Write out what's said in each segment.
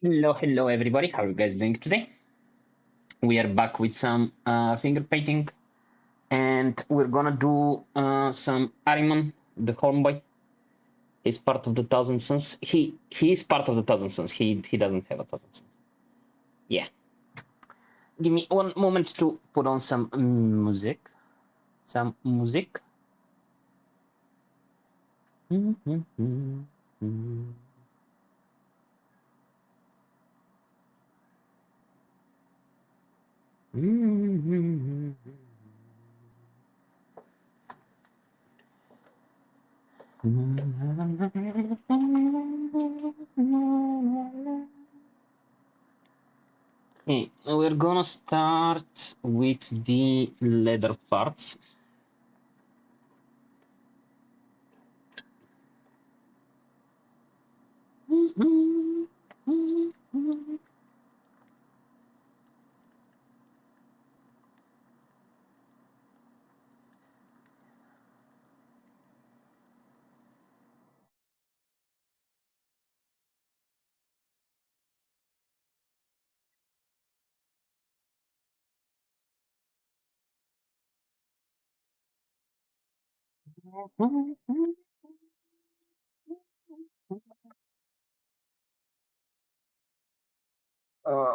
Hello everybody. How are you guys doing today? We are back with some finger painting, and we're gonna do some Ariman, the homeboy. He's part of the Thousand Sons. He is part of the Thousand Sons. He doesn't have a Thousand Sons. Yeah. Give me one moment to put on some music. Some music. Okay, we're gonna start with the leather parts.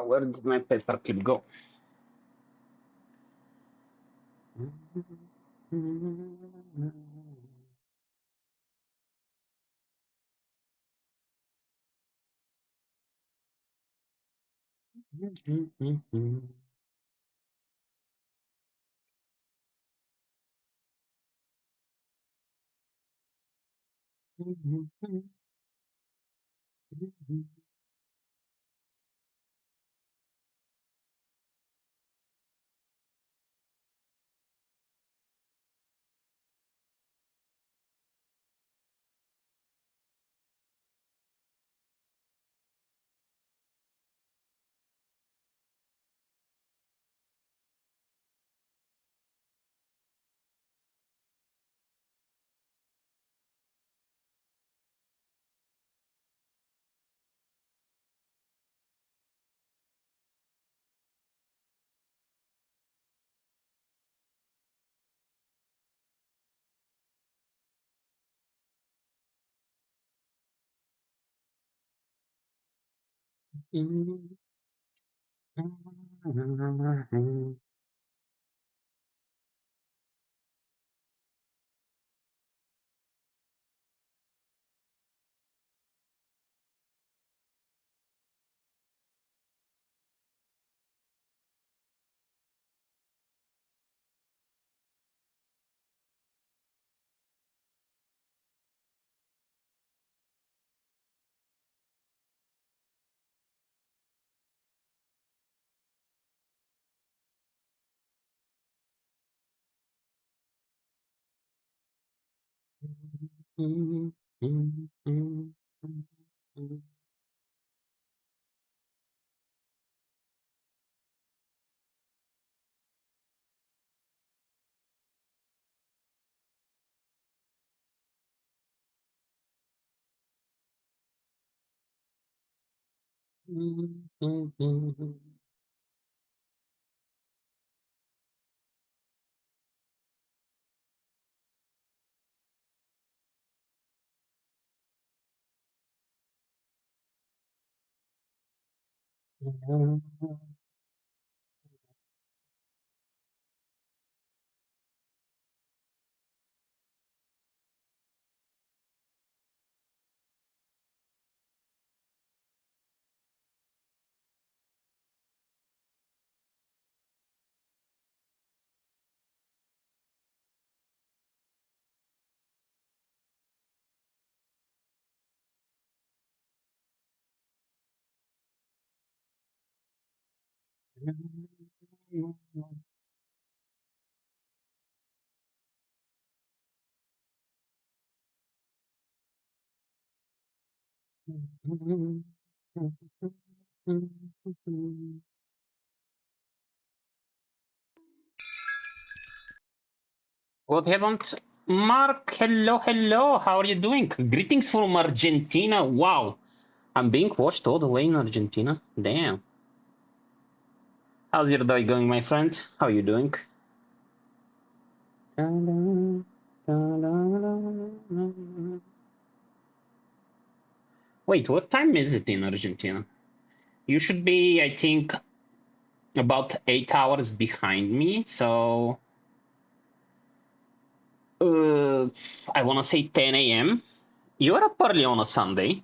Where did my paper clip go? What happened? Mark, hello, hello. How are you doing? Greetings from Argentina. Wow. I'm being watched all the way in Argentina. Damn. How's your day going, my friend? How are you doing? Wait, what time is it in Argentina? You should be, I think, about 8 hours behind me, so I want to say 10 a.m. You're up early on a Sunday.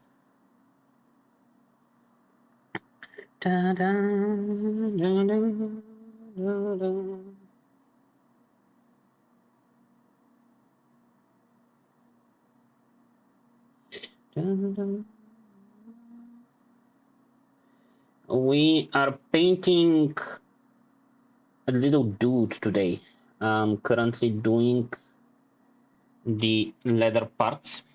We are painting a little dude today. I'm currently doing the leather parts.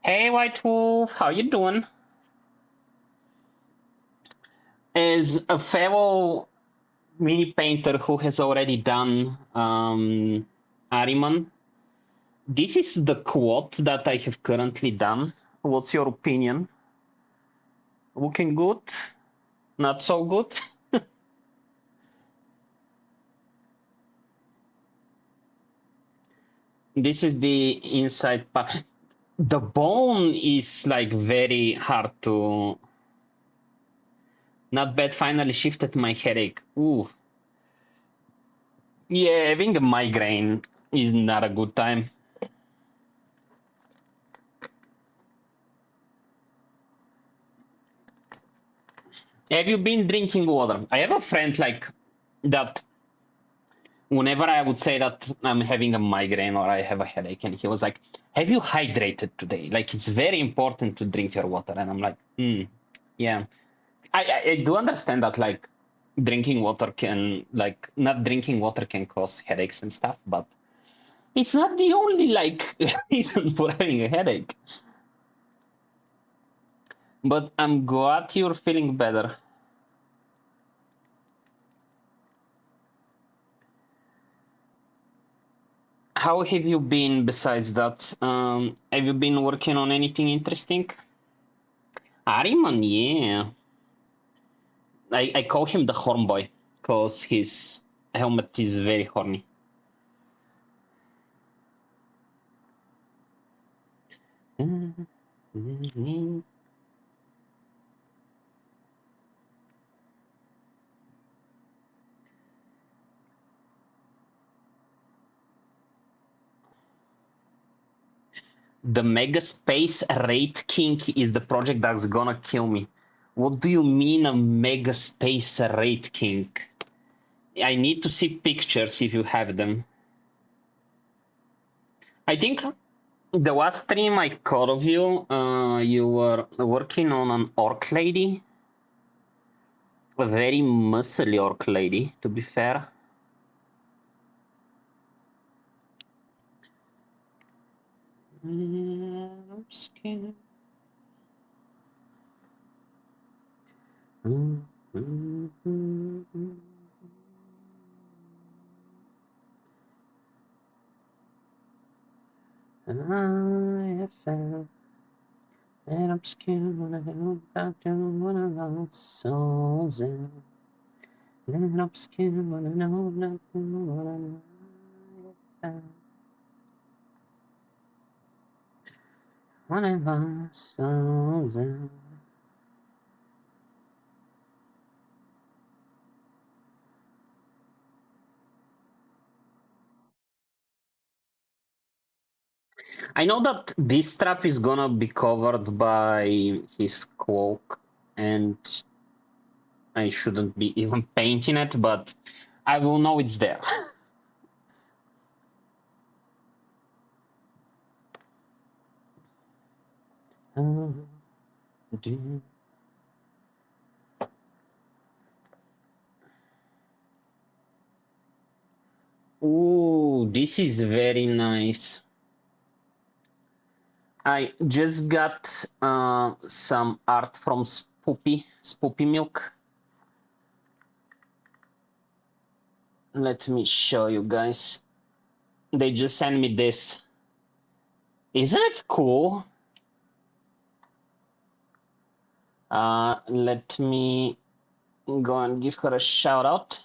Hey, White Wolf, how you doing? As a fellow mini painter who has already done Ariman, this is the quote that I have currently done. What's your opinion? Looking good? Not so good? This is the inside part. The bone is like very hard to. Not bad. Finally shifted my headache. Ooh. Yeah, having a migraine is not a good time. Have you been drinking water? I have a friend like that. Whenever I would say that I'm having a migraine or I have a headache, and he was like, "Have you hydrated today? Like, it's very important to drink your water." And I'm like, yeah. I do understand that like drinking water can like not drinking water can cause headaches and stuff, but it's not the only like reason for having a headache. But I'm glad you're feeling better. How have you been besides that? Have you been working on anything interesting? Ariman, yeah. I call him the horn boy because his helmet is very horny. The Mega Space Raid King is the project that's gonna kill me. What do you mean a Mega Space Raid King? I need to see pictures if you have them. I think the last stream I caught of you, you were working on an orc lady. A very muscly orc lady, to be fair. I'm scared. I have found that I'm scared when I look back down one of our souls in. That I'm scared when I know nothing what I have found. One of our souls in. I know that this strap is gonna be covered by his cloak, and I shouldn't be even painting it, but I will know it's there. Ooh, this is very nice. I just got some art from Spoopy Milk. Let me show you guys. They just sent me this. Isn't it cool? Let me go and give her a shout out.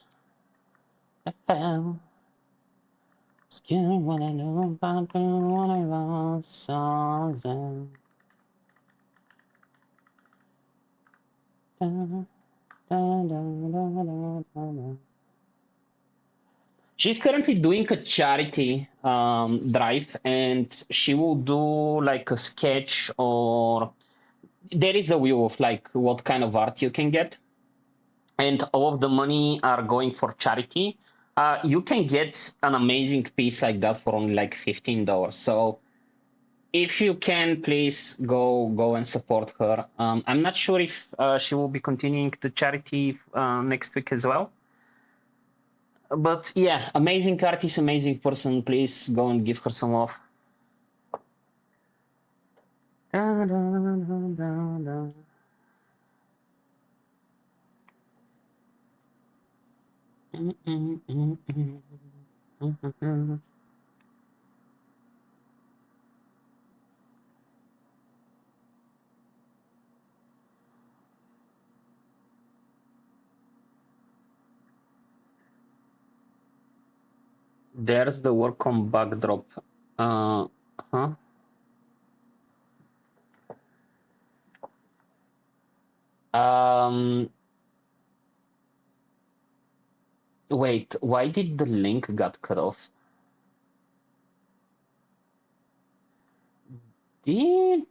FM. Scared what I know about what I want songs and da, da, da, da. She's currently doing a charity drive, and she will do like a sketch, or there is a view of like what kind of art you can get, and all of the money are going for charity. You can get an amazing piece like that for only like $15. So if you can, please go and support her. I'm not sure if she will be continuing the charity next week as well. But yeah, amazing artist, amazing person. Please go and give her some love. Da, da, da, da. There's the work on backdrop. Huh? Wait, why did the link got cut off? Did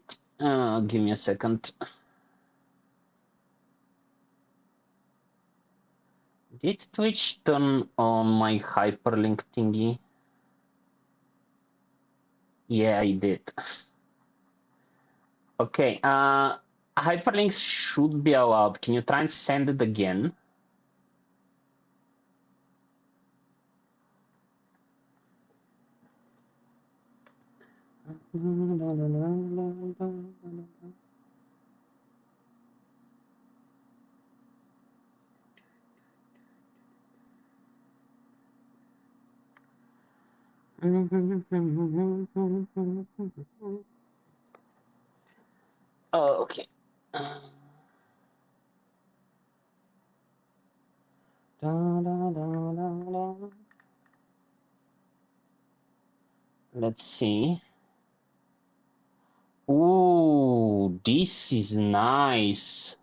give me a second. Did Twitch turn on my hyperlink thingy? Yeah, I did. Okay, hyperlinks should be allowed. Can you try and send it again? Oh, okay. Let's see. Ooh, this is nice.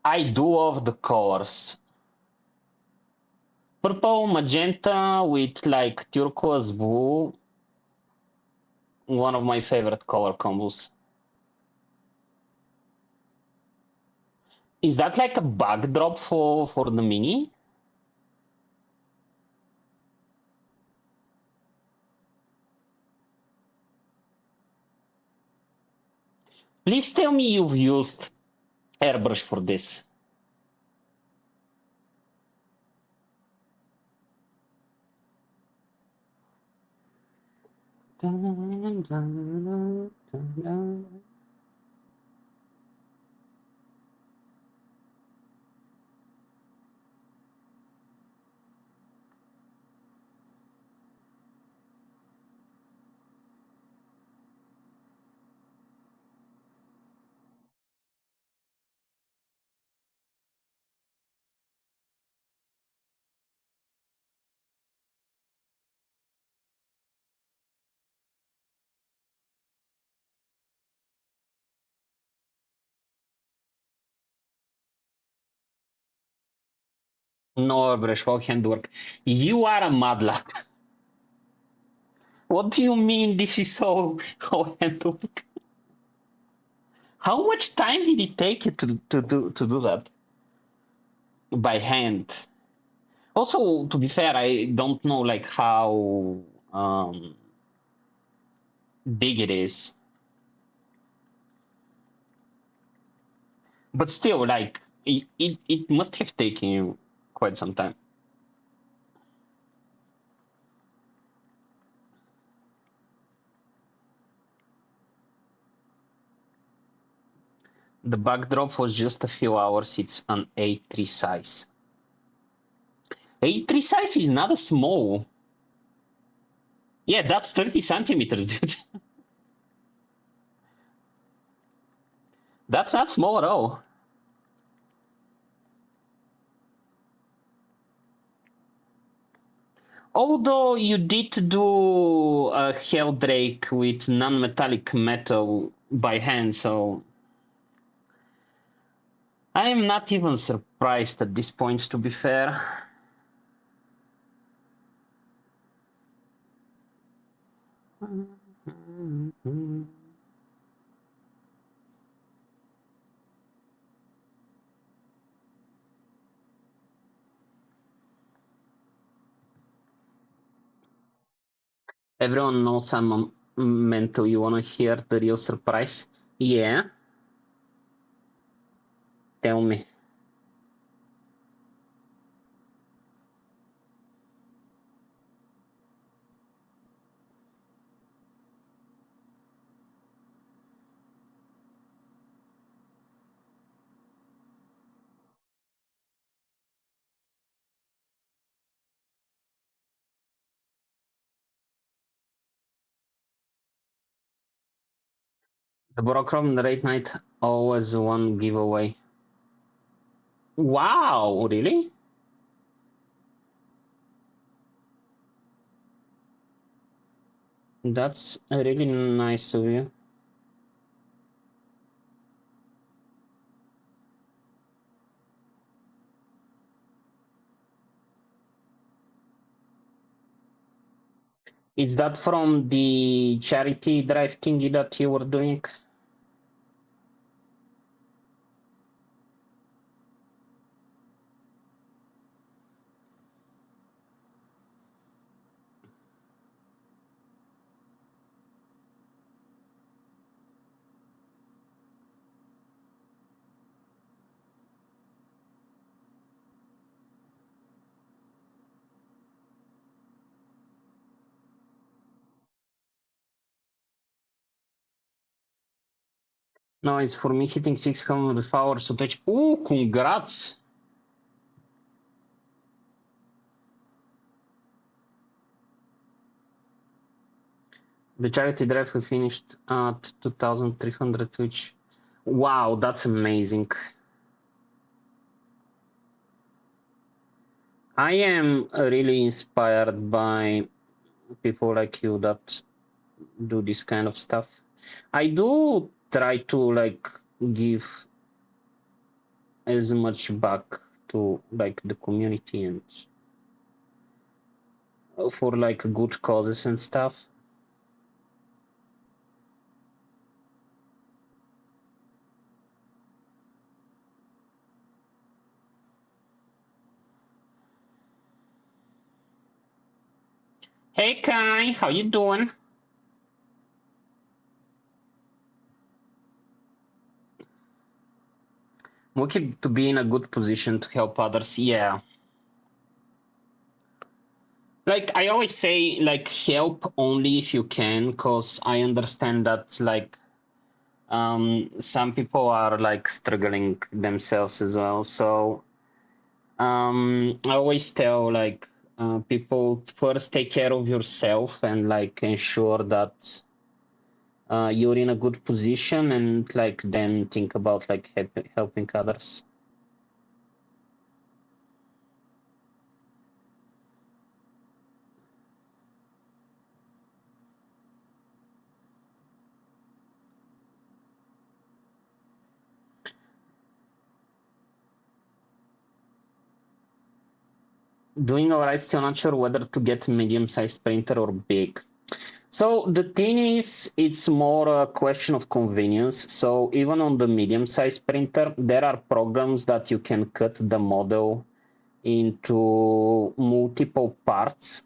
I do love the colors. Purple, magenta with like turquoise blue. One of my favorite color combos. Is that like a backdrop for the mini? Please tell me you've used airbrush for this. No airbrush, all handwork. You are a mudlark. What do you mean this is all handwork? How much time did it take you to do that? By hand. Also, to be fair, I don't know like how big it is. But still, like it must have taken you quite some time. The backdrop was just a few hours. It's an A3 size. A3 size is not a small. Yeah, that's 30 centimeters, dude. That's not small at all. Although you did do a Helldrake with non-metallic metal by hand, so I am not even surprised at this point, to be fair. Everyone knows I'm mental. You wanna hear the real surprise? Yeah? Tell me. The Borochrome Late Night always one giveaway. Wow, really? That's really nice of you. Is that from the charity drive thingy that you were doing? No, it's for me hitting 600 hours of touch. Ooh, congrats! The charity drive we finished at 2,300 which... Wow, that's amazing. I am really inspired by people like you that do this kind of stuff. I do try to like give as much back to like the community and for like good causes and stuff. Hey Kai, how you doing? Looking to be in a good position to help others, yeah. Like I always say, like help only if you can, because I understand that like some people are like struggling themselves as well. So I always tell like people first take care of yourself and like ensure that you're in a good position and like then think about like helping others. Doing alright, still not sure whether to get medium-sized printer or big. So the thing is, it's more a question of convenience. So even on the medium-sized printer, there are programs that you can cut the model into multiple parts.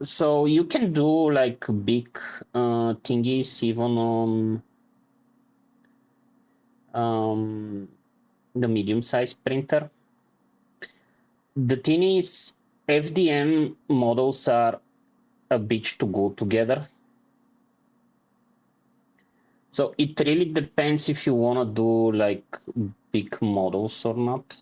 So you can do like big thingies even on the medium-sized printer. The thing is, FDM models are a bitch to go together. So it really depends if you want to do like big models or not.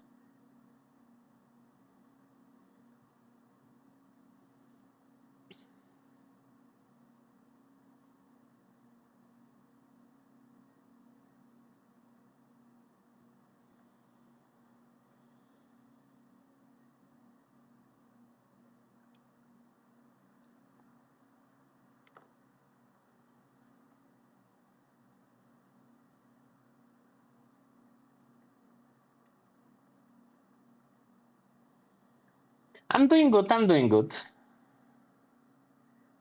I'm doing good. I'm doing good.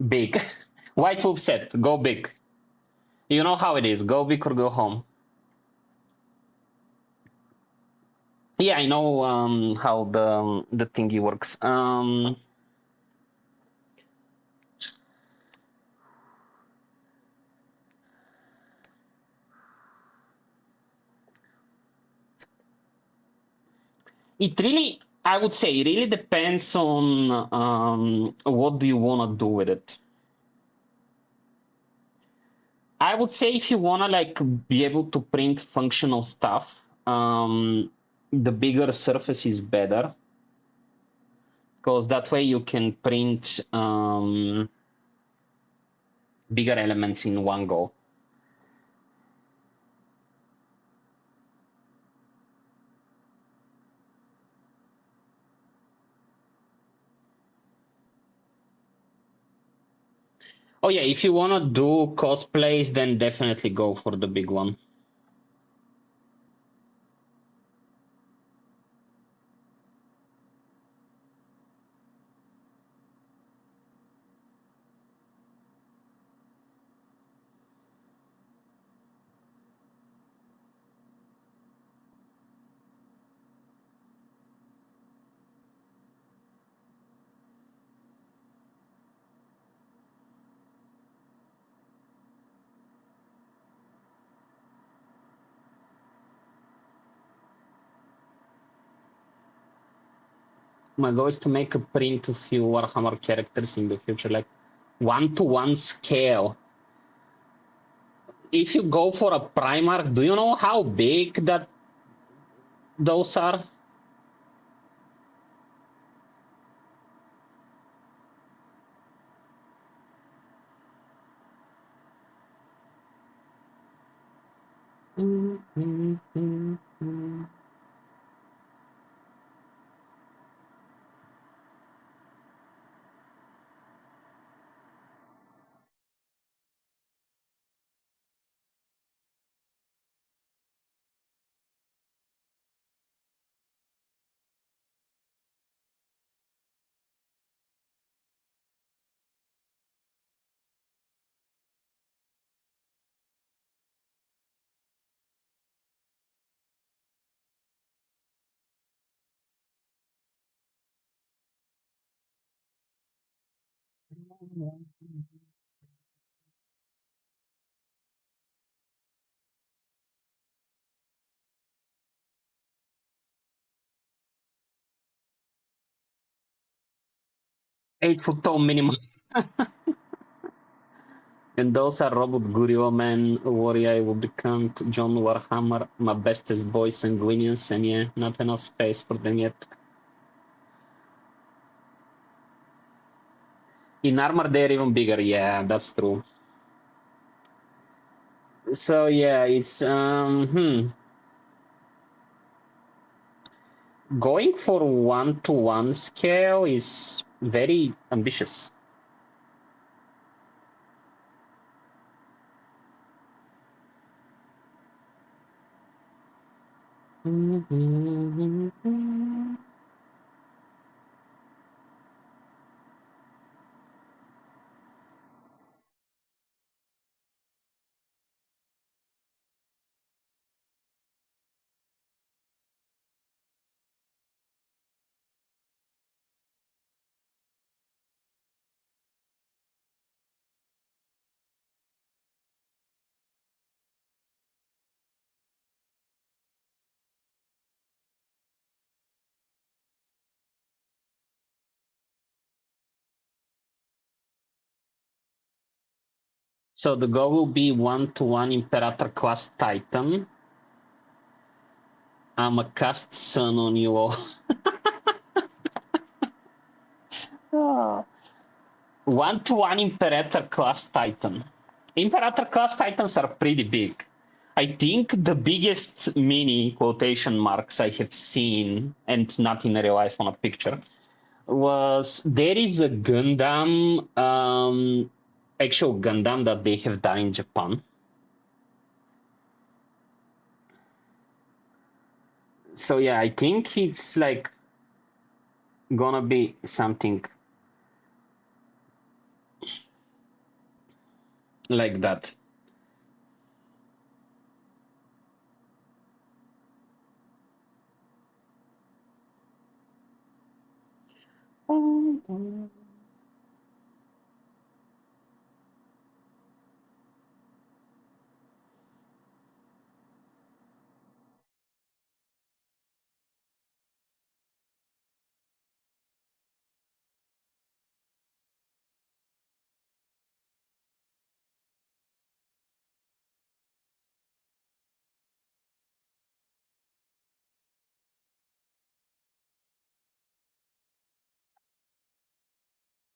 Big. White Wolf said, go big. You know how it is. Go big or go home. Yeah, I know how the thingy works. It really, I would say, it really depends on what do you want to do with it. I would say if you want to like be able to print functional stuff, the bigger surface is better because that way you can print bigger elements in one go. Oh yeah, if you want to do cosplays, then definitely go for the big one. My goal is to make a print of few Warhammer characters in the future, like 1-to-1 scale. If you go for a Primarch, do you know how big that those are? Mm-hmm. 8 foot tall minimum. And those are Robot Gurio Man, Warrior, I will become John Warhammer, my bestest boy Sanguinians, and yeah, not enough space for them yet. In armor, they're even bigger, yeah, that's true. So yeah, it's going for 1-to-1 scale is very ambitious. So the goal will be 1-1 Imperator class Titan. I'm a cast sun on you all. 1-1 Imperator class Titan. Imperator class Titans are pretty big. I think the biggest mini quotation marks I have seen, and not in real life on a picture, was there is a Gundam, actual Gundam that they have done in Japan. So yeah, I think it's like gonna be something like that.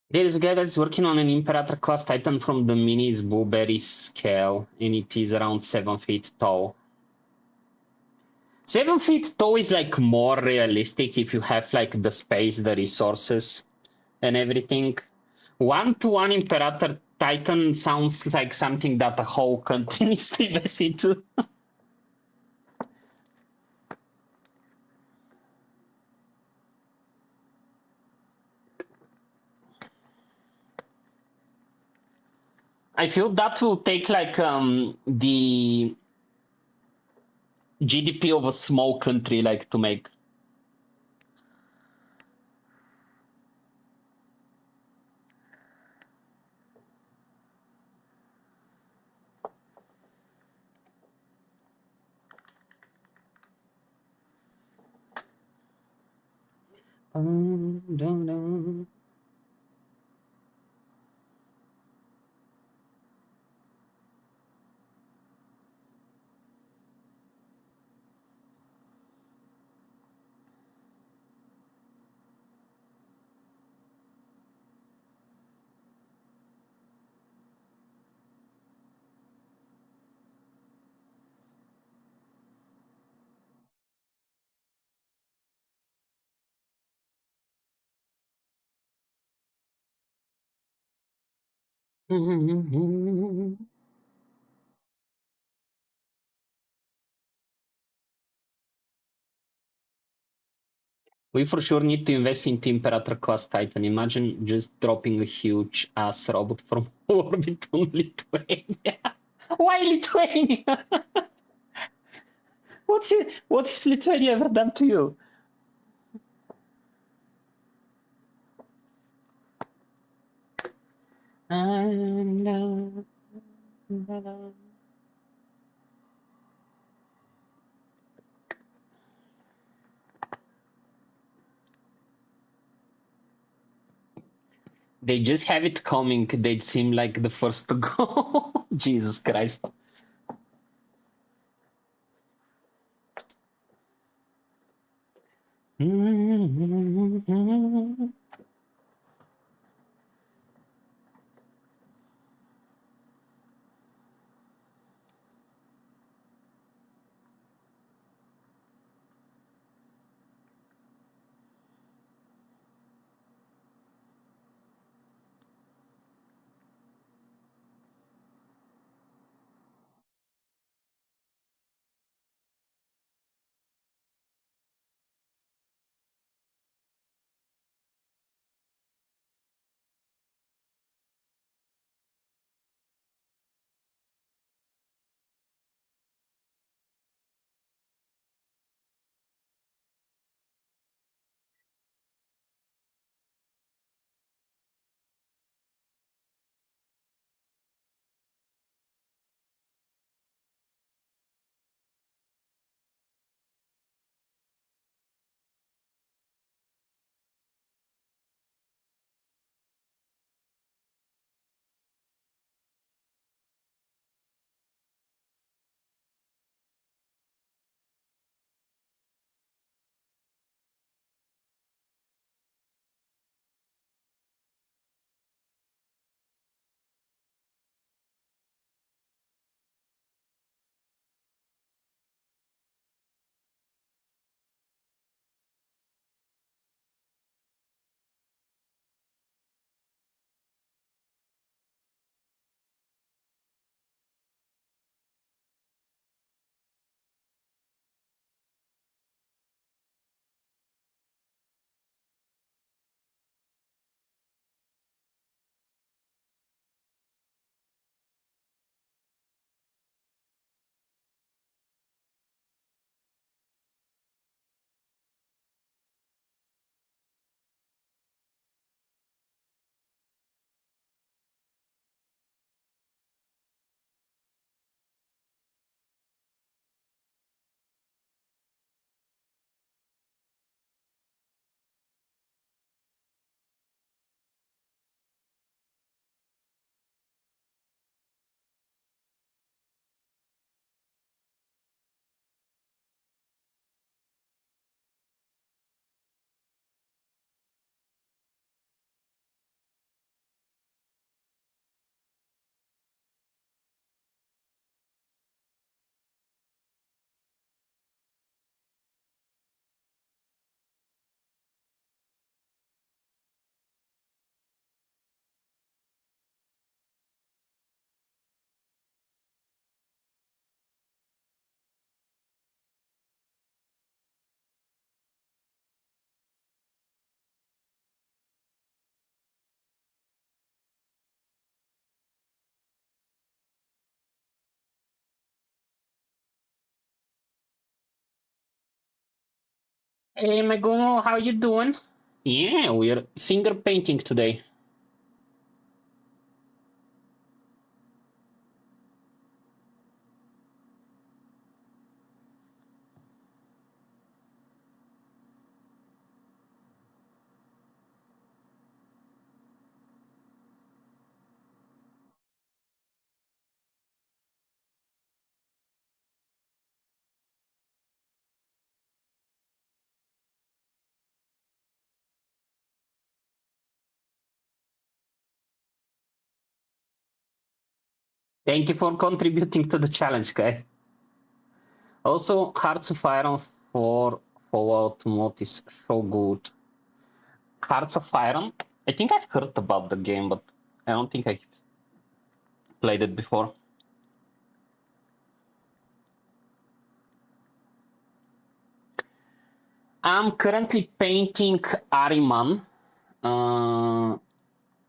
There is a guy that's working on an Imperator class Titan from the minis Blueberry scale, and it is around 7 feet tall. 7 feet tall is like more realistic if you have like the space, the resources, and everything. 1-1 Imperator Titan sounds like something that a whole country needs to invest into. I feel that will take like the GDP of a small country like to make. We for sure need to invest into Imperator class Titan. Imagine just dropping a huge ass robot from orbit on Lithuania. Why Lithuania? What has Lithuania ever done to you? They just have it coming. They seem like the first to go. Jesus Christ. Hey, Megumo, how you doing? Yeah, we're finger painting today. Thank you for contributing to the challenge, guy. Also, Hearts of Iron for Fallout Mode is so good. Hearts of Iron, I think I've heard about the game, but I don't think I played it before. I'm currently painting Ariman.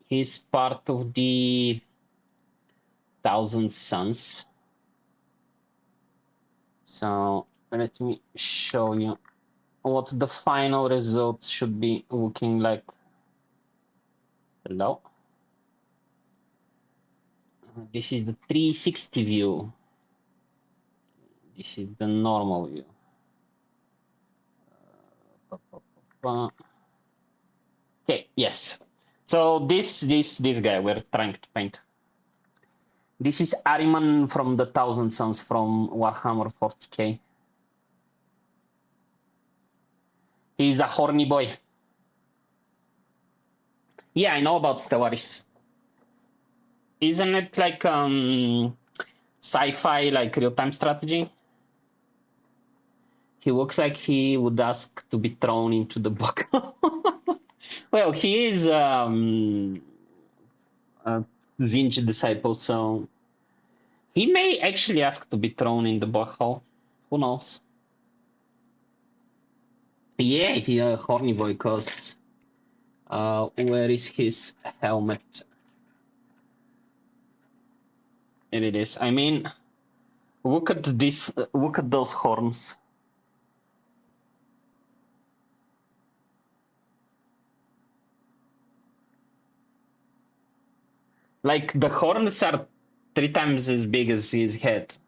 He's part of the Thousand Suns. So let me show you what the final results should be looking like. Hello. This is the 360 view. This is the normal view. Okay, yes. So this guy we're trying to paint. This is Ariman from the Thousand Suns from Warhammer 40k. He's a horny boy. Yeah, I know about Stellaris. Isn't it like sci-fi, like real-time strategy? He looks like he would ask to be thrown into the bucket. Well, he is a Zinj disciple, so he may actually ask to be thrown in the butthole. Who knows? Yeah, he a horny boy, cause where is his helmet? There it is. I mean, look at this. Look at those horns. Like the horns are 3 times as big as his head.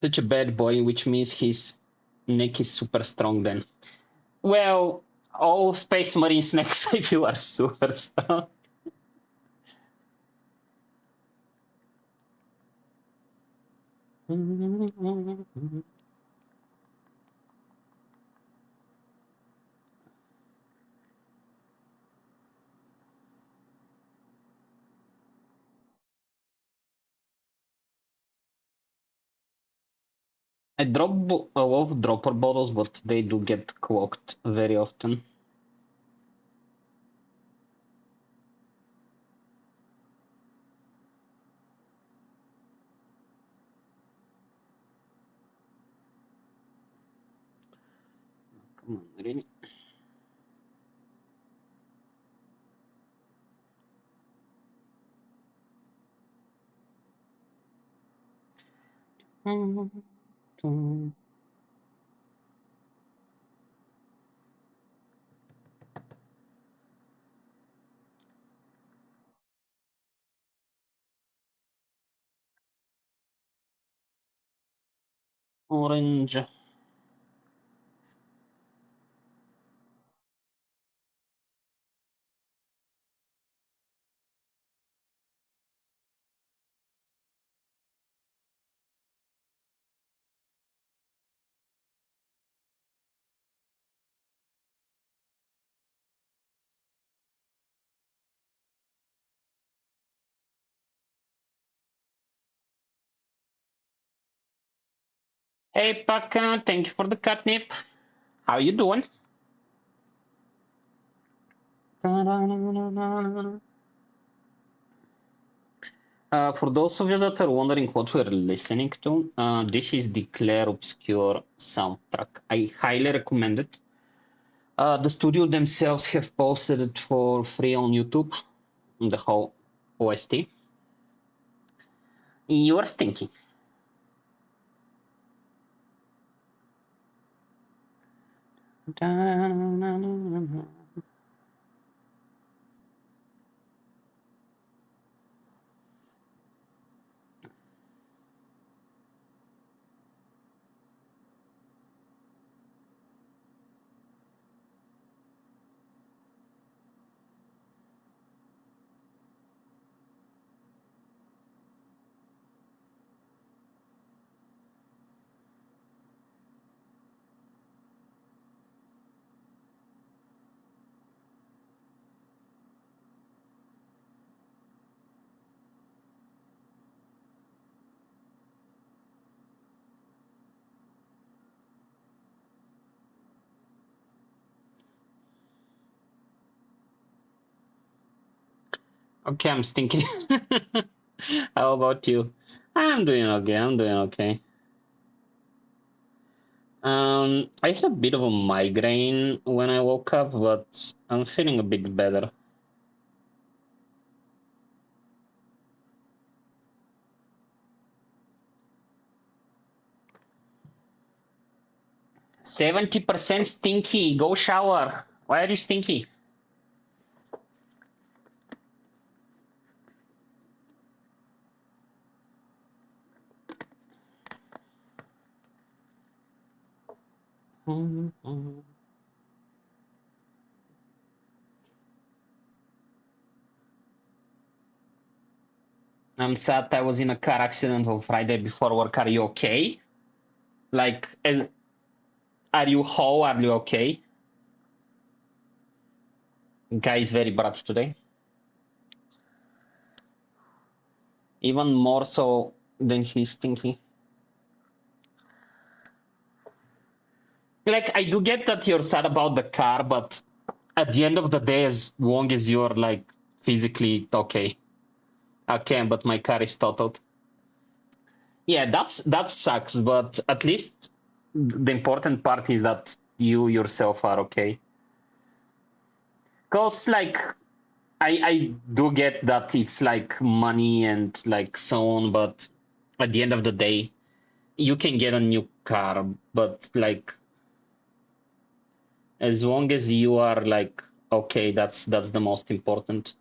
Such a bad boy, which means his neck is super strong then. Well, all Space Marines necks I feel are super strong. I drop a lot of dropper bottles, but they do get clogged very often. Come on, really? Orange. Hey, Paka, thank you for the catnip. How you doing? For those of you that are wondering what we're listening to, this is the Claire Obscure soundtrack. I highly recommend it. The studio themselves have posted it for free on YouTube, the whole OST. You are stinky. Okay, I'm stinky. How about you? I'm doing okay. I'm doing okay. I had a bit of a migraine when I woke up, but I'm feeling a bit better. 70% stinky. Go shower. Why are you stinky? I'm sad I was in a car accident on Friday before work. Are you okay? Like, are you how? Are you okay? Guy is very bratty today. Even more so than he's stinky. Like, I do get that you're sad about the car, but at the end of the day, as long as you're like physically okay. Okay, but my car is totaled. Yeah, that sucks, but at least the important part is that you yourself are okay. Cause like I do get that it's like money and like so on, but at the end of the day, you can get a new car, but like as long as you are like okay, that's the most important.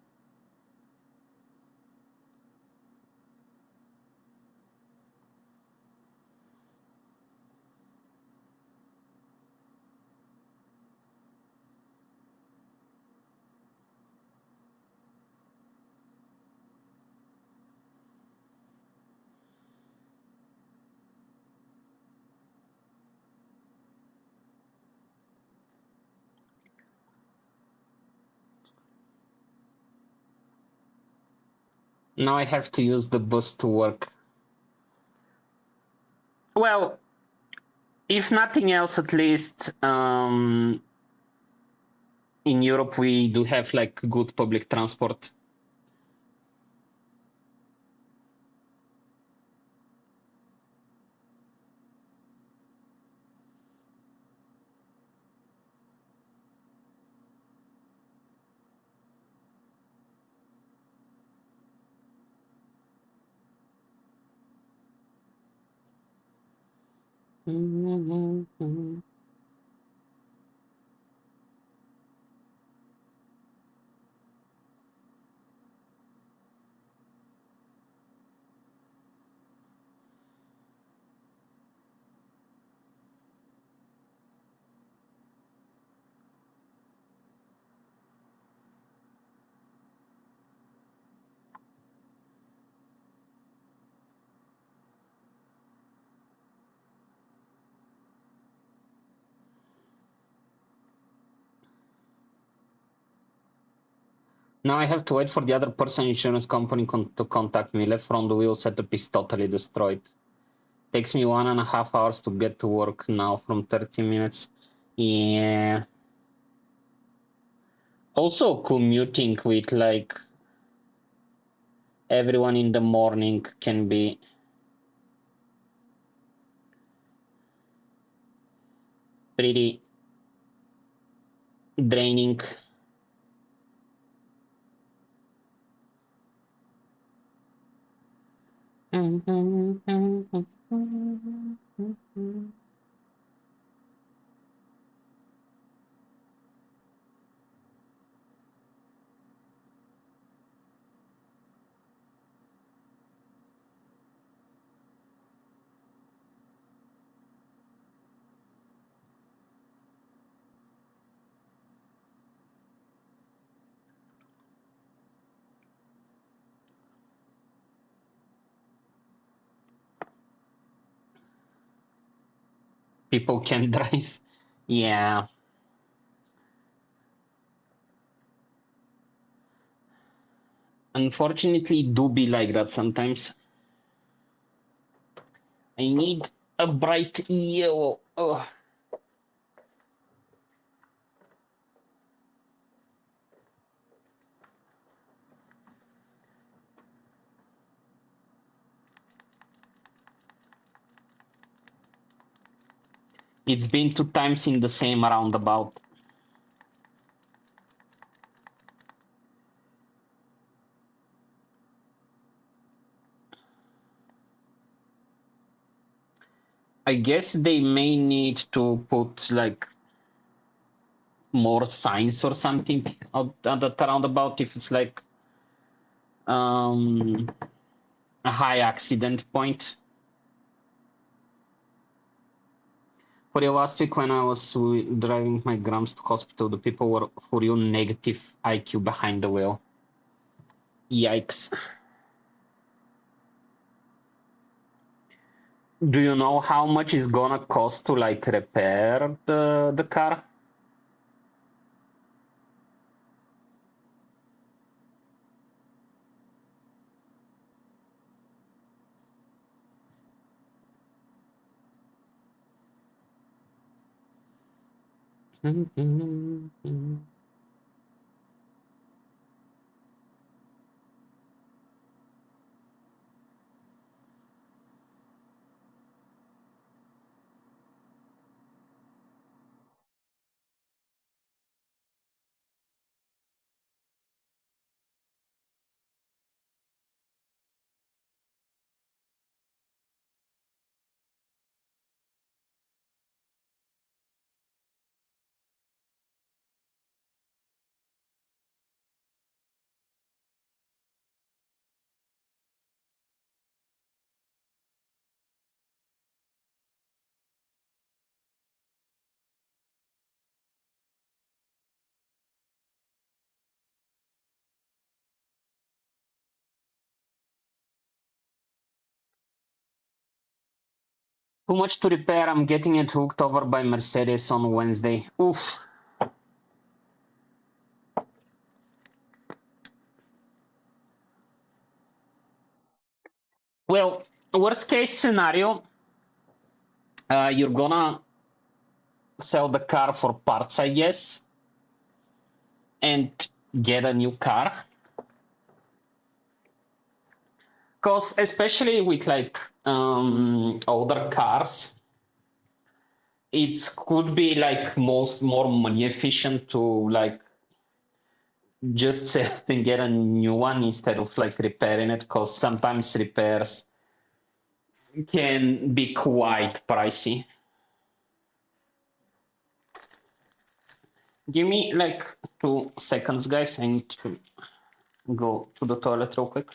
Now I have to use the boost to work. Well, if nothing else, at least in Europe we do have like good public transport. Now I have to wait for the other person insurance company to contact me. Left front wheel setup is totally destroyed. Takes me 1.5 hours to get to work now from 30 minutes. Yeah. Also commuting with like everyone in the morning can be pretty draining. People can drive. Yeah. Unfortunately, it do be like that sometimes. I need a bright yellow. Oh. It's been 2 times in the same roundabout. I guess they may need to put like more signs or something at that roundabout if it's like a high accident point. For the last week when I was driving my grams to hospital, the people were for you negative IQ behind the wheel. Yikes. Do you know how much it's gonna cost to like repair the car? Too much to repair. I'm getting it hooked over by Mercedes on Wednesday. Oof. Well, worst case scenario, you're gonna sell the car for parts, I guess, and get a new car. Because especially with like older cars, it could be like more money efficient to like just sell it and get a new one instead of like repairing it. Because sometimes repairs can be quite pricey. Give me like 2 seconds, guys. I need to go to the toilet real quick.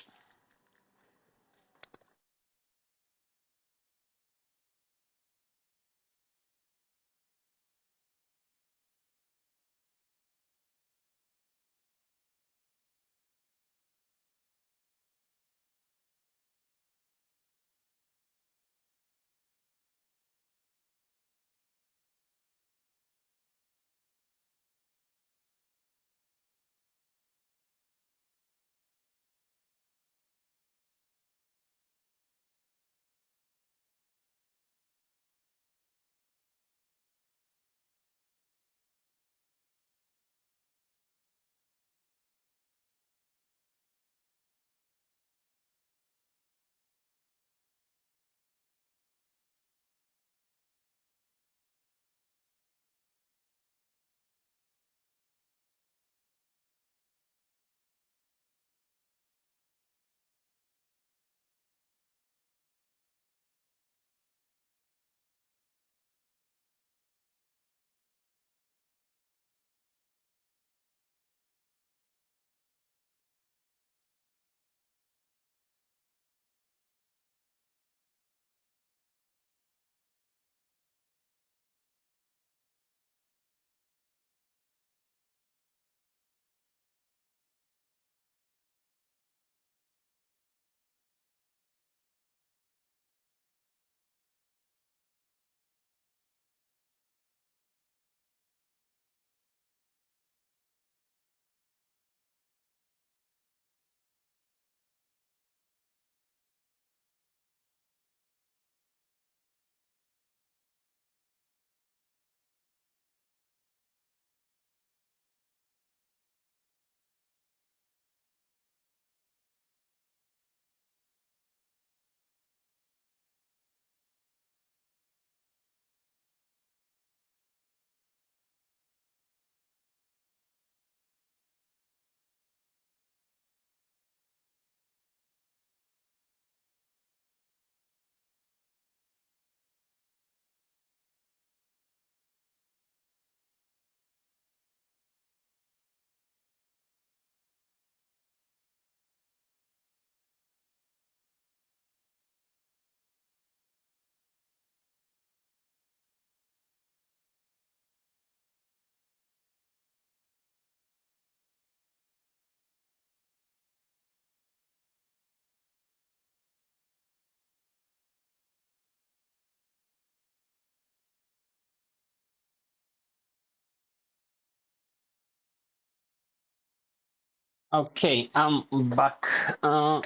Okay, I'm back.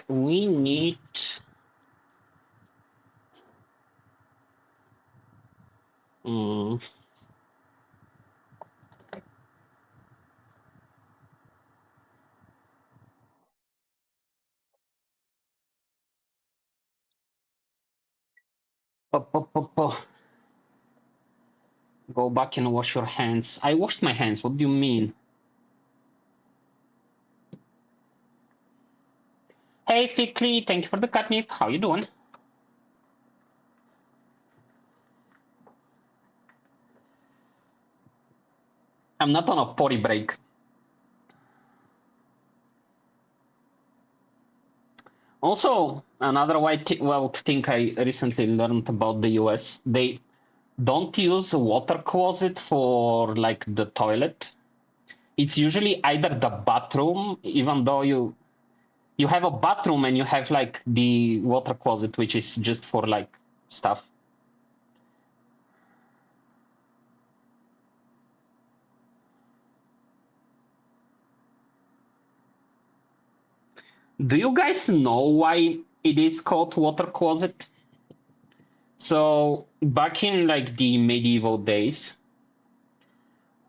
We need. Mm, po- po- po- po. Go back and wash your hands. I washed my hands. What do you mean? Hey, Fickley, thank you for the catnip. How you doing? I'm not on a potty break. Also, another wild thing I recently learned about the US, they don't use a water closet for like the toilet. It's usually either the bathroom, even though you have a bathroom and you have like the water closet, which is just for like stuff. Do you guys know why it is called water closet. So back in like the medieval days,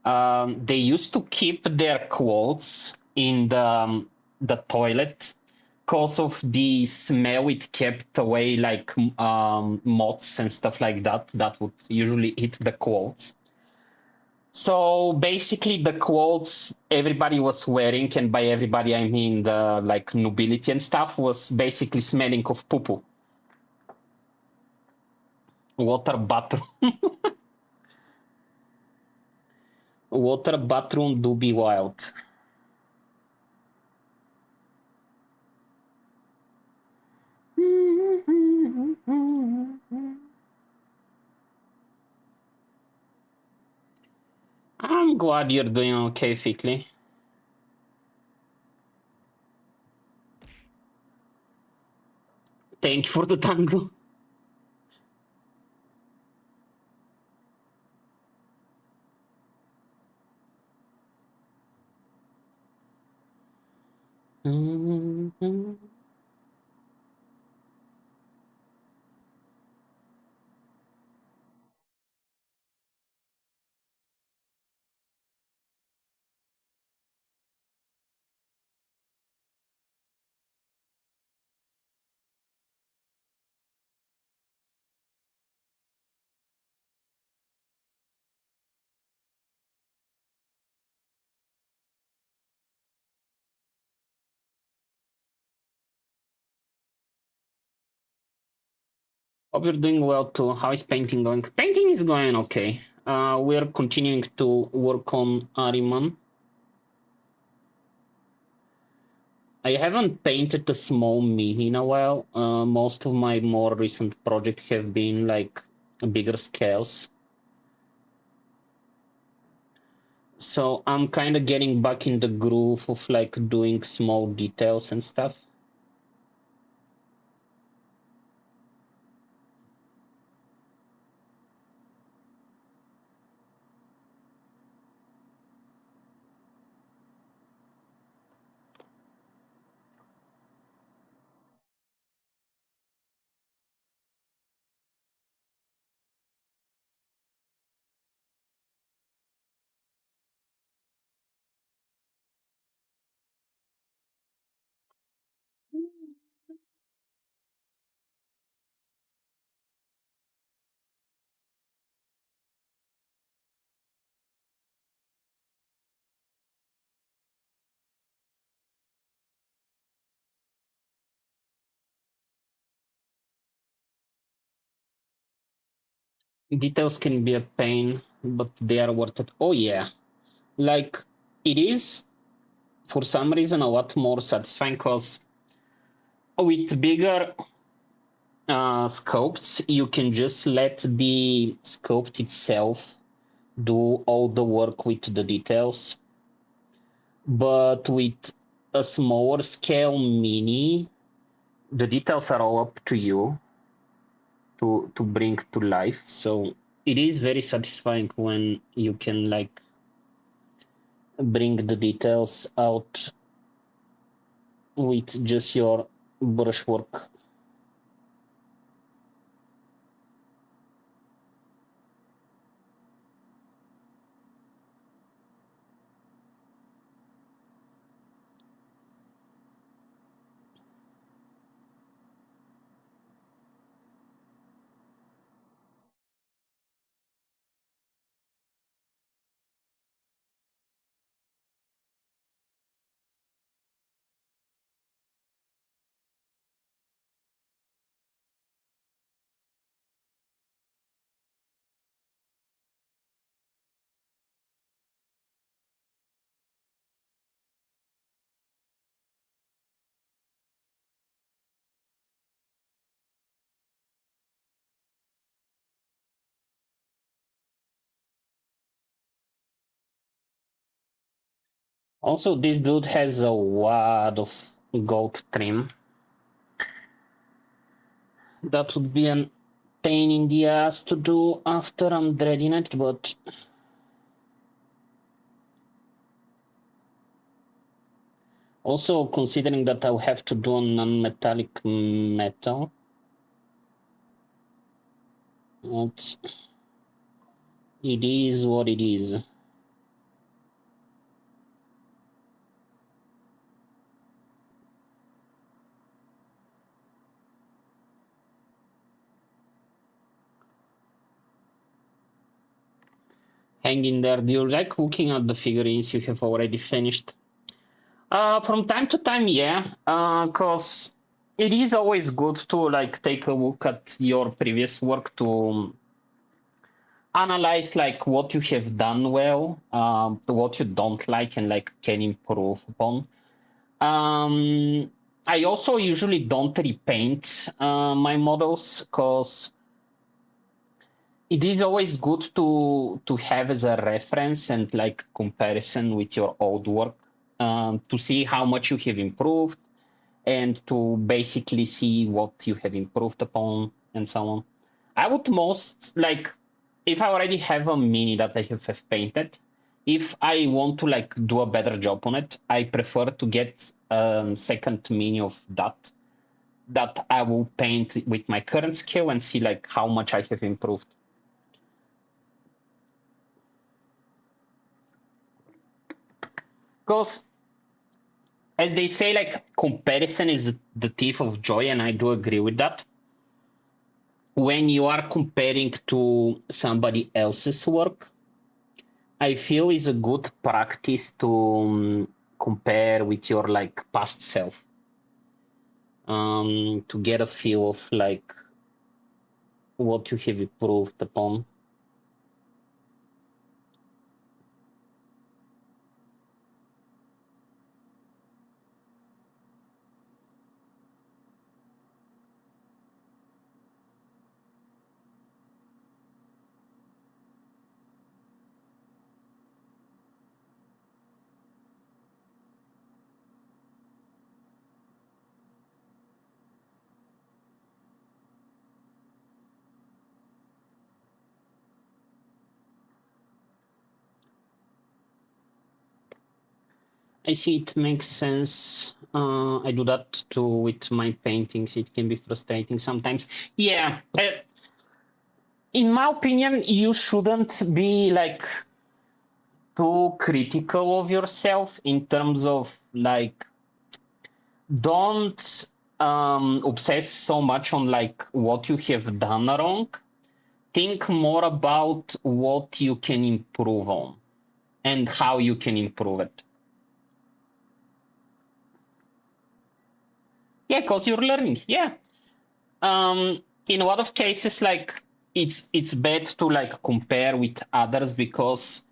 they used to keep their clothes in the toilet because of the smell it kept away, like moths and stuff like that that would usually eat the clothes. So basically, the clothes everybody was wearing, and by everybody I mean the like nobility and stuff, was basically smelling of poo poo. Water bathroom. Water bathroom do be wild. I'm glad you're doing okay, Fikli. Thank you for the tango. Hope you're doing well too. How is painting going? Painting is going okay. We're continuing to work on Ariman. I haven't painted a small mini in a while. Most of my more recent projects have been like bigger scales. So I'm kind of getting back in the groove of like doing small details and stuff. Details can be a pain, but they are worth it. Oh yeah, like it is for some reason a lot more satisfying because with bigger sculpts you can just let the sculpt itself do all the work with the details, but with a smaller scale mini the details are all up to you to bring to life. So it is very satisfying when you can like bring the details out with just your brushwork. Also, this dude has a lot of gold trim. That would be an pain in the ass to do after I'm dreading it, but Also, considering that I'll have to do a non-metallic metal, it is what it is. Hang in there. Do you like looking at the figurines you have already finished? From time to time, yeah, because it is always good to like take a look at your previous work to analyze like what you have done well, what you don't like, and like can improve upon. I also usually don't repaint my models because it is always good to have as a reference and like comparison with your old work, to see how much you have improved and to basically see what you have improved upon and so on. I would most like, if I already have a mini that I have painted, if I want to like do a better job on it, I prefer to get a second mini of that I will paint with my current skill and see like how much I have improved. Because as they say, like comparison is the thief of joy, and I do agree with that. When you are comparing to somebody else's work, I feel is a good practice to compare with your like past self, to get a feel of like what you have improved upon. I see, it makes sense. I do that too with my paintings. It can be frustrating sometimes. Yeah, in my opinion, you shouldn't be like too critical of yourself in terms of like, don't obsess so much on like what you have done wrong. Think more about what you can improve on and how you can improve it. Yeah, because you're learning. Yeah. In a lot of cases, like it's bad to like compare with others because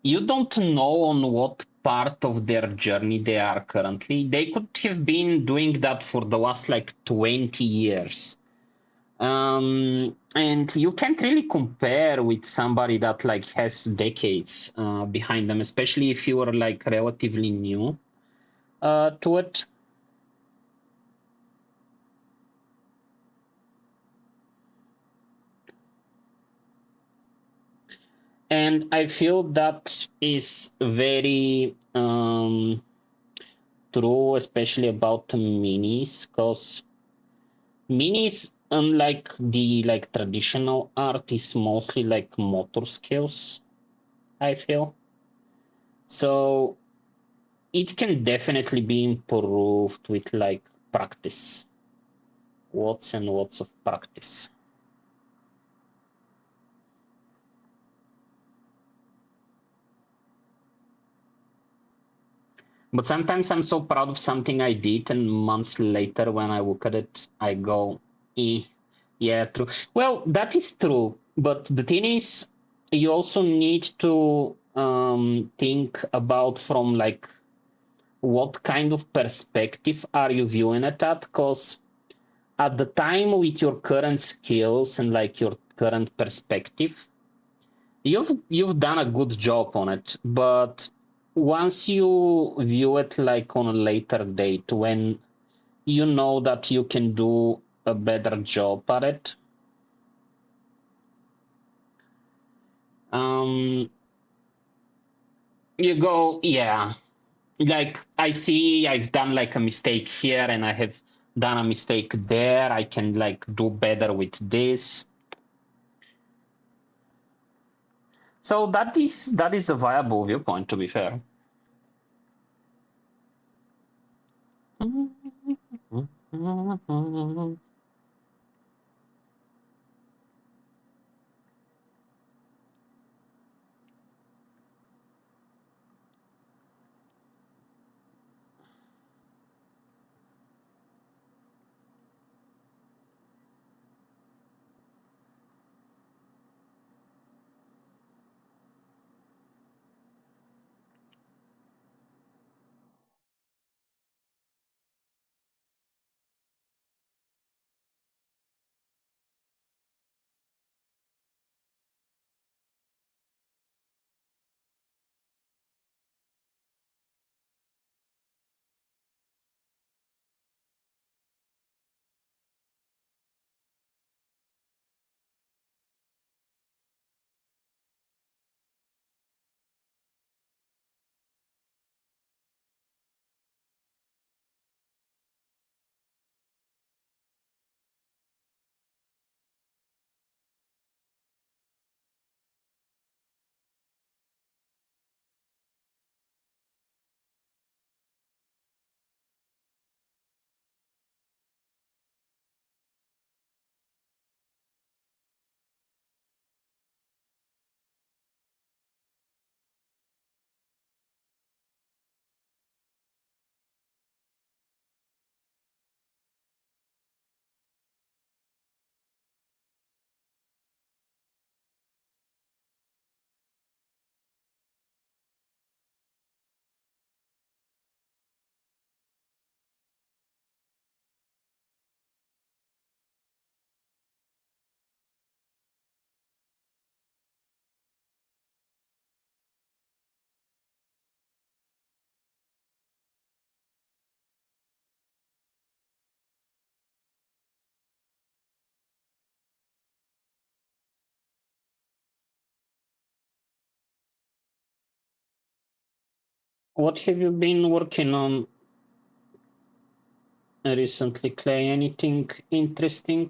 you don't know on what part of their journey they are currently. They could have been doing that for the last like 20 years. And you can't really compare with somebody that like has decades behind them, especially if you are like relatively new to it. And I feel that is very true, especially about the minis, because minis, unlike the like traditional art, is mostly like motor skills, I feel. So it can definitely be improved with like practice. Lots and lots of practice. But sometimes I'm so proud of something I did, and months later, when I look at it, I go, eh, yeah, true. Well, that is true. But the thing is, you also need to think about from like what kind of perspective are you viewing it at? Because at the time, with your current skills and like your current perspective, you've done a good job on it, but once you view it like on a later date when you know that you can do a better job at it, um you go, yeah, like I see I've done like a mistake here and I have done a mistake there. I can like do better with this. So that is a viable viewpoint, to be fair. What have you been working on recently, Clay? Anything interesting?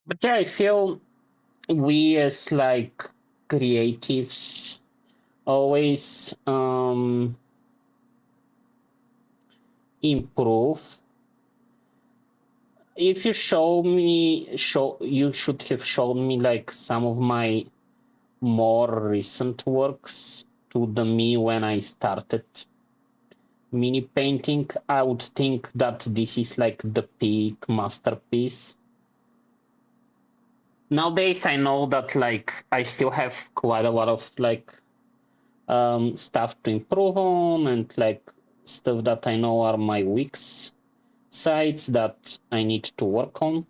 But yeah, I feel we as like creatives always improve. If you show you should have shown me like some of my more recent works to the me when I started mini painting. I would think that this is like the peak masterpiece. Nowadays I know that like I still have quite a lot of like stuff to improve on, and like stuff that I know are my weak sides that I need to work on.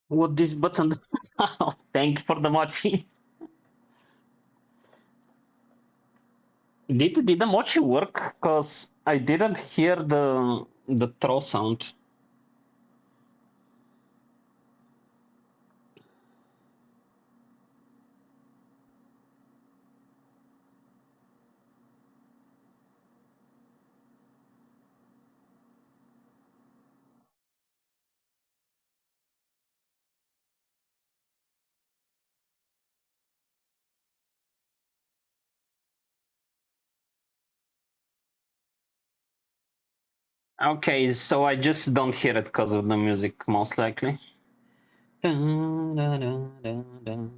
What this button? Thank you for the mochi. Did the mochi work? Cause I didn't hear the throw sound. Okay, so I just don't hear it because of the music, most likely. Dun, dun, dun, dun, dun.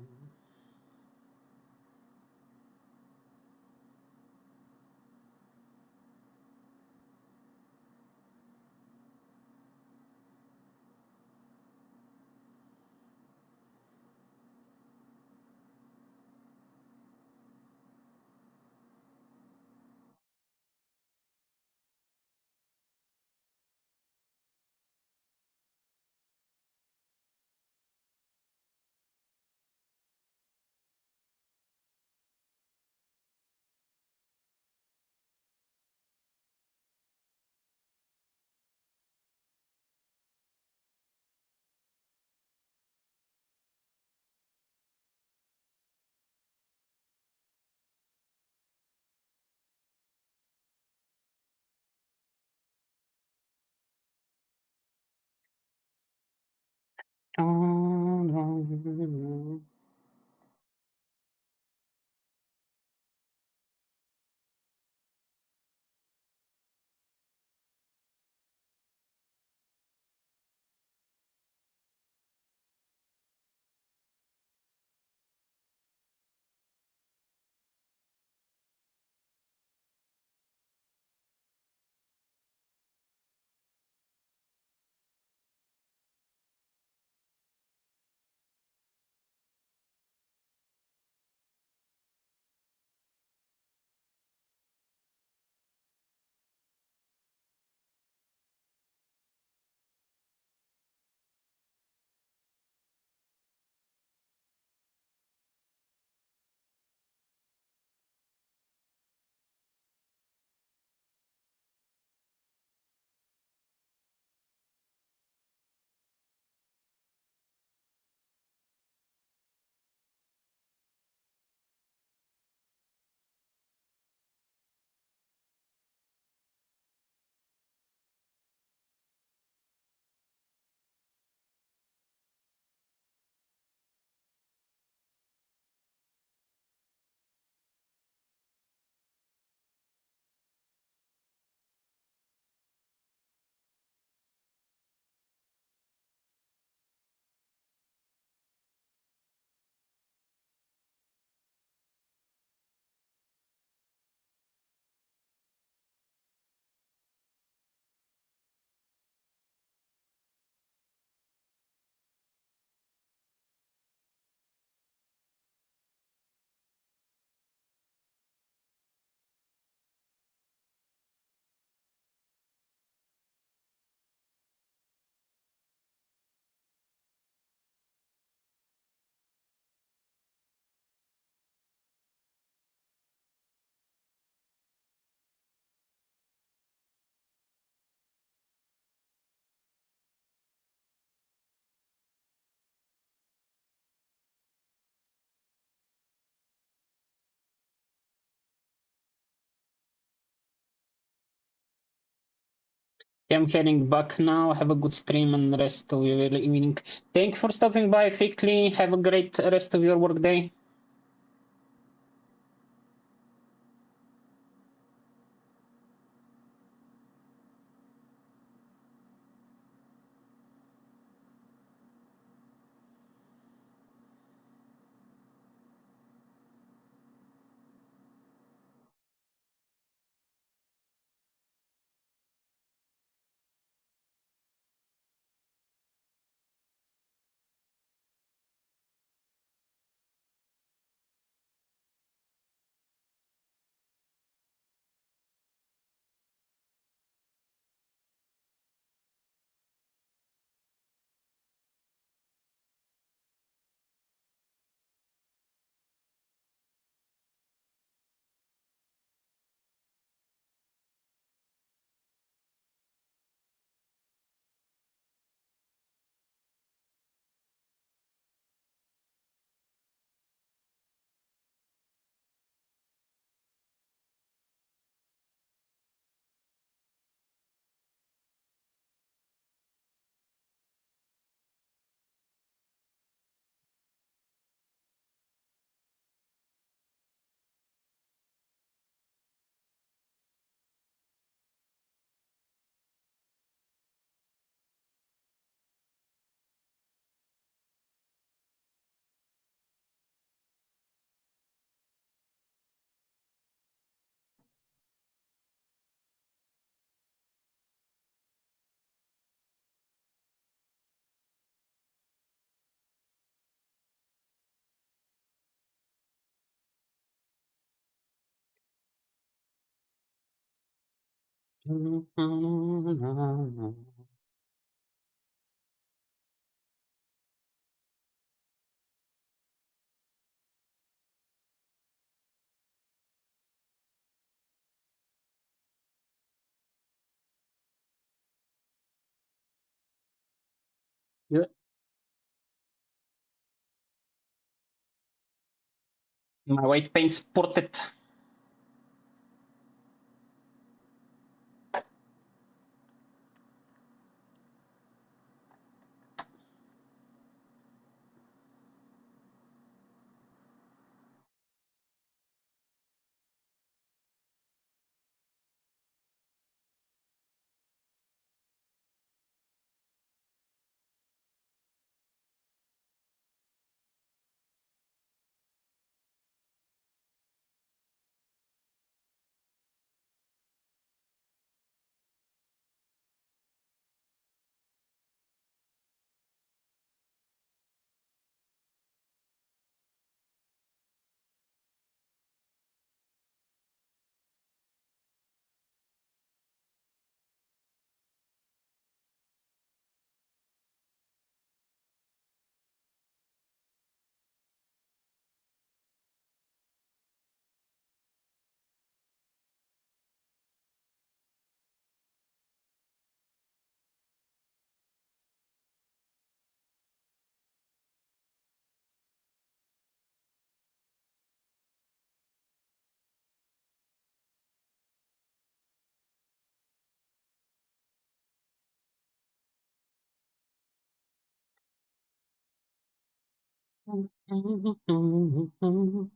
Dun, dun, dun, dun. I'm heading back now. Have a good stream and rest of your evening. Thank you for stopping by, Fikli. Have a great rest of your workday. Yeah. My white paint spurted. Dun, dun, dun, dun.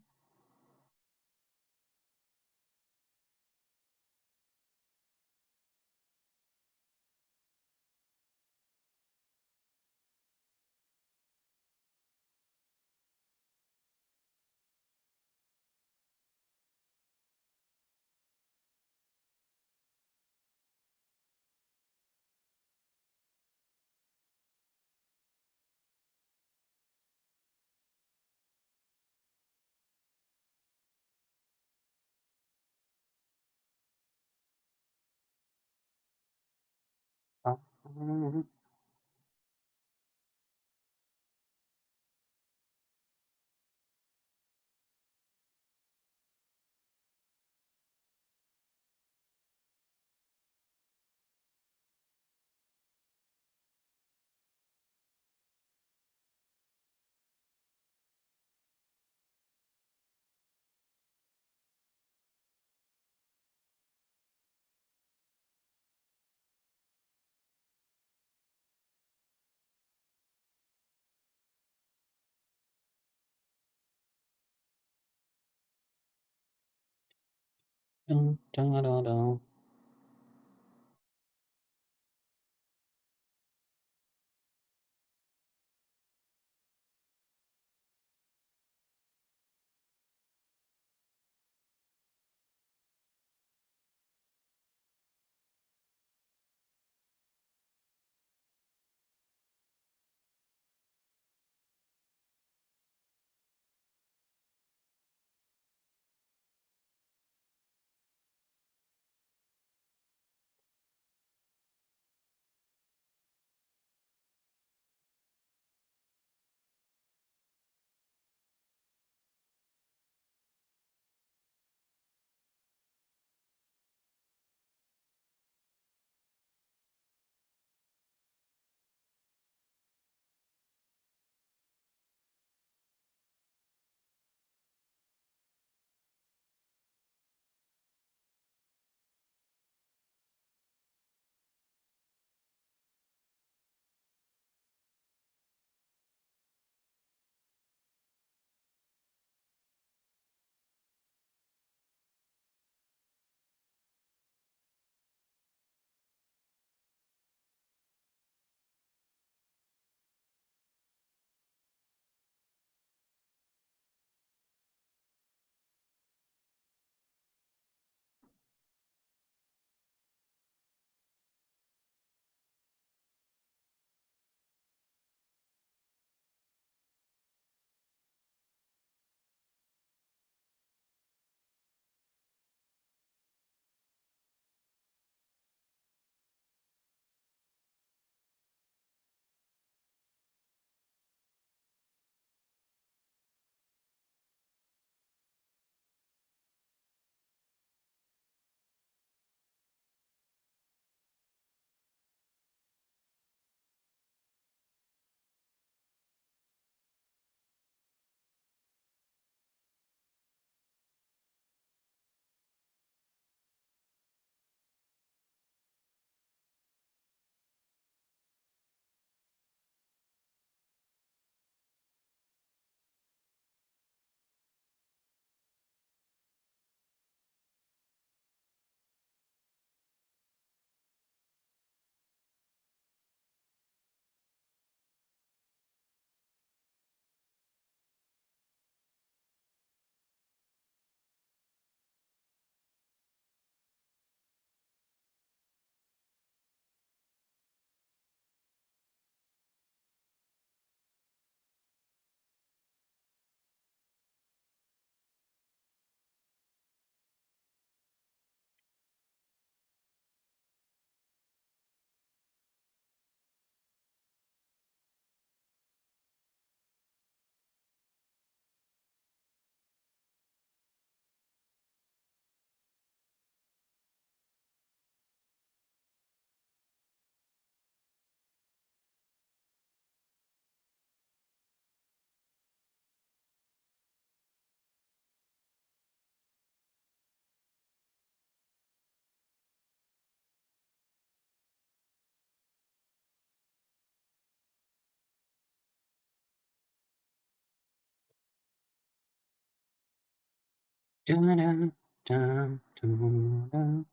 Da-da-da-da-da.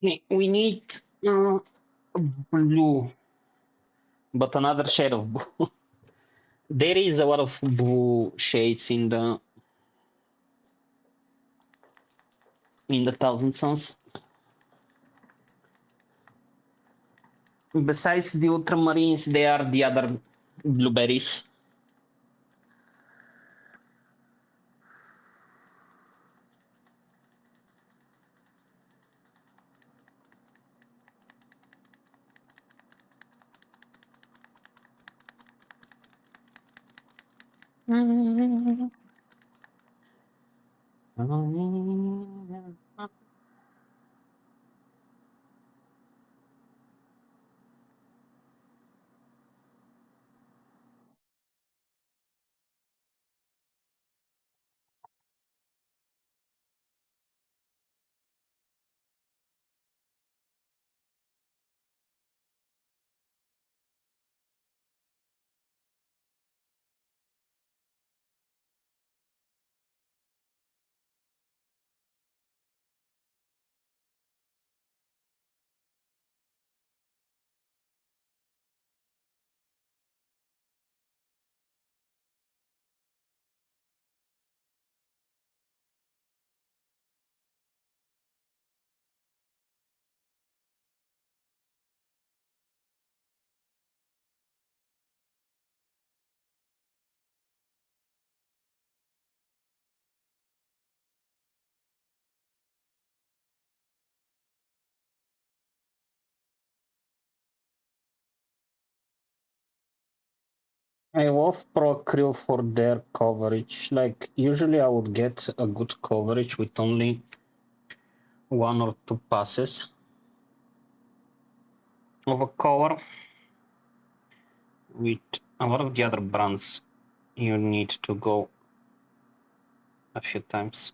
Okay, we need blue, but another shade of blue. There is a lot of blue shades in the Thousand Sons. Besides the ultramarines, there are the other blueberries. I love Pro Crew for their coverage. Like, usually I would get a good coverage with only one or two passes of a cover. With a lot of the other brands, you need to go a few times.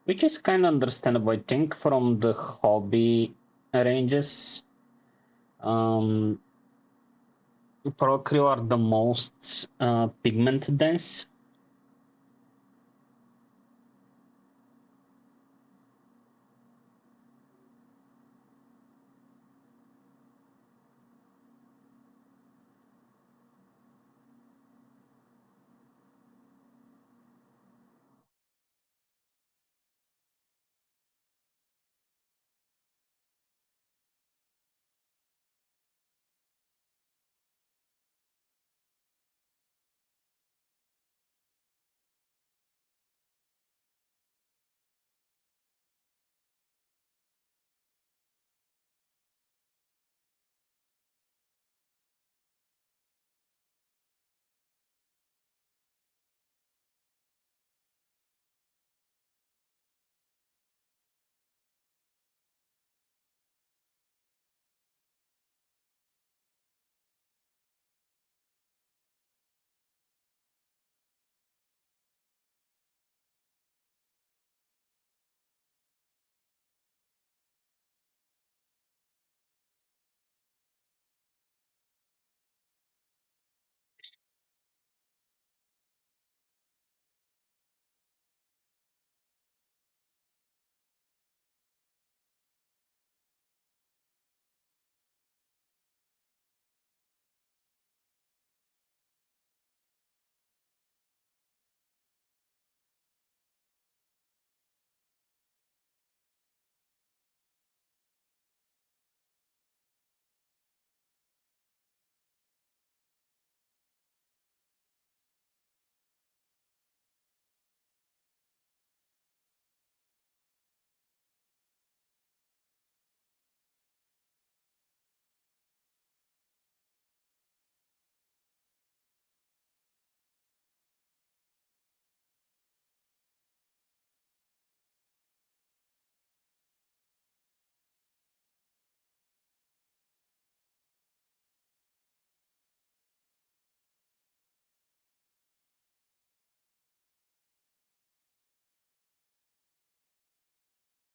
Which is kind of understandable, I think, from the hobby ranges. Um, Procrew are the most pigment dense.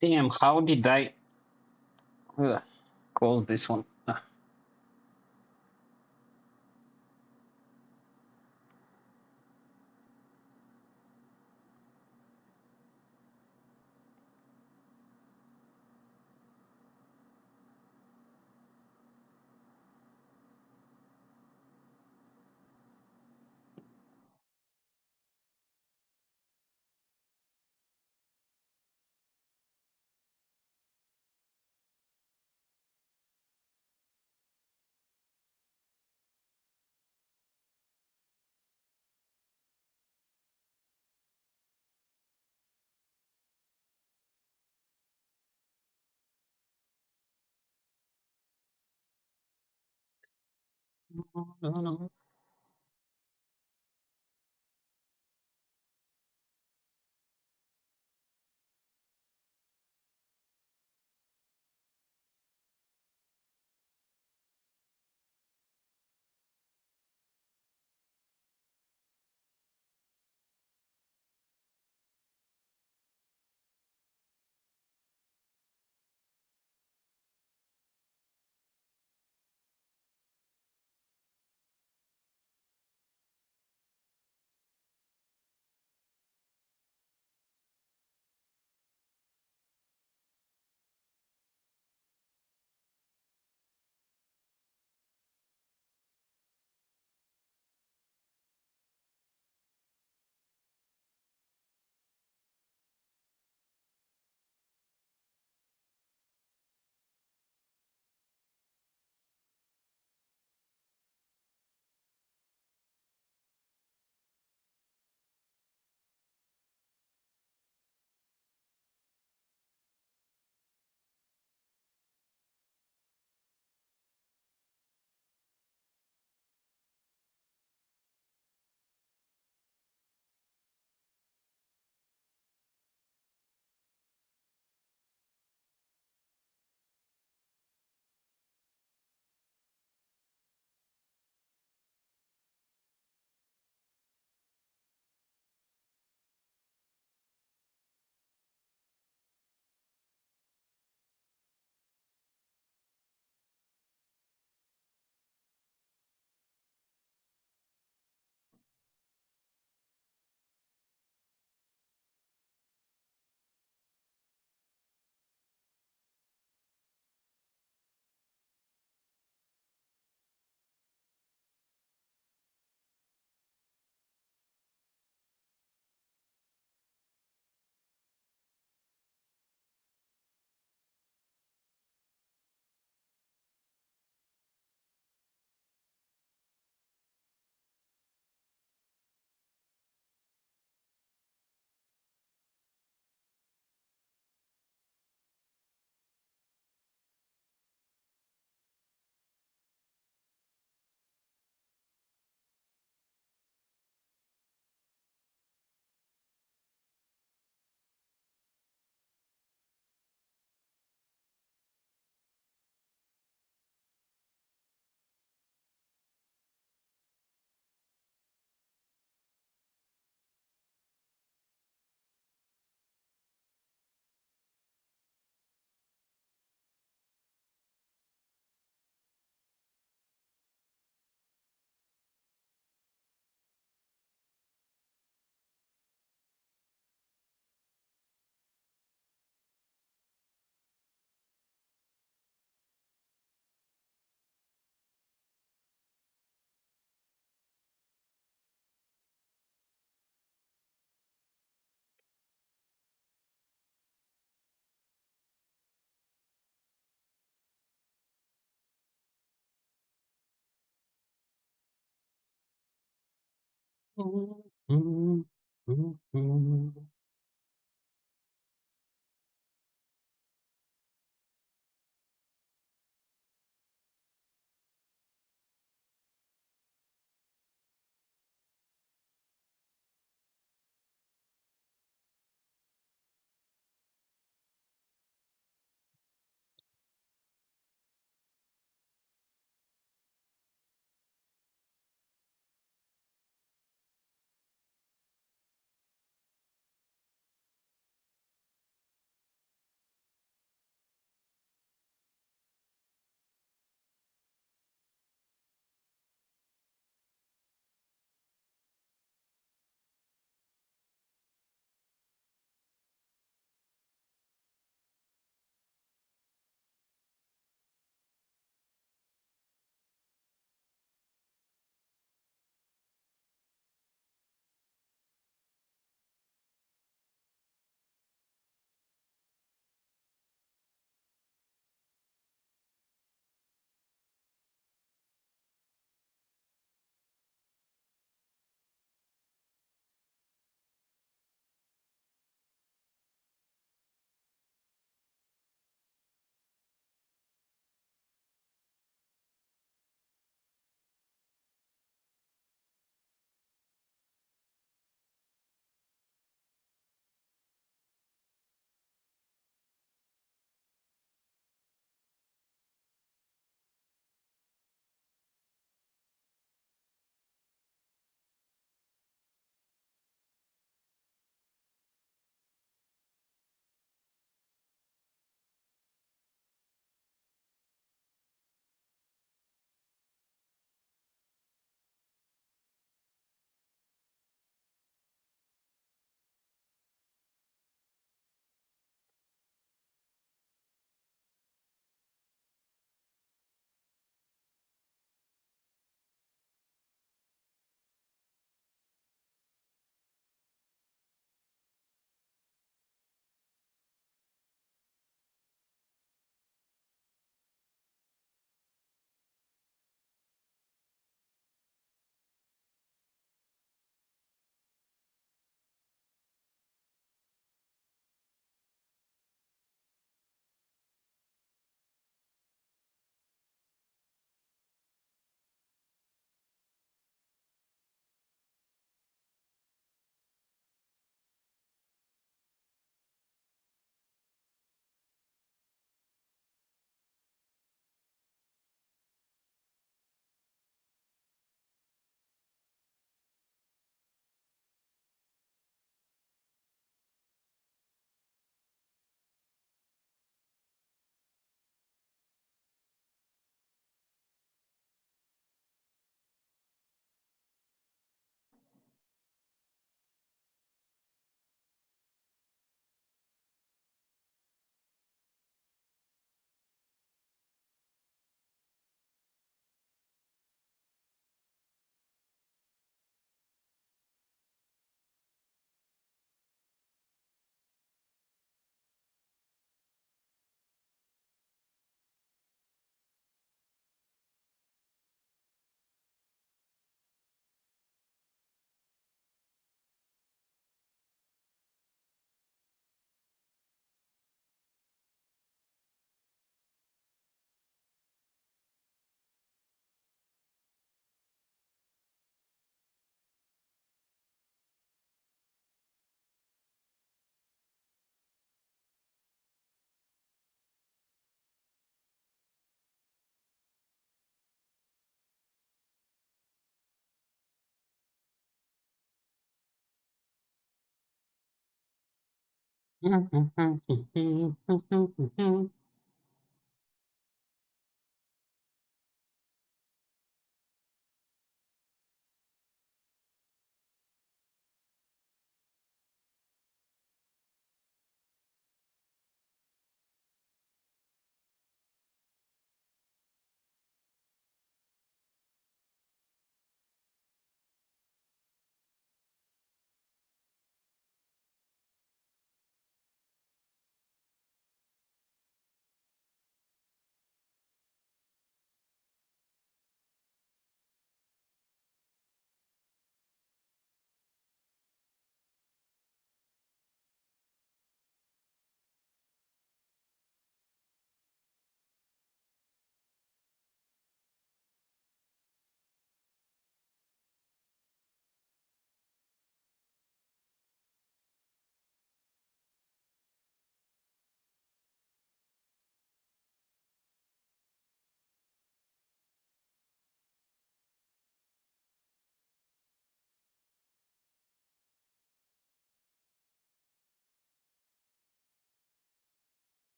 Damn, how did I close this one?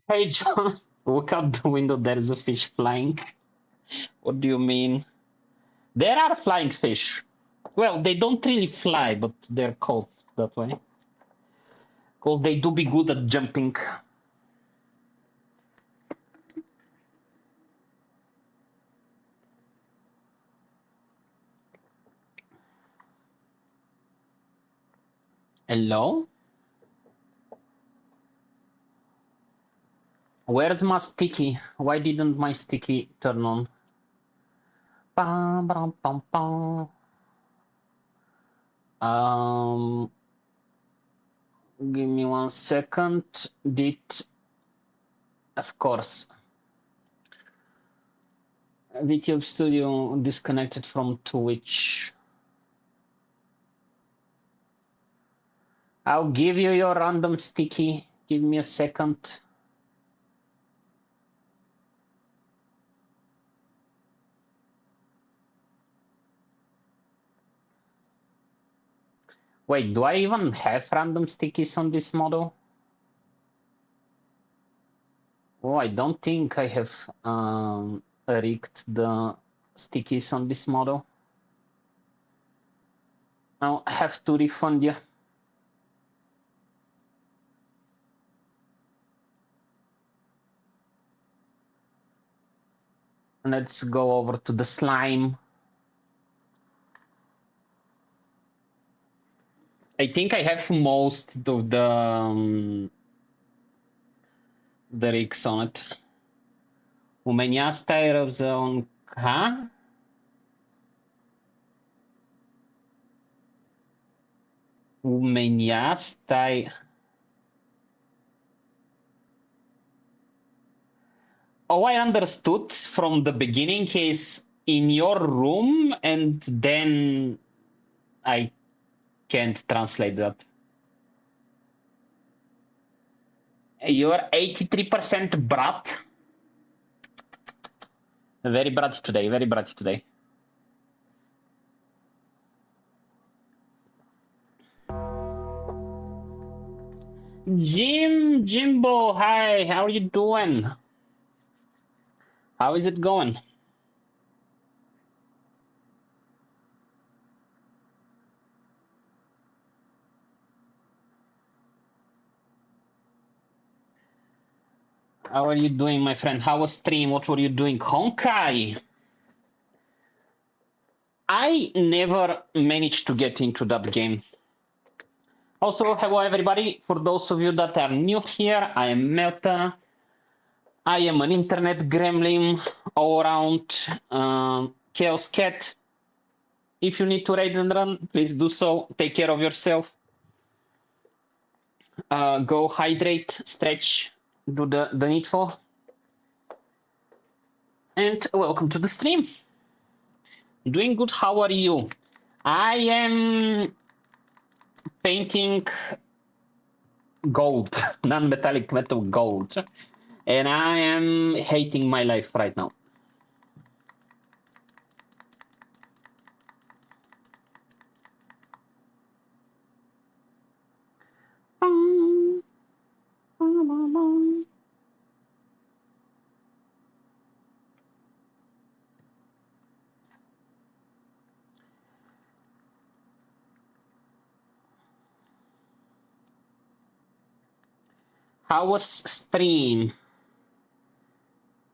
Hey John, look out the window, there's a fish flying. What do you mean? There are flying fish. Well, they don't really fly, but they're called that way. Because they do be good at jumping. Hello? Where's my sticky? Why didn't my sticky turn on? Bum, bum, bum, bum. Give me 1 second. Of course. VTube Studio disconnected from Twitch. I'll give you your random sticky. Give me a second. Wait, do I even have random stickies on this model? Oh, I don't think I have rigged the stickies on this model. I'll have to refund you. Let's go over to the slime. I think I have most of the rigs on it. Umeniasta erozionka. Umeniasta. Oh, I understood from the beginning is in your room, and then I can't translate that. You're 83% brat. Very bratty today, very bratty today. Jimbo, hi, how are you doing? How is it going? How are you doing, my friend? How was stream? What were you doing? Honkai! I never managed to get into that game. Also, hello everybody. For those of you that are new here, I am Melta. I am an internet gremlin, all around chaos cat. If you need to raid and run, please do so. Take care of yourself. Go hydrate, stretch, do the needful. And welcome to the stream. Doing good. How are you? I am painting gold, non-metallic metal gold, and I am hating my life right now. How was stream?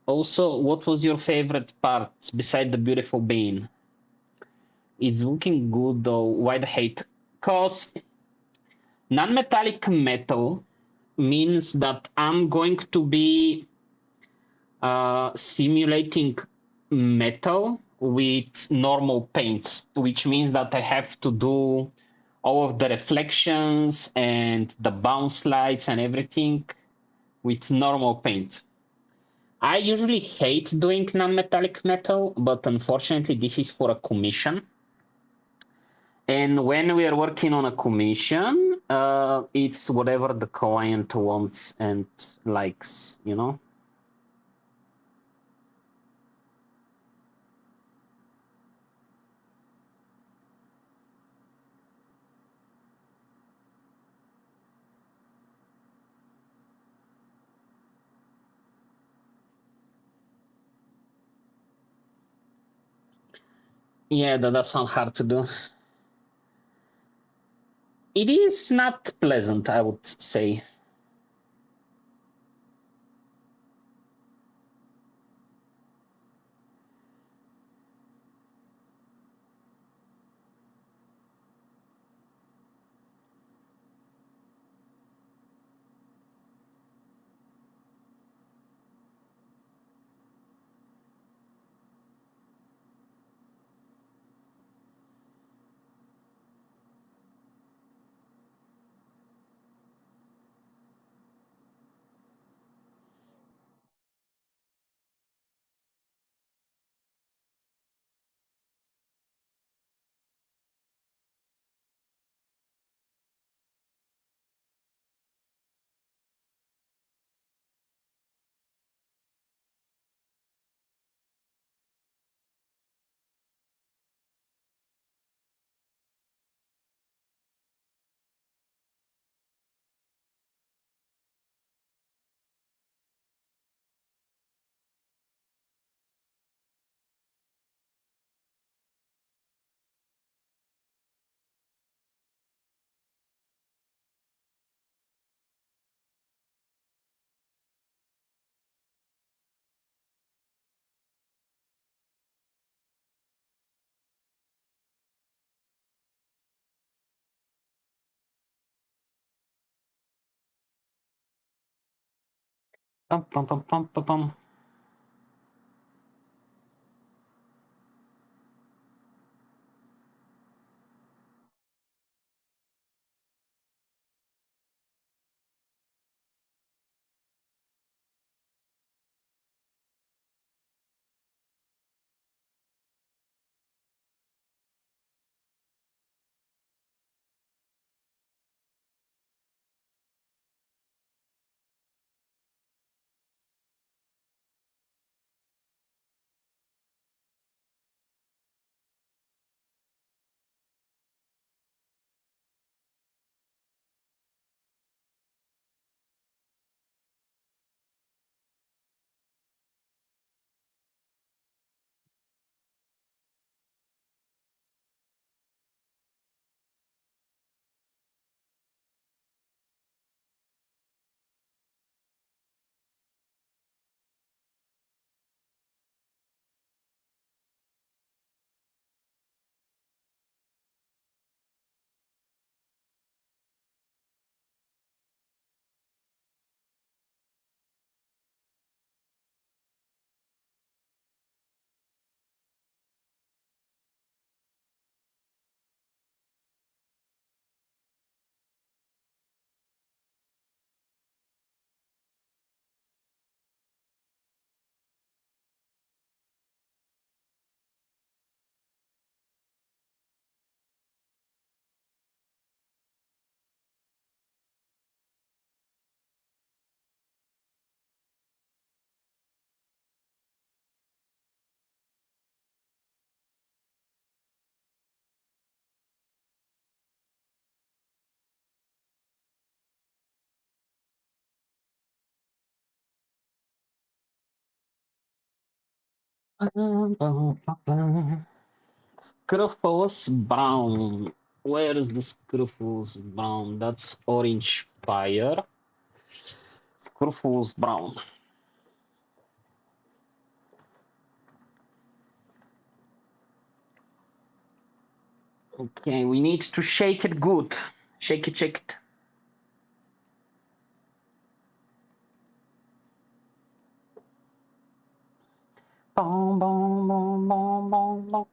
Also, what was your favorite part beside the beautiful bean? It's looking good though. Why the hate? Cause non-metallic metal means that I'm going to be simulating metal with normal paints, which means that I have to do all of the reflections and the bounce lights and everything with normal paint. I usually hate doing non-metallic metal, but unfortunately this is for a commission. And when we are working on a commission, it's whatever the client wants and likes, you know? Yeah, that does sound hard to do. It is not pleasant, I would say. Pum, pum, pum, pum, pum, pum. Scruffles brown. Where is the Scruffles brown? That's orange fire. Scruffles brown. Okay, we need to shake it good. Shake it, shake it. Boom, boom, boom, boom, boom, boom.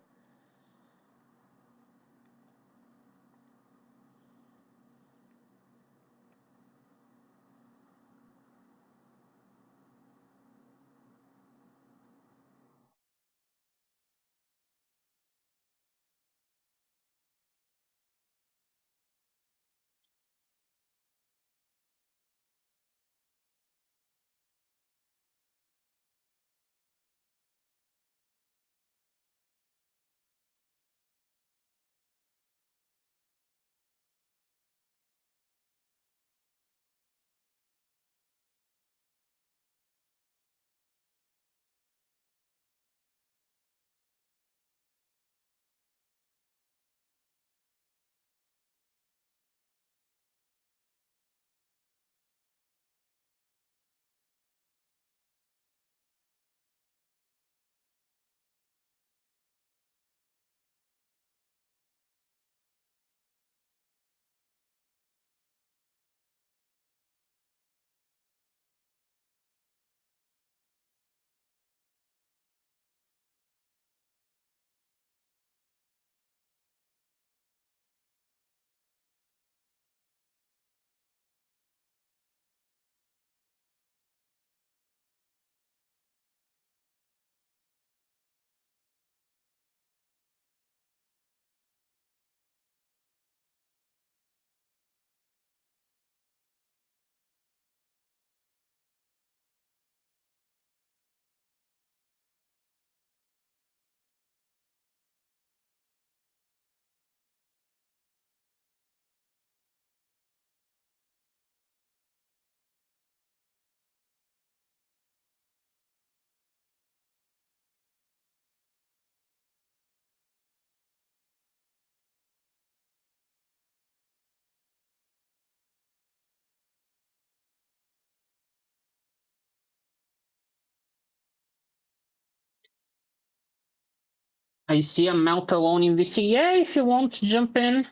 I see a melt alone in VC. Yeah, if you want to jump in.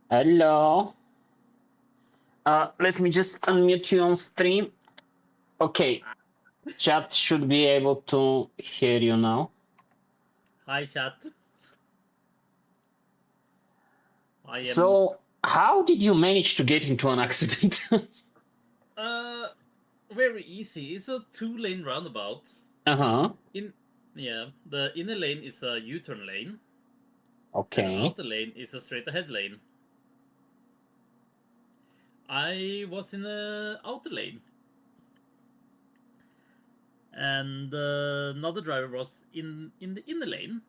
Hello. Let me just unmute you on stream. Okay. Chat should be able to hear you now. Hi, chat. So, how did you manage to get into an accident? Very easy. It's a 2-lane roundabout. Uh-huh. The inner lane is a U-turn lane. Okay. And the outer lane is a straight ahead lane. I was in the outer lane. And another driver was in the inner lane.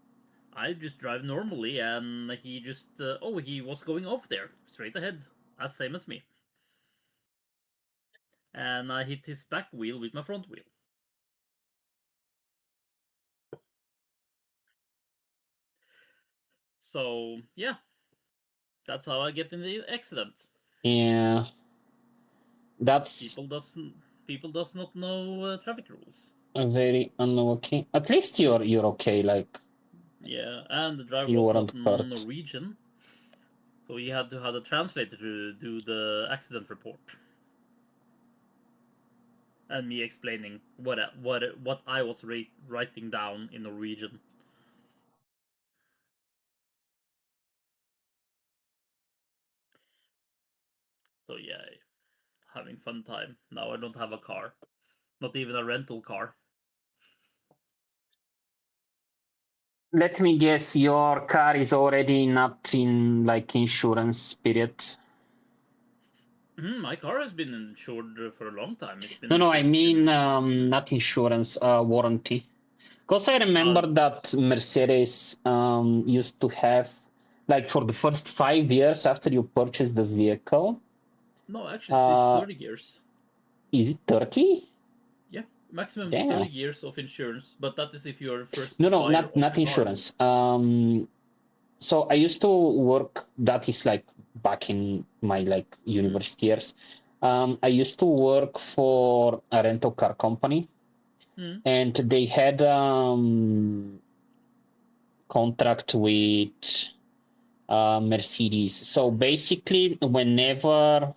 I just drive normally, and he just he was going off there straight ahead, as same as me. And I hit his back wheel with my front wheel. So yeah, that's how I get in the accident. Yeah, that's people does not know traffic rules. Very unlucky. At least you're okay. Like, yeah, and the driver you was weren't not hurt. Norwegian, so he had to have a translator to do the accident report, and me explaining what I was writing down in Norwegian. So yeah, having fun time. Now I don't have a car, not even a rental car. Let me guess, your car is already not in like insurance period. My car has been insured for a long time. It's been No, I mean not insurance, warranty. Because I remember that Mercedes used to have like for the first 5 years after you purchase the vehicle. No, actually, it's 30 years. Is it 30? Yeah, maximum Damn. 30 years of insurance, but that is if you're first No, buyer of not the car. insurance. So I used to work. That is like back in my like university years. I used to work for a rental car company, and they had contract with Mercedes. So basically, whenever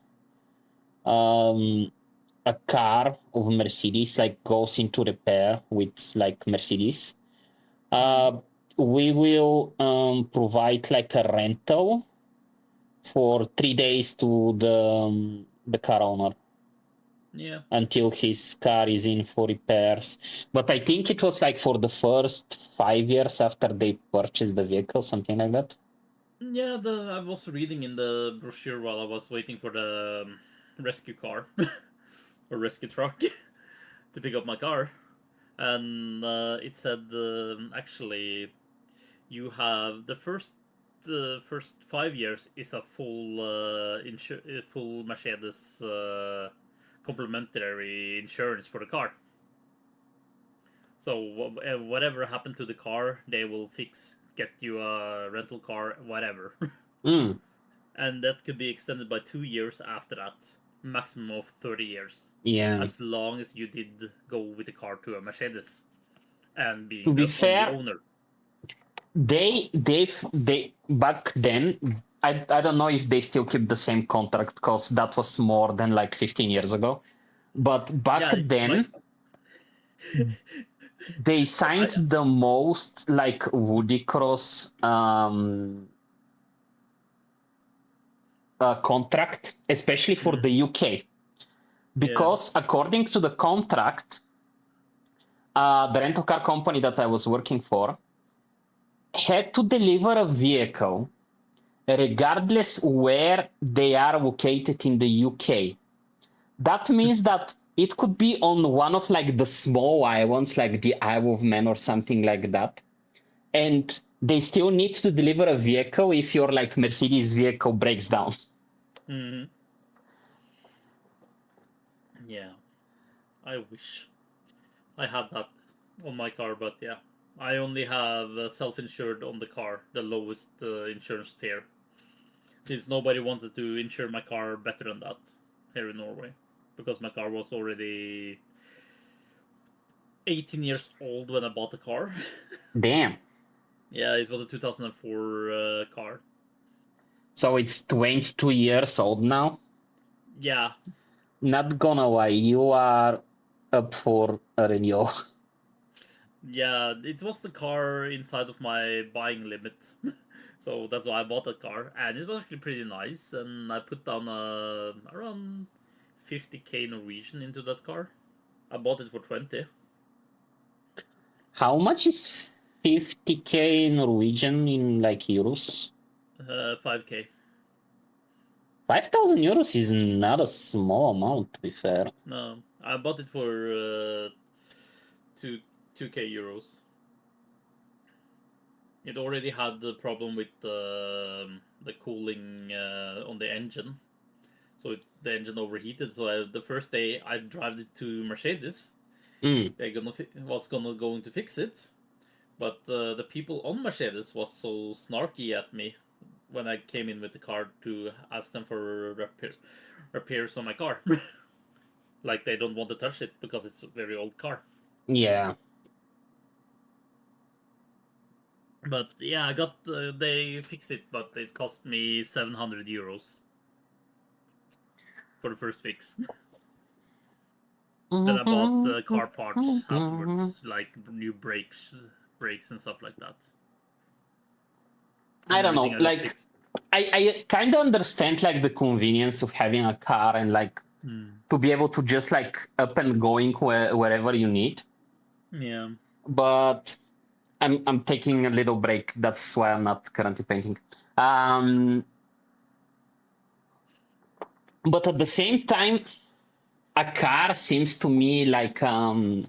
a car of Mercedes like goes into repair with like Mercedes, we will provide like a rental for 3 days to the car owner. Yeah. Until his car is in for repairs. But I think it was like for the first 5 years after they purchased the vehicle, something like that. Yeah, I was reading in the brochure while I was waiting for the rescue car or rescue truck to pick up my car, and it said actually you have the first 5 years is a full Mercedes complimentary insurance for the car. So whatever happened to the car, they will get you a rental car, whatever. And that could be extended by 2 years after that, maximum of 30 years. Yeah. As long as you did go with the car to a Mercedes and being To be the fair, only owner. They back then, I don't know if they still keep the same contract because that was more than like 15 years ago. But back then, they signed the most like Woody Cross contract, especially for the UK. Because according to the contract, the rental car company that I was working for had to deliver a vehicle regardless where they are located in the UK. That means that it could be on one of like the small islands, like the Isle of Man or something like that. And they still need to deliver a vehicle if your like Mercedes vehicle breaks down. Mm-hmm. Yeah, I wish I had that on my car, but yeah, I only have self-insured on the car, the lowest insurance tier, since nobody wanted to insure my car better than that here in Norway, because my car was already 18 years old when I bought the car. Damn. Yeah, it was a 2004 car. So it's 22 years old now? Yeah. Not gonna lie, you are up for a renewal. Yeah, it was the car inside of my buying limit. So that's why I bought that car. And it was actually pretty nice. And I put down around 50k Norwegian into that car. I bought it for 20. How much is 50k Norwegian in like euros? 5k. 5,000 euros is not a small amount, to be fair. No, I bought it for 2k euros. It already had the problem with the cooling on the engine. So the engine overheated. So the first day I drove it to Mercedes, they was going to fix it, but the people on Mercedes was so snarky at me when I came in with the car to ask them for repairs on my car. Like they don't want to touch it because it's a very old car. Yeah. But yeah, I got they fixed it, but it cost me 700 euros for the first fix. Then I bought the car parts afterwards, like new brakes and stuff like that. I don't know, like I kind of understand like the convenience of having a car and like to be able to just like up and going wherever you need. Yeah. But I'm taking a little break. That's why I'm not currently painting. But at the same time, a car seems to me like money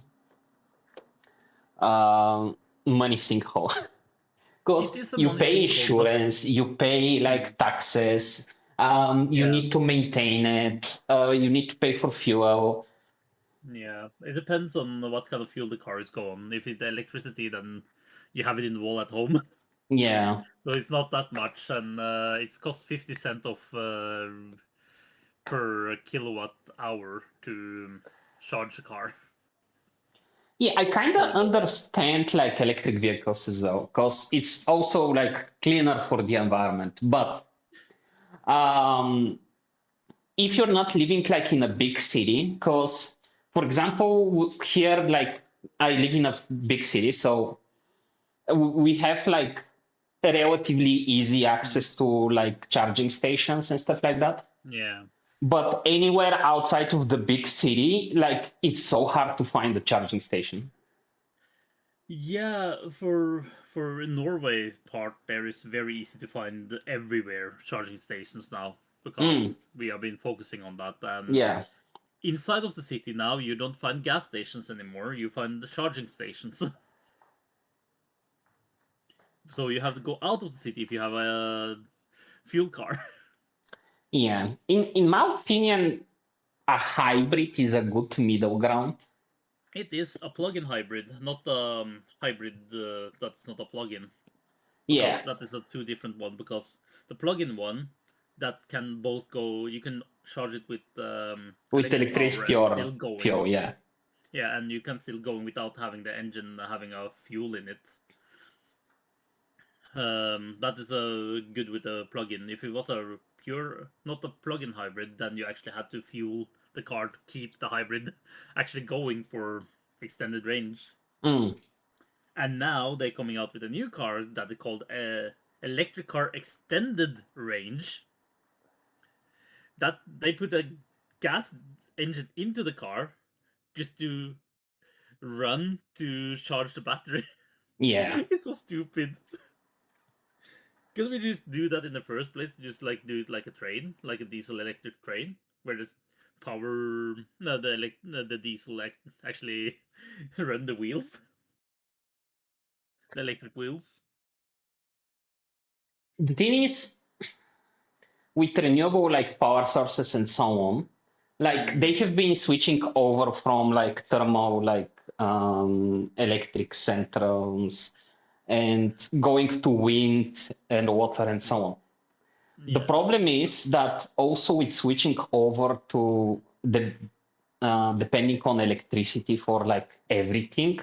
sinkhole. It Because is a you money pay sinkhole, but insurance, you pay like taxes, you yeah, need to maintain it, you need to pay for fuel. yeah. It depends on what kind of fuel the car is going. If it's electricity, then you have it in the wall at home. Yeah. So it's not that much, and it's cost 50 cents of per kilowatt hour to charge a car. Yeah, I kind of So understand like electric vehicles as well, because it's also like cleaner for the environment. But um, if you're not living like in a big city, because for example, here, like I live in a big city, so we have like relatively easy mm, access to like charging stations and stuff like that. yeah, But anywhere outside of the big city, like it's so hard to find a charging station. yeah. For Norway's part, there is very easy to find everywhere charging stations now Mm, because we have been focusing on that. And yeah. inside of the city now, you don't find gas stations anymore. You find the charging stations. So you have to go out of the city if you have a fuel car. Yeah. In my opinion, a hybrid is a good middle ground. It is a plug-in hybrid, not hybrid that's not a plug-in, Yeah. because that is a two different one. Because the plug-in one that can both go, you can charge it with With electric power electricity and still or going. fuel, yeah. Yeah, and you can still going without having the engine having a fuel in it. That is good with a plug-in. If it was a pure, not a plug-in hybrid, then you actually had to fuel the car to keep the hybrid actually going for extended range. Mm. And now they're coming out with a new car that they called electric car extended range. That they put a gas engine into the car just to run to charge the battery. Yeah. It's so stupid. Could we just do that in the first place? Just like do it like a train, like a diesel electric train, where there's power. No, the diesel actually run the wheels, the electric wheels. The thing is, with renewable like power sources and so on, like they Mm, have been switching over from like thermal like electric centrums and going to wind and water and so on. The yeah. problem is that also with switching over to the depending on electricity for like everything,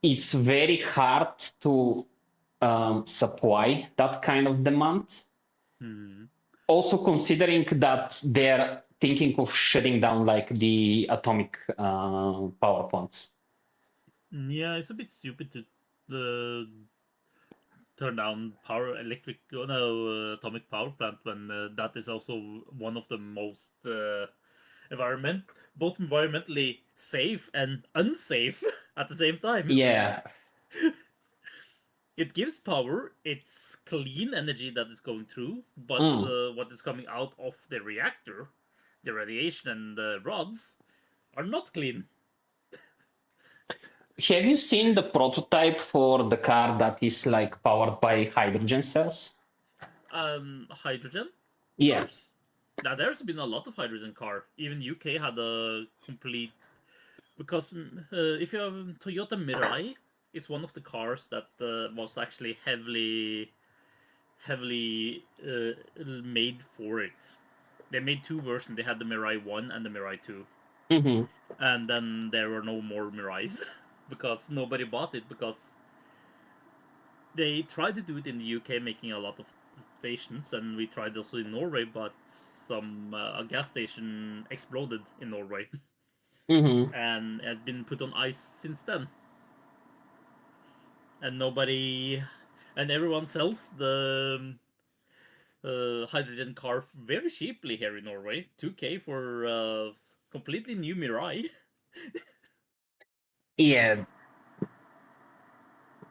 it's very hard to supply that kind of demand. Mm. Also considering that they're thinking of shutting down like the atomic power plants. Yeah, it's a bit stupid to turn down power electric no atomic power plant when that is also one of the most environment both environmentally safe and unsafe at the same time. Yeah. It gives power, it's clean energy that is going through, but Mm. what is coming out of the reactor, the radiation and the rods, are not clean. Have you seen the prototype for the car that is like powered by hydrogen cells? Hydrogen Yeah. cars. Now there's been a lot of hydrogen car. Even UK had a complete because if you have Toyota Mirai is one of the cars that was actually heavily made for it. They made two versions. They had the Mirai 1 and the Mirai 2. Mm-hmm. And then there were no more Mirais because nobody bought it because they tried to do it in the UK, making a lot of stations, and we tried also in Norway, but some a gas station exploded in Norway, Mm-hmm. and had been put on ice since then. And nobody, and everyone sells the hydrogen car very cheaply here in Norway. 2K for completely new Mirai. Yeah.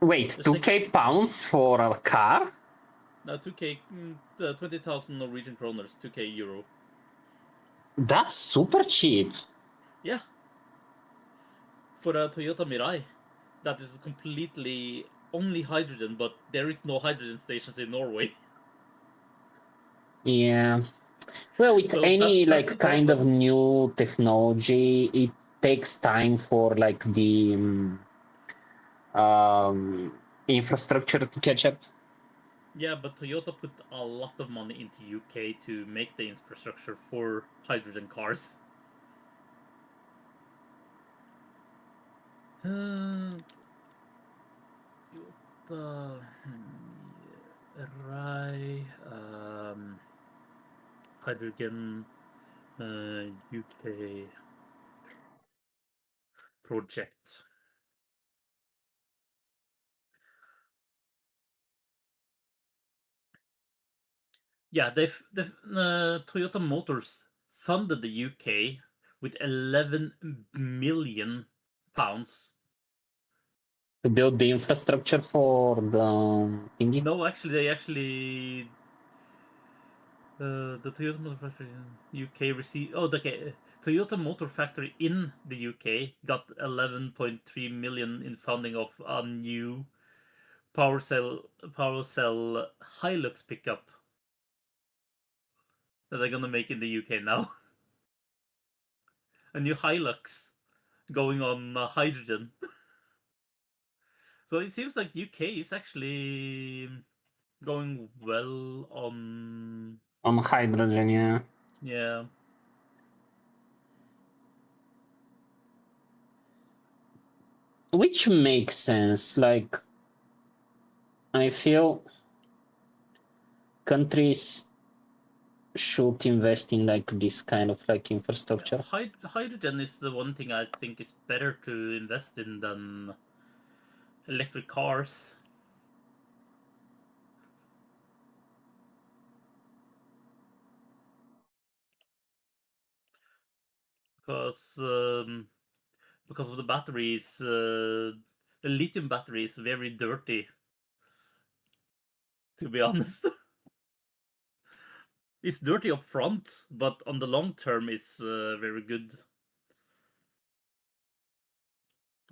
Wait, Just think, 2K pounds for a car? now 2K, 20,000 Norwegian kroners, 2K euro. That's super cheap. Yeah, for a Toyota Mirai. That is completely only hydrogen, but there is no hydrogen stations in Norway. Yeah. Well, with So any that's the like kind of problem. new technology, it takes time for like the infrastructure to catch up. Yeah, but Toyota put a lot of money into UK to make the infrastructure for hydrogen cars. Toyota, Rai, hydrogen, UK project. Yeah, Toyota Motors funded the UK with 11 million pounds. To build the infrastructure for the thingy. No, actually, the Toyota Motor Factory in UK received. Oh, okay. Toyota Motor Factory in the UK got 11.3 million in funding of a new power cell Hilux pickup that they're gonna make in the UK now. A new Hilux going on hydrogen. So it seems like UK is actually going well on. On hydrogen, yeah. Yeah. Which makes sense. Like, I feel countries should invest in like this kind of like infrastructure. Hydrogen is the one thing I think is better to invest in than electric cars. Because because of the batteries, the lithium battery is very dirty. To be honest, it's dirty up front, but on the long term, it's very good.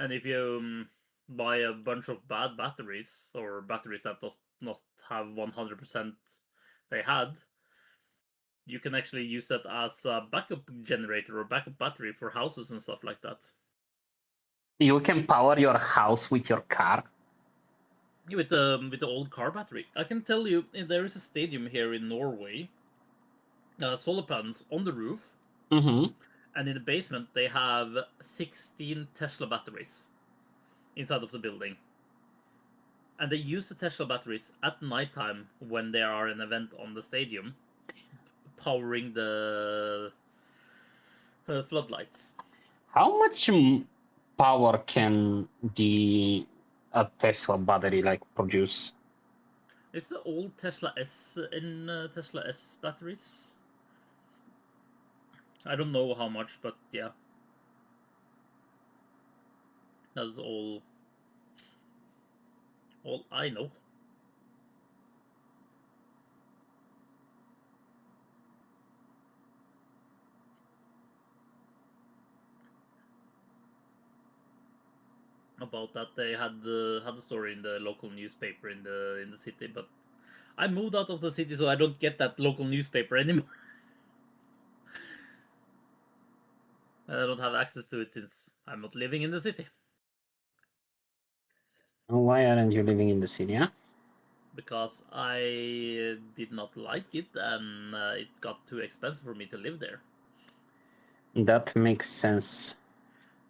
And if you buy a bunch of bad batteries or batteries that does not have 100% they had, you can actually use that as a backup generator or backup battery for houses and stuff like that. You can power your house with your car. With the old car battery, I can tell you there is a stadium here in Norway. Solar panels on the roof, Mm-hmm. and in the basement they have 16 Tesla batteries inside of the building. And they use the Tesla batteries at nighttime when there are an event on the stadium, powering the floodlights. How much power can the Tesla battery like produce? It's the old Tesla S in Tesla S batteries. I don't know how much, but yeah, that's all I know. About that. They had the story in the local newspaper in the city, but I moved out of the city, so I don't get that local newspaper anymore. I don't have access to it since I'm not living in the city Why aren't you living in the city? Huh? because I did not like it and it got too expensive for me to live there. That makes sense.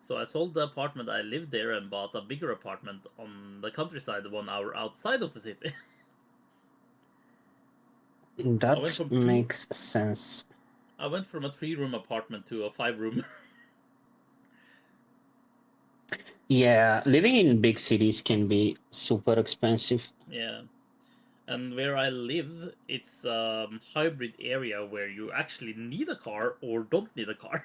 So I sold the apartment I lived there and bought a bigger apartment on the countryside, 1 hour outside of the city. I went That from two. makes sense. I went from a 3-room apartment to a 5-room. Yeah, living in big cities can be super expensive. Yeah. And where I live, it's a hybrid area where you actually need a car or don't need a car.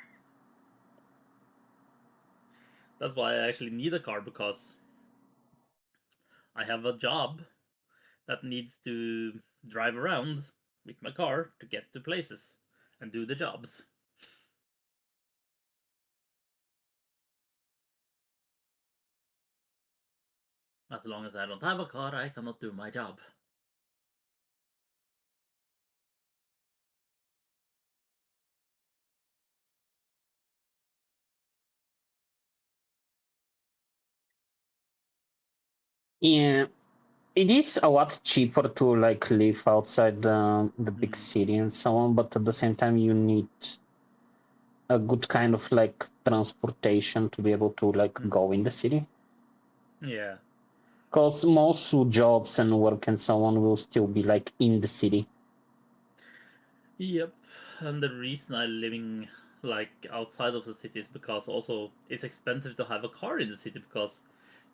That's why I actually need a car, because I have a job that needs to drive around with my car to get to places and do the jobs. As long as I don't have a car, I cannot do my job. Yeah, it is a lot cheaper to like live outside the big Mm. city and so on, but at the same time you need a good kind of like transportation to be able to like Mm. go in the city. Yeah. Because most jobs and work and so on will still be like in the city. Yep. And the reason I'm living like outside of the city is because also it's expensive to have a car in the city because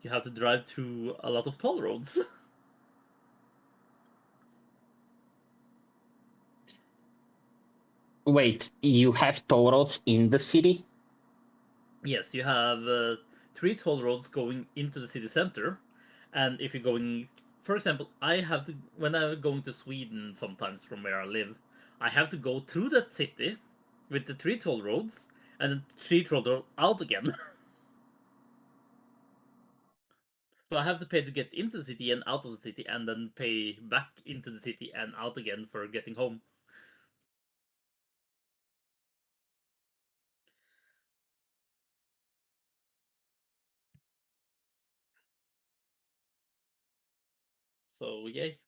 you have to drive through a lot of toll roads. Wait, you have toll roads in the city? Yes, you have 3 toll roads going into the city center, and if you're going, for example, I have to when I'm going to Sweden sometimes from where I live, I have to go through that city with the 3 toll roads and then 3 toll roads out again. So I have to pay to get into the city and out of the city, and then pay back into the city and out again for getting home. So yay.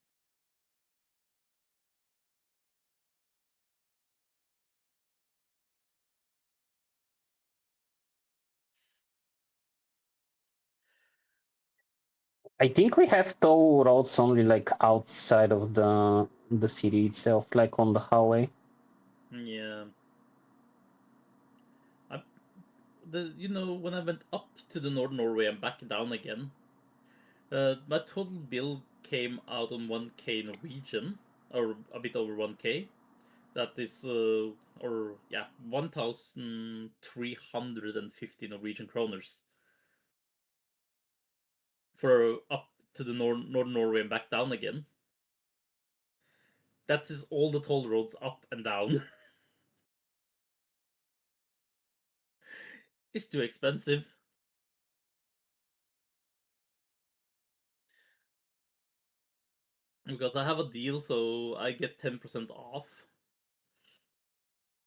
I think we have toll roads only like outside of the city itself, like on the highway. Yeah. I, when I went up to the Northern Norway and back down again, my total bill came out on 1K Norwegian, or a bit over 1K. That is, or yeah, 1,350 Norwegian kroners for up to the Northern Norway and back down again. That is all the toll roads up and down. It's too expensive because I have a deal, so I get 10% off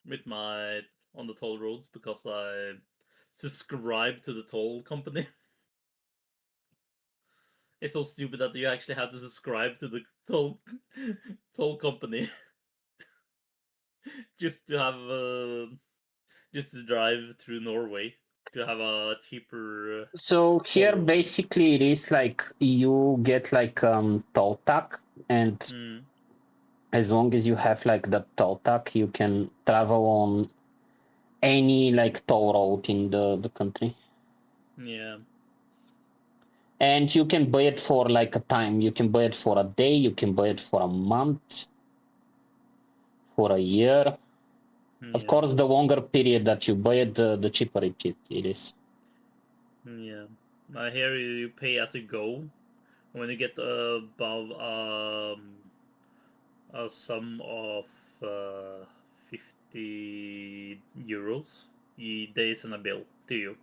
with my on the toll roads because I subscribe to the toll company. It's so stupid that you actually have to subscribe to the toll company just to have just to drive through Norway to have a cheaper So toll here road. basically it is like you get like toll tag, and Mm, as long as you have like the toll tag, you can travel on any like toll road in the country. yeah, And you can buy it for like a time. You can buy it for a day, you can buy it for a month, for a year. Of yeah, course, the longer period that you buy it, the cheaper it is. yeah. I hear you pay as you go. When you get above a sum of 50 euros, they send a bill to you.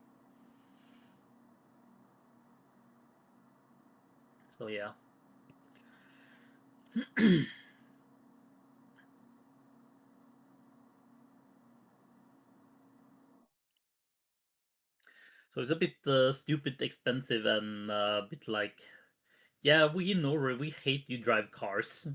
So yeah. So it's a bit stupid, expensive, and a bit like, yeah, we in Norway we hate you drive cars,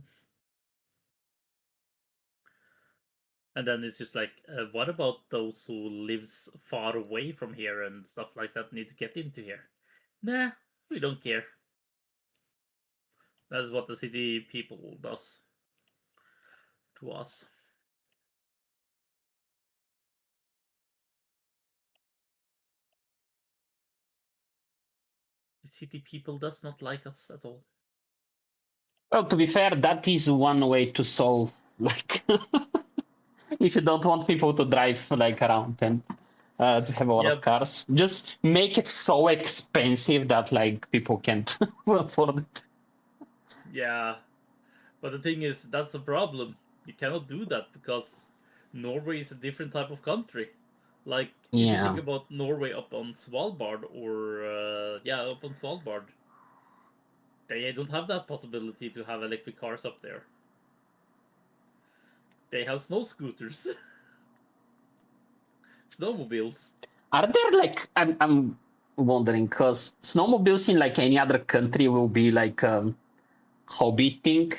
and then it's just like, what about those who lives far away from here and stuff like that need to get into here? Nah, we don't care. That's what the city people does to us. The city people does not like us at all. Well, to be fair, that is one way to solve like if you don't want people to drive like around and to have a lot Yeah, of cars, just make it so expensive that like people can't afford it. yeah. But the thing is, that's a problem. You cannot do that because Norway is a different type of country. Like, if you think Yeah. about Norway up on Svalbard, or yeah, up on Svalbard, They don't have that possibility to have electric cars up there. They have snow scooters, snowmobiles. Are there like I'm wondering because snowmobiles in like any other country will be like hobby thing,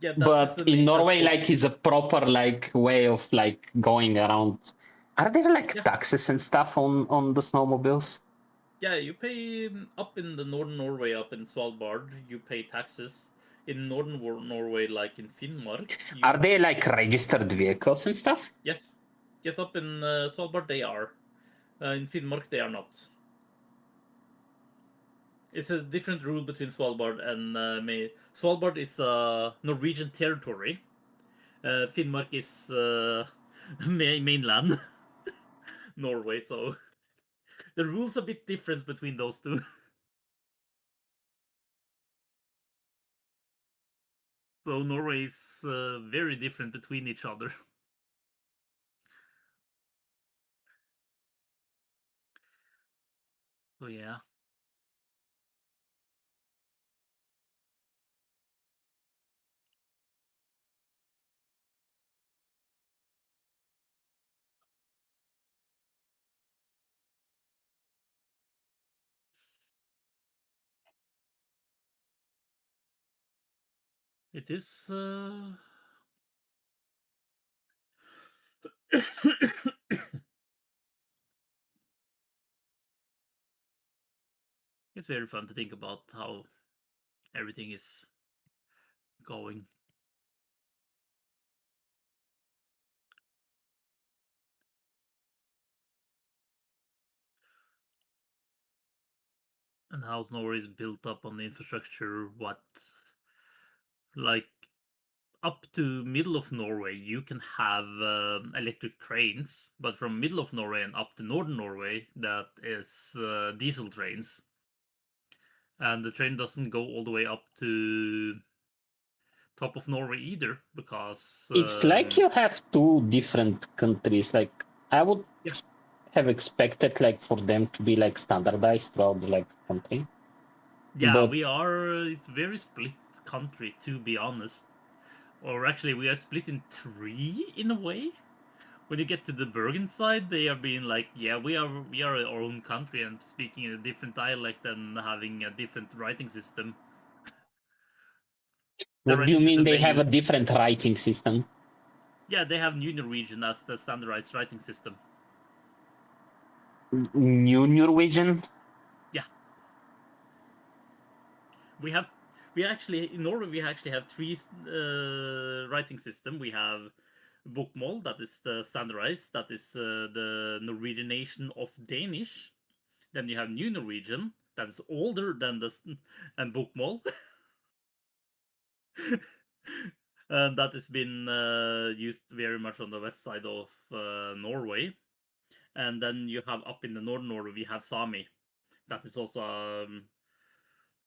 Yeah, that is but the in main Norway transport. like is a proper like way of like going around. Are there like Yeah, taxes and stuff on the snowmobiles? yeah. You pay up in the northern Norway, up in Svalbard. You pay taxes in northern Norway, like in Finnmark. Are You they like registered vehicles and stuff? yes, yes. Up in Svalbard they are. In Finnmark they are not. It's a different rule between Svalbard and Svalbard is Norwegian territory. Finnmark is mainland Norway, so the rules a bit different between those two. So Norway is very different between each other. So yeah, it is. It's very fun to think about how everything is going. And how Norway is built up on the infrastructure. What, like, up to middle of Norway, you can have electric trains, but from middle of Norway and up to northern Norway, that is diesel trains. And the train doesn't go all the way up to top of Norway either, because It's like you have two different countries. Like I would yeah, have expected like for them to be like standardized throughout the like country. yeah, But we are. It's very split country, to be honest. Or actually, we are split in three in a way. When you get to the Bergen side, they are being like, yeah, we are our own country and speaking a different dialect and having a different writing system. The what do you writing mean system they they have a use, different writing system? yeah, they have New Norwegian as the standardized writing system. New Norwegian? Yeah, we have we actually in Norway we actually have three writing system. We have Bokmål, that is the standardized, that is the Norwegianation of Danish. Then you have New Norwegian, that is older than the and Bokmål. And that has been used very much on the west side of Norway. And then you have up in the northern Norway, we have Sami. That is also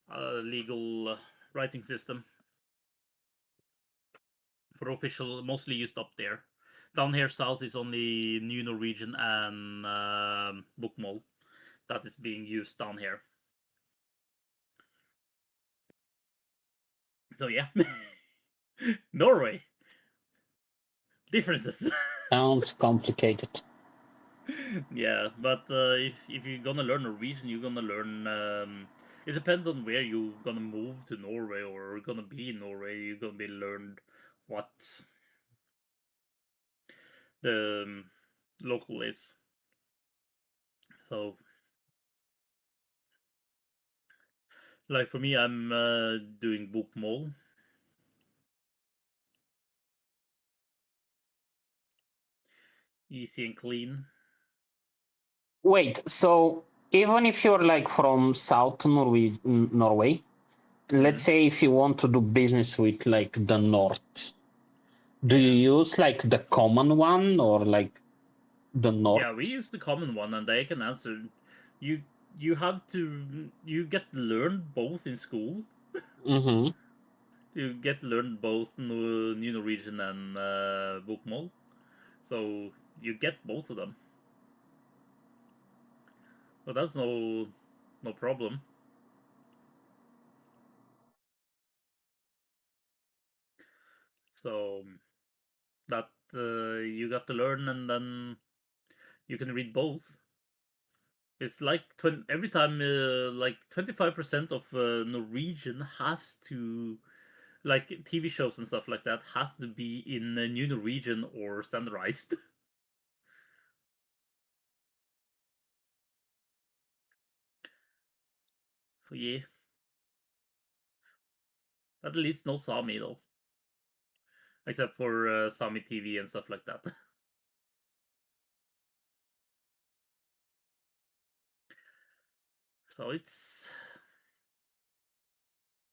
a legal writing system for official, mostly used up there. Down here south is only New Norwegian and Bokmål that is being used down here. So yeah, Norway differences. Sounds complicated. Yeah, but if you're gonna learn Norwegian, you're gonna learn. It depends on where you're gonna move to Norway or gonna be in Norway. You're gonna be learned what the local is. So, like for me, I'm doing Bokmål, easy and clean. Wait, so even if you're like from South Norway, let's Mm. say if you want to do business with like the North, do Yeah, you use like the common one or like the North? yeah. We use the common one, and they can answer. You you get learned both in school. Mm-hmm. You get learned both New Norwegian and Bokmål. So you get both of them. But that's no problem. So that you got to learn, and then you can read both. It's like every time, like 25% of Norwegian has to, like TV shows and stuff like that, has to be in New Norwegian or standardized. So yeah, at least no Sami though, except for Sami TV and stuff like that. So it's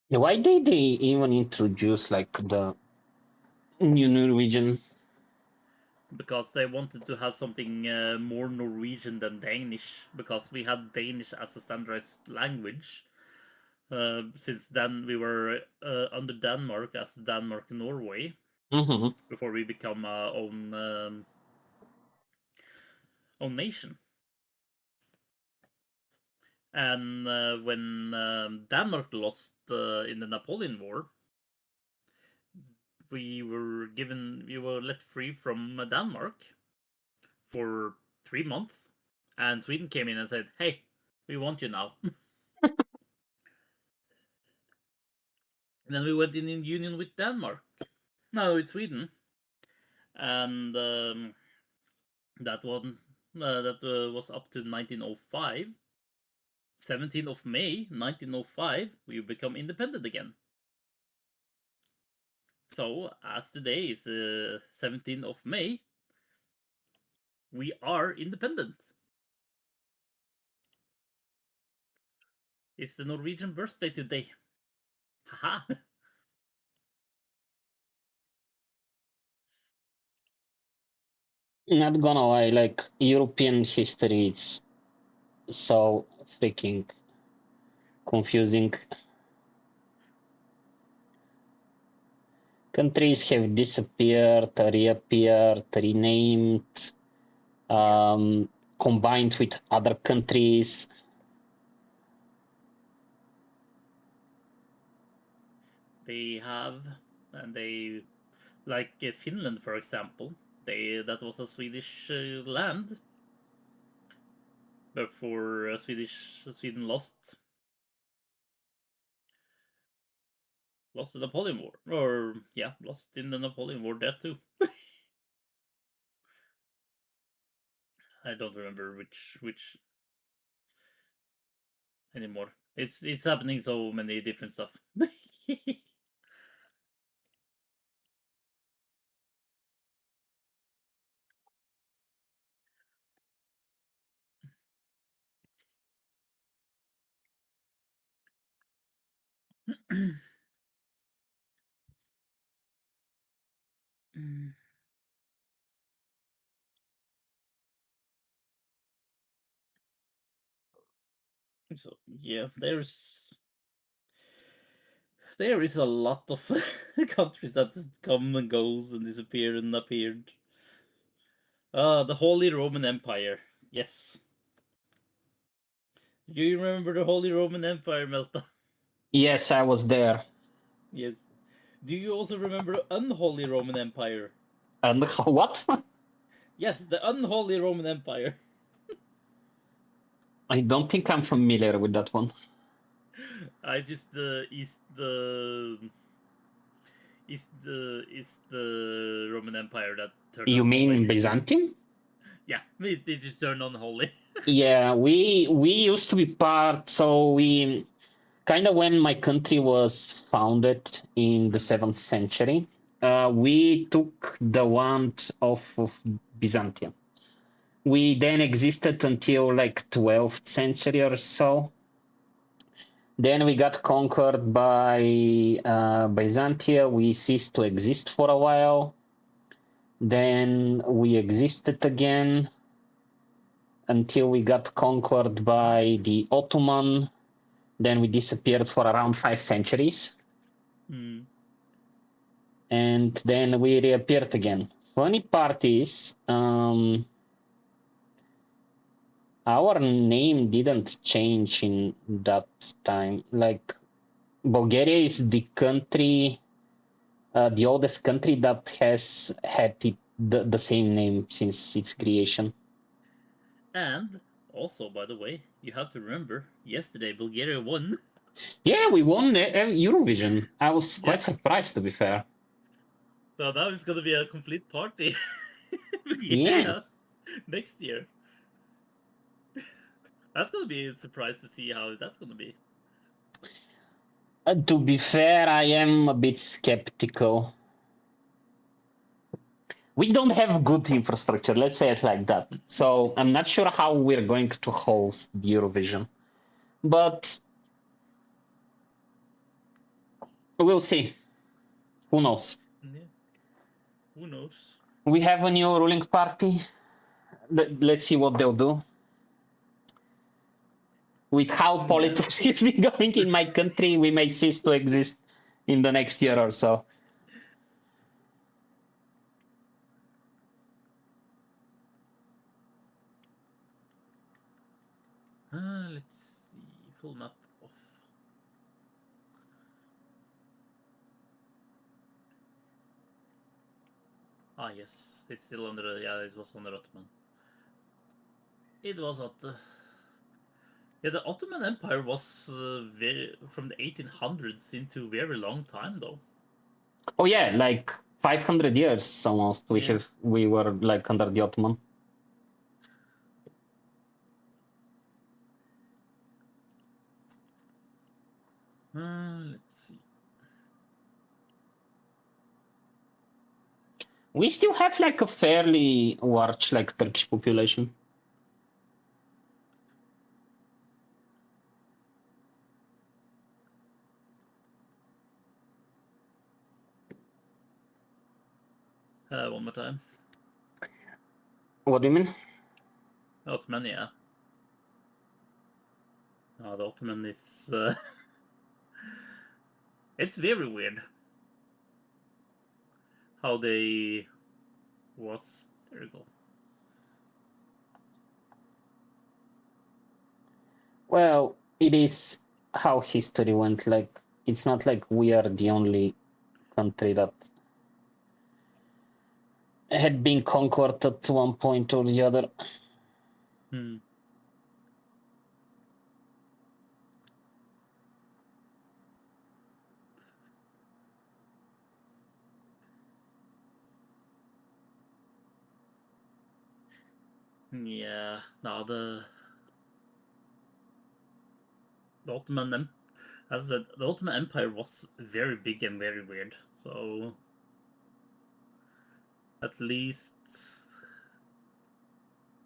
Why did they even introduce like the new Norwegian? because they wanted to have something more Norwegian than Danish, because we had Danish as a standardized language. Since then, we were under Denmark as Denmark Norway Mm-hmm. before we become our own nation. And when Denmark lost in the Napoleon War, we were let free from Denmark for 3 months, and Sweden came in and said, "Hey, we want you now." And then we went in union with Denmark. No, with Sweden, and that one that was up to 1905. 17th of May 1905, we become independent again. So, as today is the 17th of May, we are independent. It's the Norwegian birthday today. Haha. Not gonna lie, like European history, it's so freaking confusing. Countries have disappeared, reappeared, renamed, Yes. combined with other countries. They have, and they, like Finland, for example, that was a Swedish land before Sweden lost the Napoleon War, or yeah, lost in the Napoleon War. That too. I don't remember which anymore. It's happening so many different stuff. So yeah, there is a lot of countries that come and goes and disappear and appeared. The Holy Roman Empire. Yes. Do you remember the Holy Roman Empire, Melta? Yes, I was there. Yes. Do you also remember the Unholy Roman Empire? And what? Yes, the Unholy Roman Empire. I don't think I'm familiar with that one. It's just the Roman Empire that turned You unholy. mean Byzantine? Yeah, they just turned unholy. Yeah, we used to be part. So we kind of, when my country was founded in the 7th century, we took the wand of Byzantium. We then existed until like 12th century or so. Then we got conquered by Byzantium. We ceased to exist for a while. Then we existed again until we got conquered by the Ottoman. Then we disappeared for around 5 centuries. Mm. And then we reappeared again. Funny part is, our name didn't change in that time. Like, Bulgaria is the country the oldest country that has had the same name since its creation. And also, by the way, you have to remember, yesterday Bulgaria won. Yeah, we won Eurovision. I was Yeah. quite surprised, to be fair. So now it's gonna be a complete party. Yeah. Next year. That's gonna be a surprise to see how that's gonna be. To be fair, I am a bit skeptical. We don't have good infrastructure, let's say it like that. So I'm not sure how we're going to host the Eurovision. But we'll see. Who knows? Yeah. Who knows? We have a new ruling party. Let's see what they'll do. With how politics is been going in my country, we may cease to exist in the next year or so. Let's see. Full map off. Ah, yes. It's still under the. Yeah, it was under Ottoman. It was at the. Yeah, the Ottoman Empire was very from the 1800s into very long time though. Oh yeah, like 500 years almost. Yeah. We were like under the Ottoman. Let's see. We still have like a fairly large like Turkish population. One more time. What do you mean? Ottoman, yeah. No, the Ottoman is. It's very weird how they was. There you go. Well, it is how history went. Like, it's not like we are the only country that had been conquered at one point or the other. Yeah, no, the Ottoman, as I said, the Ottoman Empire was very big and very weird. So at least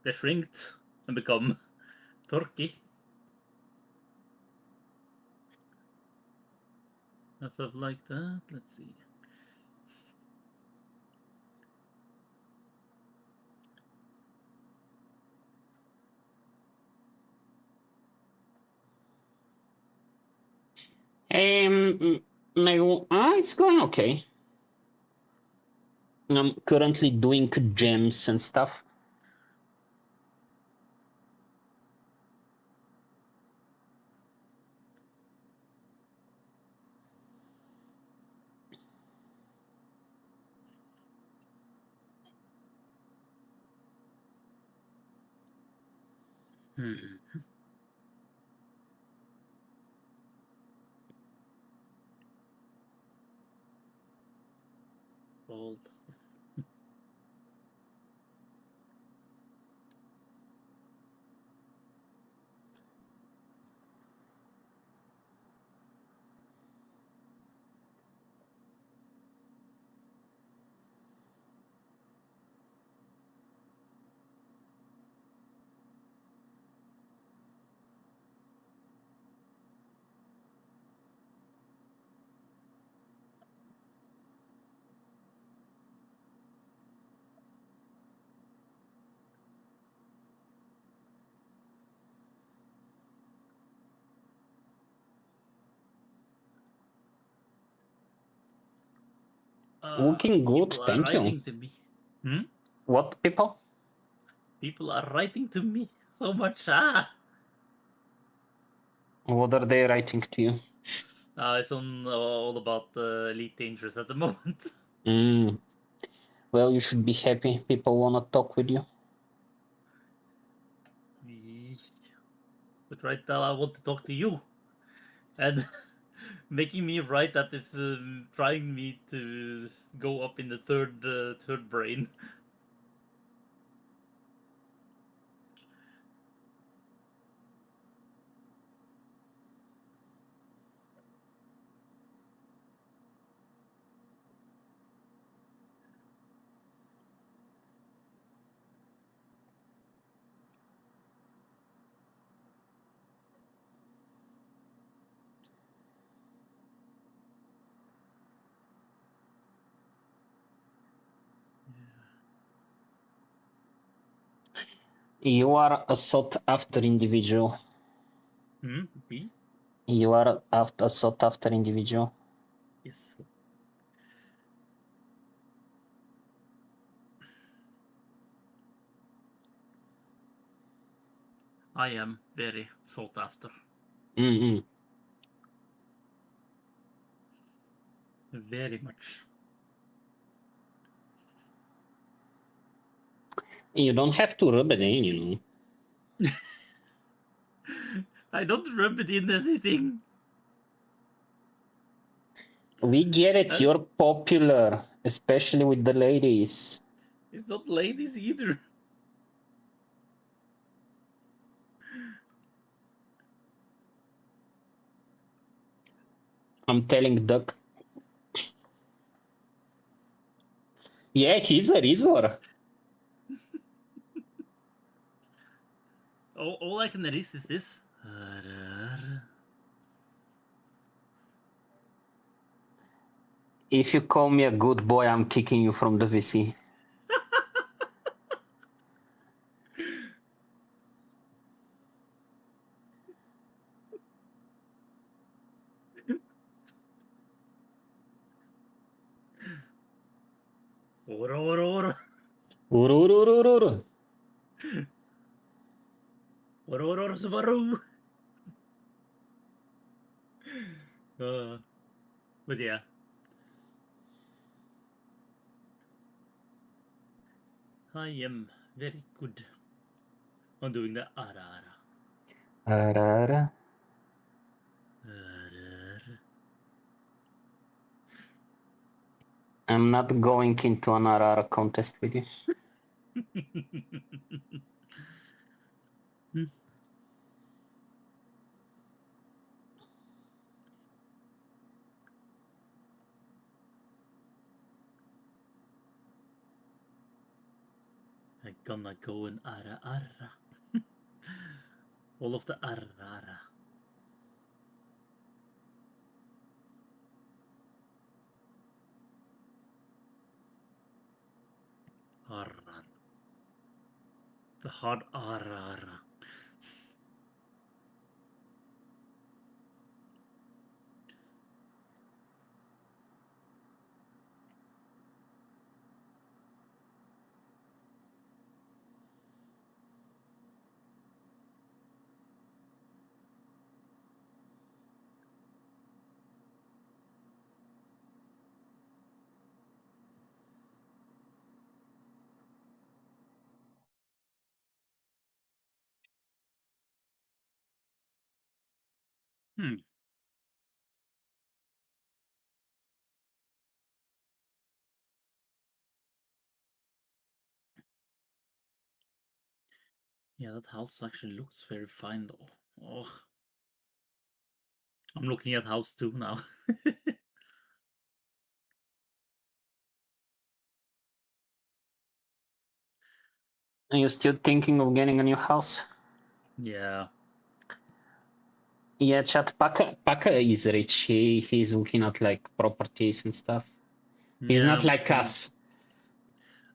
they shrinked and become Turkey and stuff like that. Let's see. It's going okay. I'm currently doing gems and stuff. Gold. Looking good, People are thank you. writing to me. What, people? People are writing to me so much. What are they writing to you? It's on all about Elite Dangerous at the moment. Mm. Well, you should be happy. People wanna talk with you. But right now, I want to talk to you, and making me write that is trying me to go up in the third brain. You are a sought after individual. Me? You are a sought after individual. Yes. I am very sought after. Mm-mm. Very much. You don't have to rub it in, you know. I don't rub it in anything. We get it. You're popular, especially with the ladies. It's not ladies either. I'm telling Duck. Yeah, he's a resort. All I can resist is this. If you call me a good boy, I'm kicking you from the VC. Ora, ora, ora. Urururururu. Ora, ora, ora, Subaru. But yeah. I am very good on doing the ara ara. Arara. Ara, I'm not going into an Arara contest with you. I'm gonna go in ara ara. All of the ara ara. Ara. The hard ara ara. Hmm. Yeah, that house actually looks very fine though. Oh, I'm looking at house 2 now. Are you still thinking of getting a new house? Yeah. Yeah, chat. Paka is rich. He's looking at like properties and stuff. He's Yeah, not like us.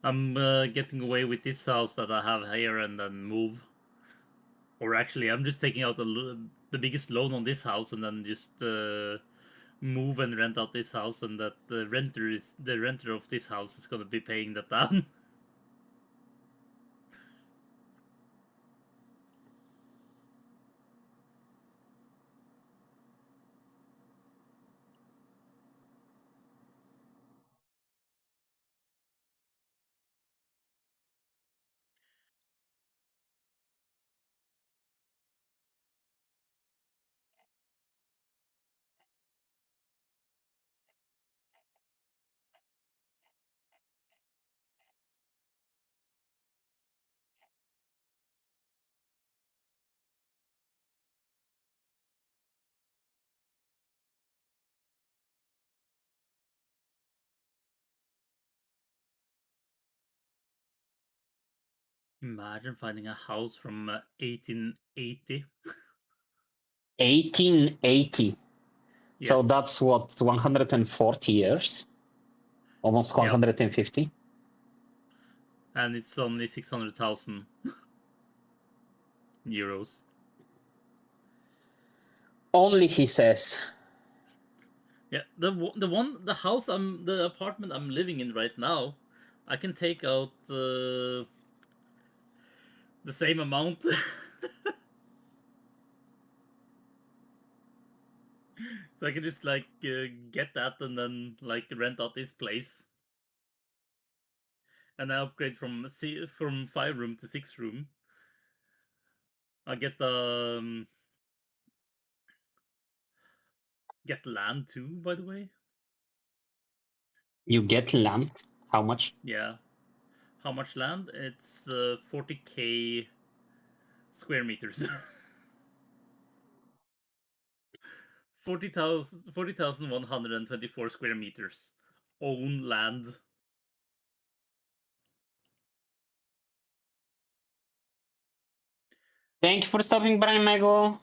I'm getting away with this house that I have here and then move. Or actually, I'm just taking out the biggest loan on this house and then just move and rent out this house, and that the renter of this house is gonna be paying that down. Imagine finding a house from 1880. 1880. So Yes. that's what, 140 years? Almost Yeah. 150? And it's only 600,000 euros. Only he says. Yeah, the house the apartment I'm living in right now, I can take out the same amount. So I can just like get that and then like rent out this place, and I upgrade from 5 room to 6 room. I get land too, by the way. You get land? How much? Yeah, how much land? It's 40k square meters. 40,124 square meters. Own land. Thank you for stopping by, Mego.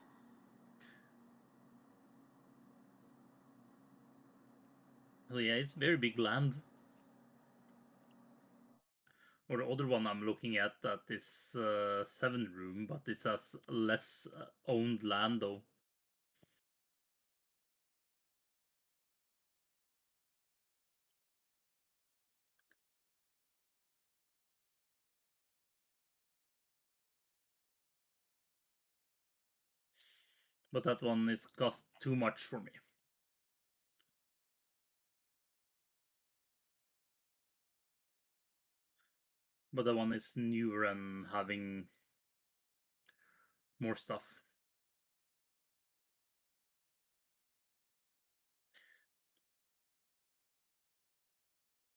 So yeah, it's very big land. Or the other one I'm looking at that is 7 room, but it has less owned land though. But that one is cost too much for me. But that one is newer and having more stuff.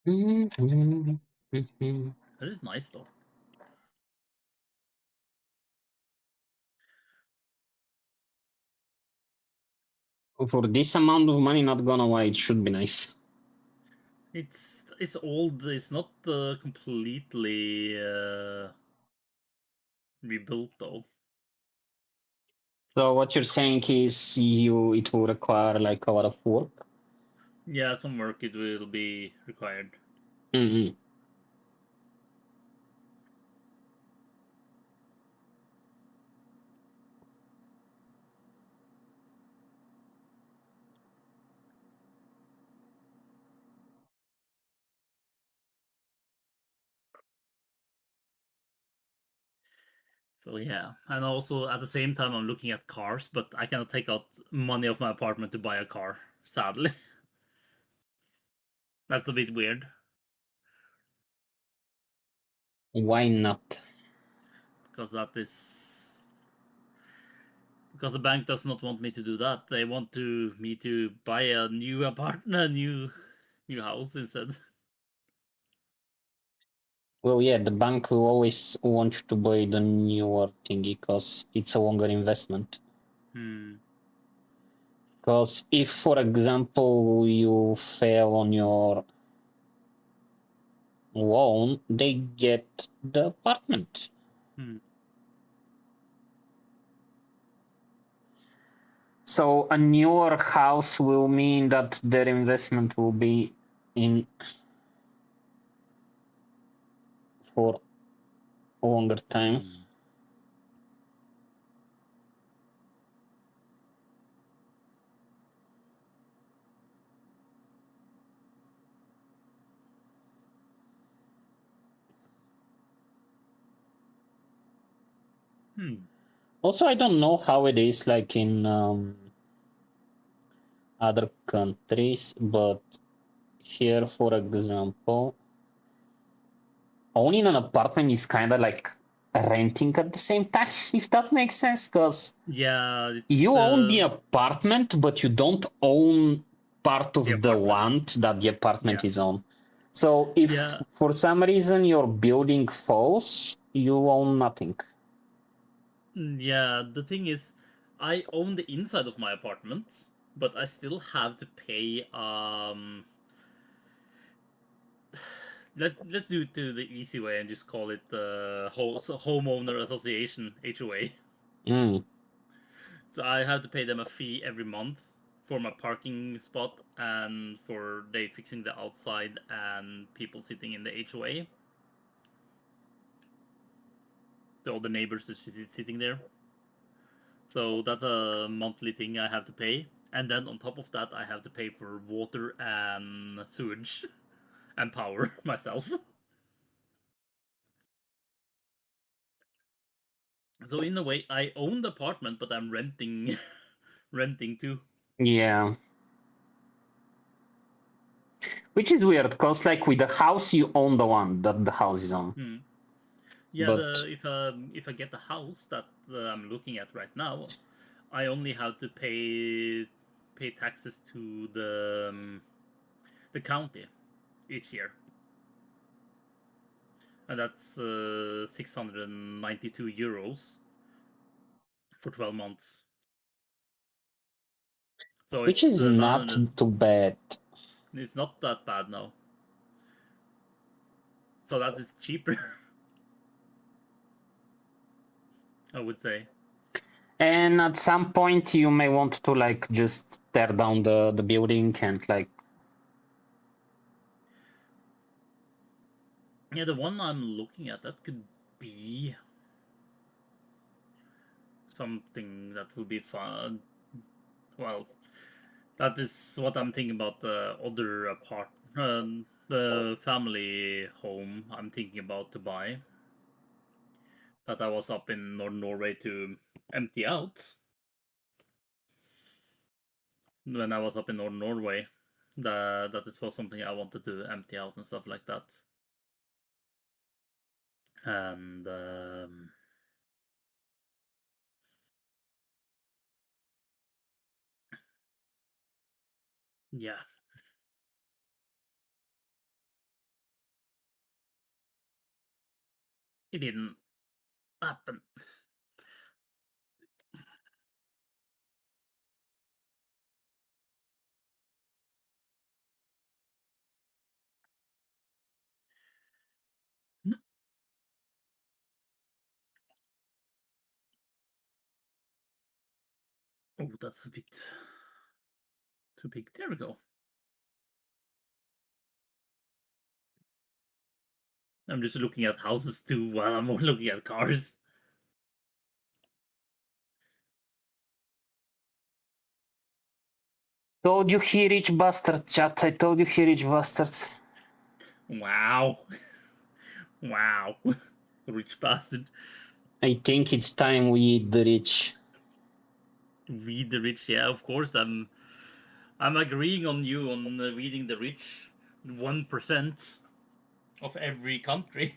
Mm-hmm. That is nice though. For this amount of money, not gonna lie, it should be nice. It's old. It's not completely rebuilt though. So what you're saying is it will require like a lot of work. Yeah, some work it will be required. Mm-hmm. So yeah, and also at the same time I'm looking at cars, but I cannot take out money of my apartment to buy a car. Sadly, that's a bit weird. Why not? Because that is because the bank does not want me to do that. They want me to buy a new apartment, a new house instead. Well, yeah, the bank will always want you to buy the newer thingy because it's a longer investment. Because if, for example, you fail on your loan, they get the apartment. So a newer house will mean that their investment will be in for a longer time. Also, I don't know how it is like in other countries, but here, for example, owning an apartment is kind of like renting at the same time, if that makes sense. Because Yeah, you own the apartment, but you don't own part of the land that the apartment is on. So if for some reason your building falls, you own nothing. Yeah, the thing is, I own the inside of my apartment, but I still have to pay let's do it the easy way and just call it the homeowner association HOA. Mm. So I have to pay them a fee every month for my parking spot and for they fixing the outside and people sitting in the HOA. The other neighbors are sitting there. So that's a monthly thing I have to pay. And then on top of that, I have to pay for water and sewage and power myself. So in a way, I own the apartment, but I'm renting, renting too. Yeah. Which is weird, cause like with the house, you own the one that the house is on. Hmm. Yeah, But if I get the house that I'm looking at right now, I only have to pay taxes to the county each year, and that's 692 euros for 12 months. So which it's is not 900. too bad. It's not that bad now. So that is cheaper, I would say. And at some point, you may want to like just tear down the building and like. Yeah, the one I'm looking at that could be something that would be fun. Well, that is what I'm thinking about the other the family home I'm thinking about to buy. That I was up in Northern Norway to empty out. When I was up in Northern Norway, that this was something I wanted to empty out and stuff like that. And yeah, it didn't happen. Oh, that's a bit too big. There we go. I'm just looking at houses too while I'm looking at cars. Told you he rich bastard, chat. I told you he rich bastards. Wow. Wow. Rich bastard. I think it's time we eat the rich. Read the rich, yeah, of course. I'm agreeing on you on reading the rich. 1% of every country.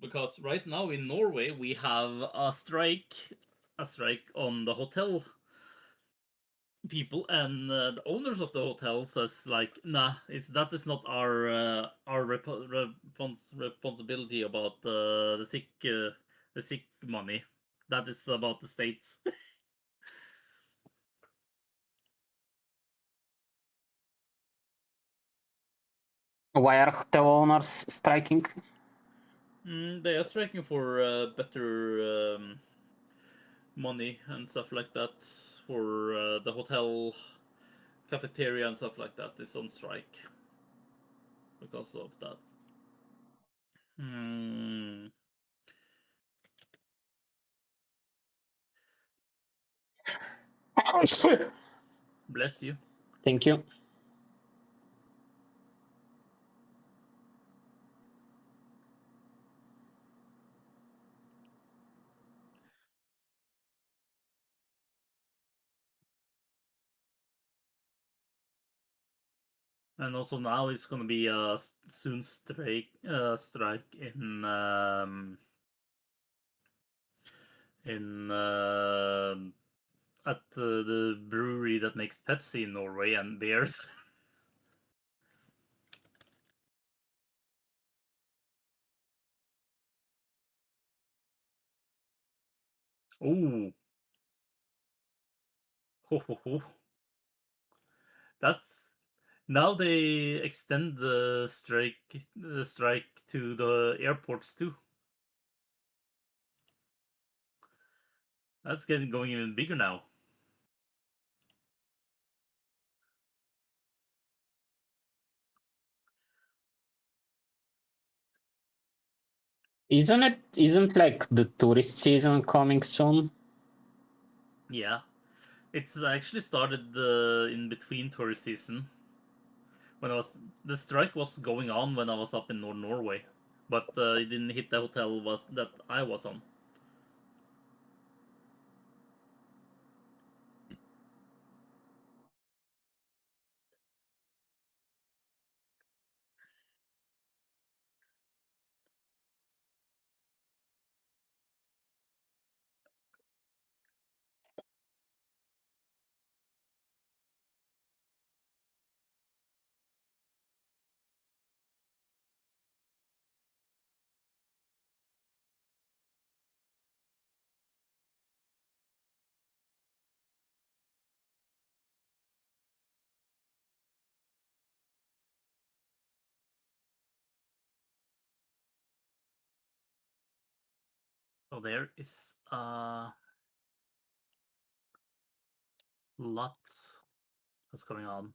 Because right now in Norway we have a strike on the hotel people, and the owners of the hotel says like, nah, that is not our responsibility about the sick money. That is about the states. Why are hotel owners striking? They are striking for better money and stuff like that for the hotel cafeteria and stuff like that is on strike because of that. Mm, bless you. Thank you. And also now it's gonna be a soon strike in at the brewery that makes Pepsi in Norway and beers. Ooh, ho ho ho! That's now they extend the strike to the airports too. That's getting going even bigger now. Isn't like the tourist season coming soon? Yeah, it's actually started in between tourist season. When I was the strike was going on when I was up in North Norway, but it didn't hit the hotel was that I was on. So there is a lot that's going on.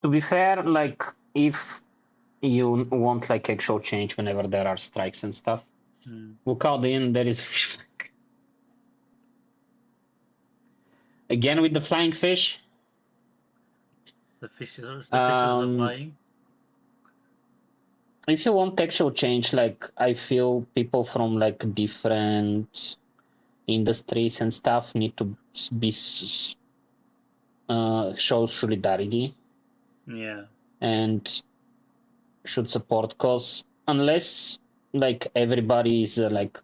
To be fair, like if you want like actual change whenever there are strikes and stuff, Hmm. look out in there is again with the flying fish. The fishes are Um, flying. if you want actual change, like I feel people from like different industries and stuff need to be show solidarity Yeah. and should support cause unless like everybody is like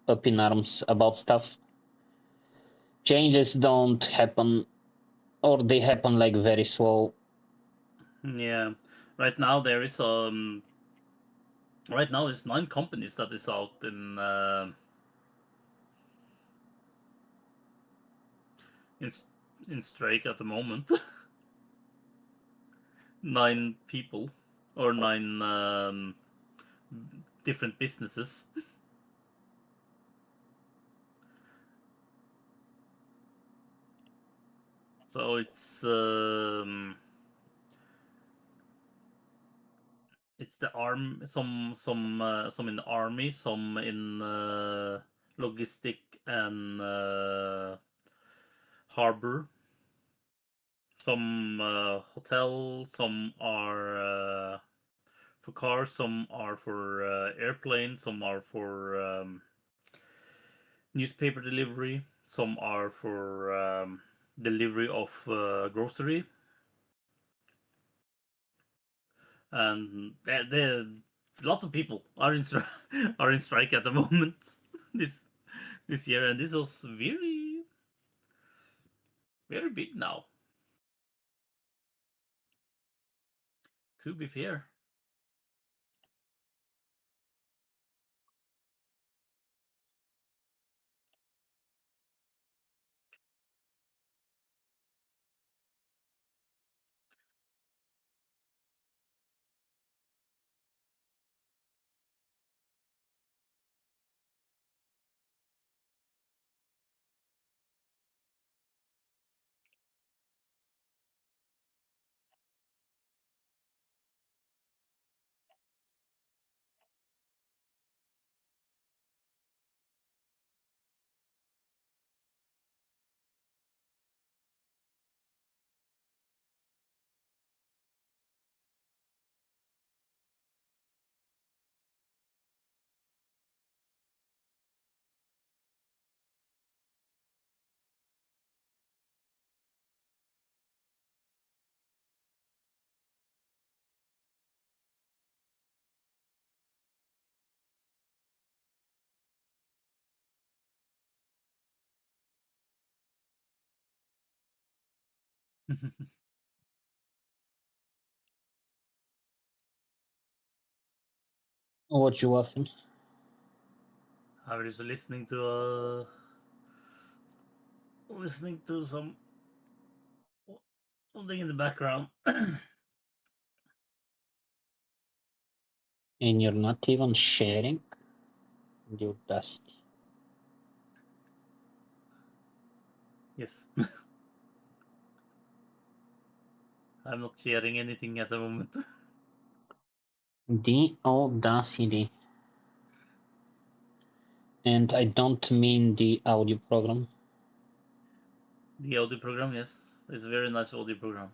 up in arms about stuff, changes don't happen or they happen like very slow. Yeah. Right now there is right now it's 9 companies that is out in in strike at the moment. 9 people or 9 different businesses. So it's the arm some in the army, some in logistic and harbor, some hotel, some are for cars, some are for airplanes, some are for newspaper delivery, some are for delivery of grocery, and there lots of people are are in strike at the moment this this year, and this was very very big now. To be fair, What you often? I was listening to some something in the background. And you're not even sharing your best. Yes. I'm not sharing anything at the moment. The audacity. And I don't mean the audio program. The audio program, yes. It's a very nice audio program.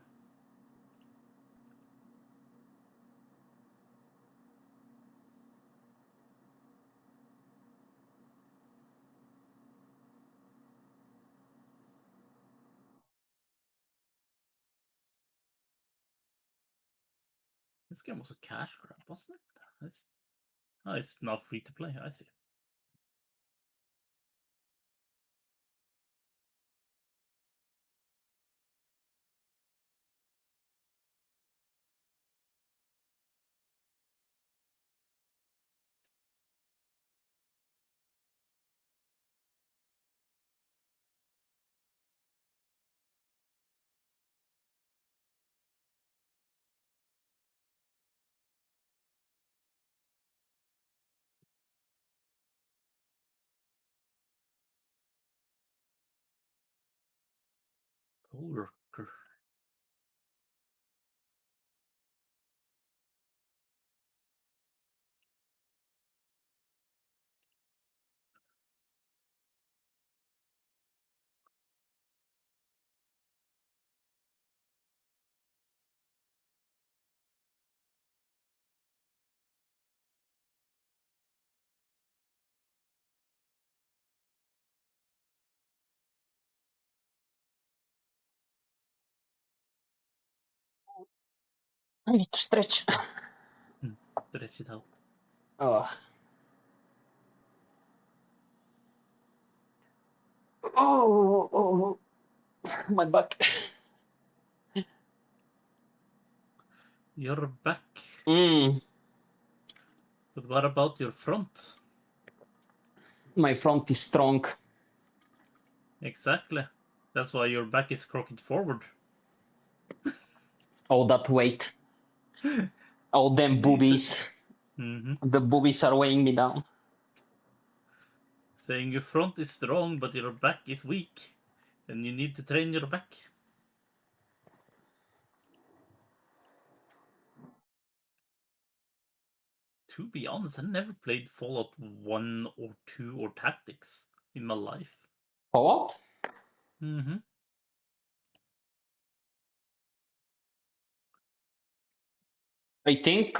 This game was a cash grab, wasn't it? It's not free to play, I see. Worker. I need to stretch. Stretch it out. Oh. Oh, my back. You're back. Mm, But what about your front? my front is strong. Exactly. That's why your back is crooked forward. All that weight. All them boobies. Mm-hmm. The boobies are weighing me down. Saying your front is strong, but your back is weak. Then you need to train your back. To be honest, I never played Fallout 1 or 2 or Tactics in my life. For what? Mm-hmm. I think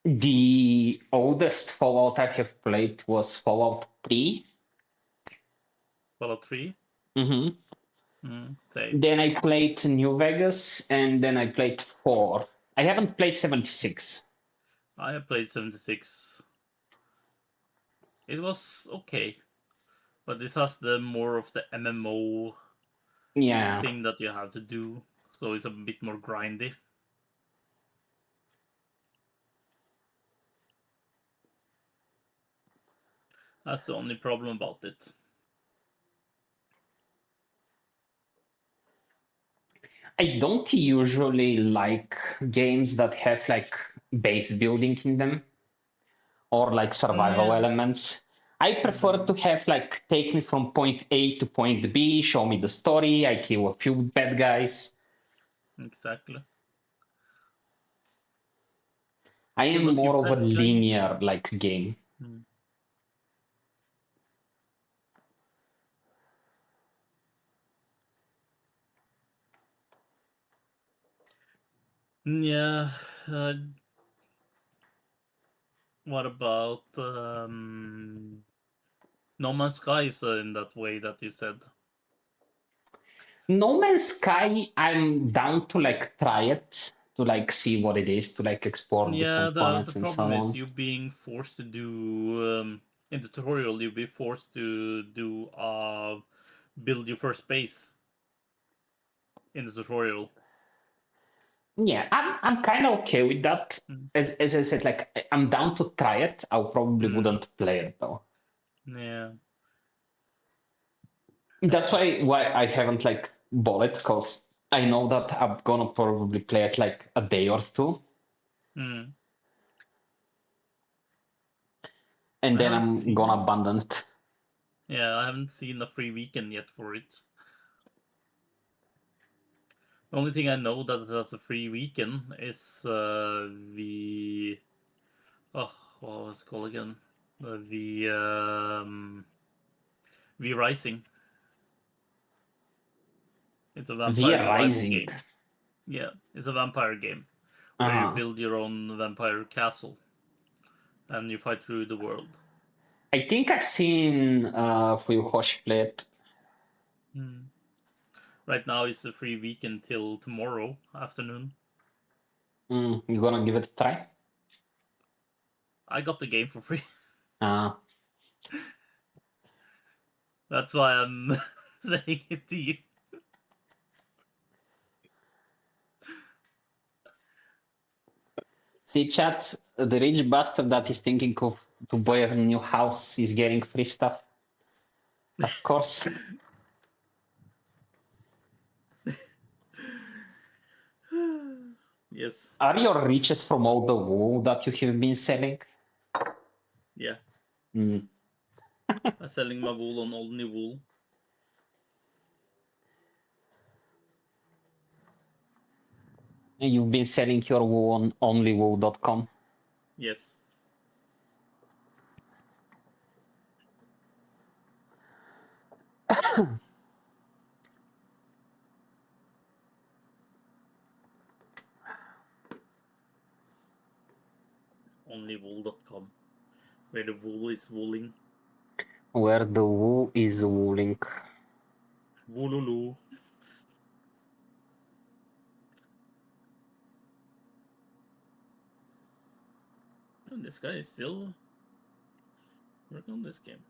the oldest Fallout I have played was Fallout 3. Fallout 3. Mm-hmm. Same. Then I played New Vegas, and then I played 4. I haven't played 76. I have played 76. It was okay. But this has the more of the MMO Yeah. thing that you have to do. So it's a bit more grindy. That's the only problem about it. I don't usually like games that have like base building in them or like survival Yeah. elements. I prefer to have like take me from point A to point B, show me the story, I kill a few bad guys. Exactly. I Kill am a few more of a bad guys. linear like game. Yeah. What about No Man's Sky is in that way that you said? No Man's Sky, I'm down to like try it, to like see what it is, to like explore Yeah, different the planets and problem so is on. you being forced to do in the tutorial. You'll be forced to do build your first base. in the tutorial. Yeah, I'm kind of okay with that. Mm. As I said, like I'm down to try it. I probably Mm. wouldn't play it though. Yeah. That's why I haven't like bought it, because I know that I'm gonna probably play it like a day or two, Mm. and I then haven't I'm gonna seen. abandon it. Yeah, I haven't seen a free weekend yet for it. The only thing I know that it has a free weekend is the oh, what was it called again? The Rising. It's a We vampire are survival rising. game. Yeah, it's a vampire game where you Uh, build your own vampire castle and you fight through the world. I think I've seen Fuyoshi play it. Hmm. Right now it's a free week until tomorrow afternoon. You gonna give it a try? I got the game for free. Uh, That's why I'm saying it to you. See, chat, the rich bastard that is thinking of to buy a new house is getting free stuff. Of course. Yes. Are your riches from all the wool that you have been selling? Yeah. Mm. I'm selling my wool on Old New Wool. You've been selling your wool on onlywool.com. Yes. Onlywool.com. Where the wool is wooling. Where the wool is wooling. Woolulu. And this guy is still working on this game.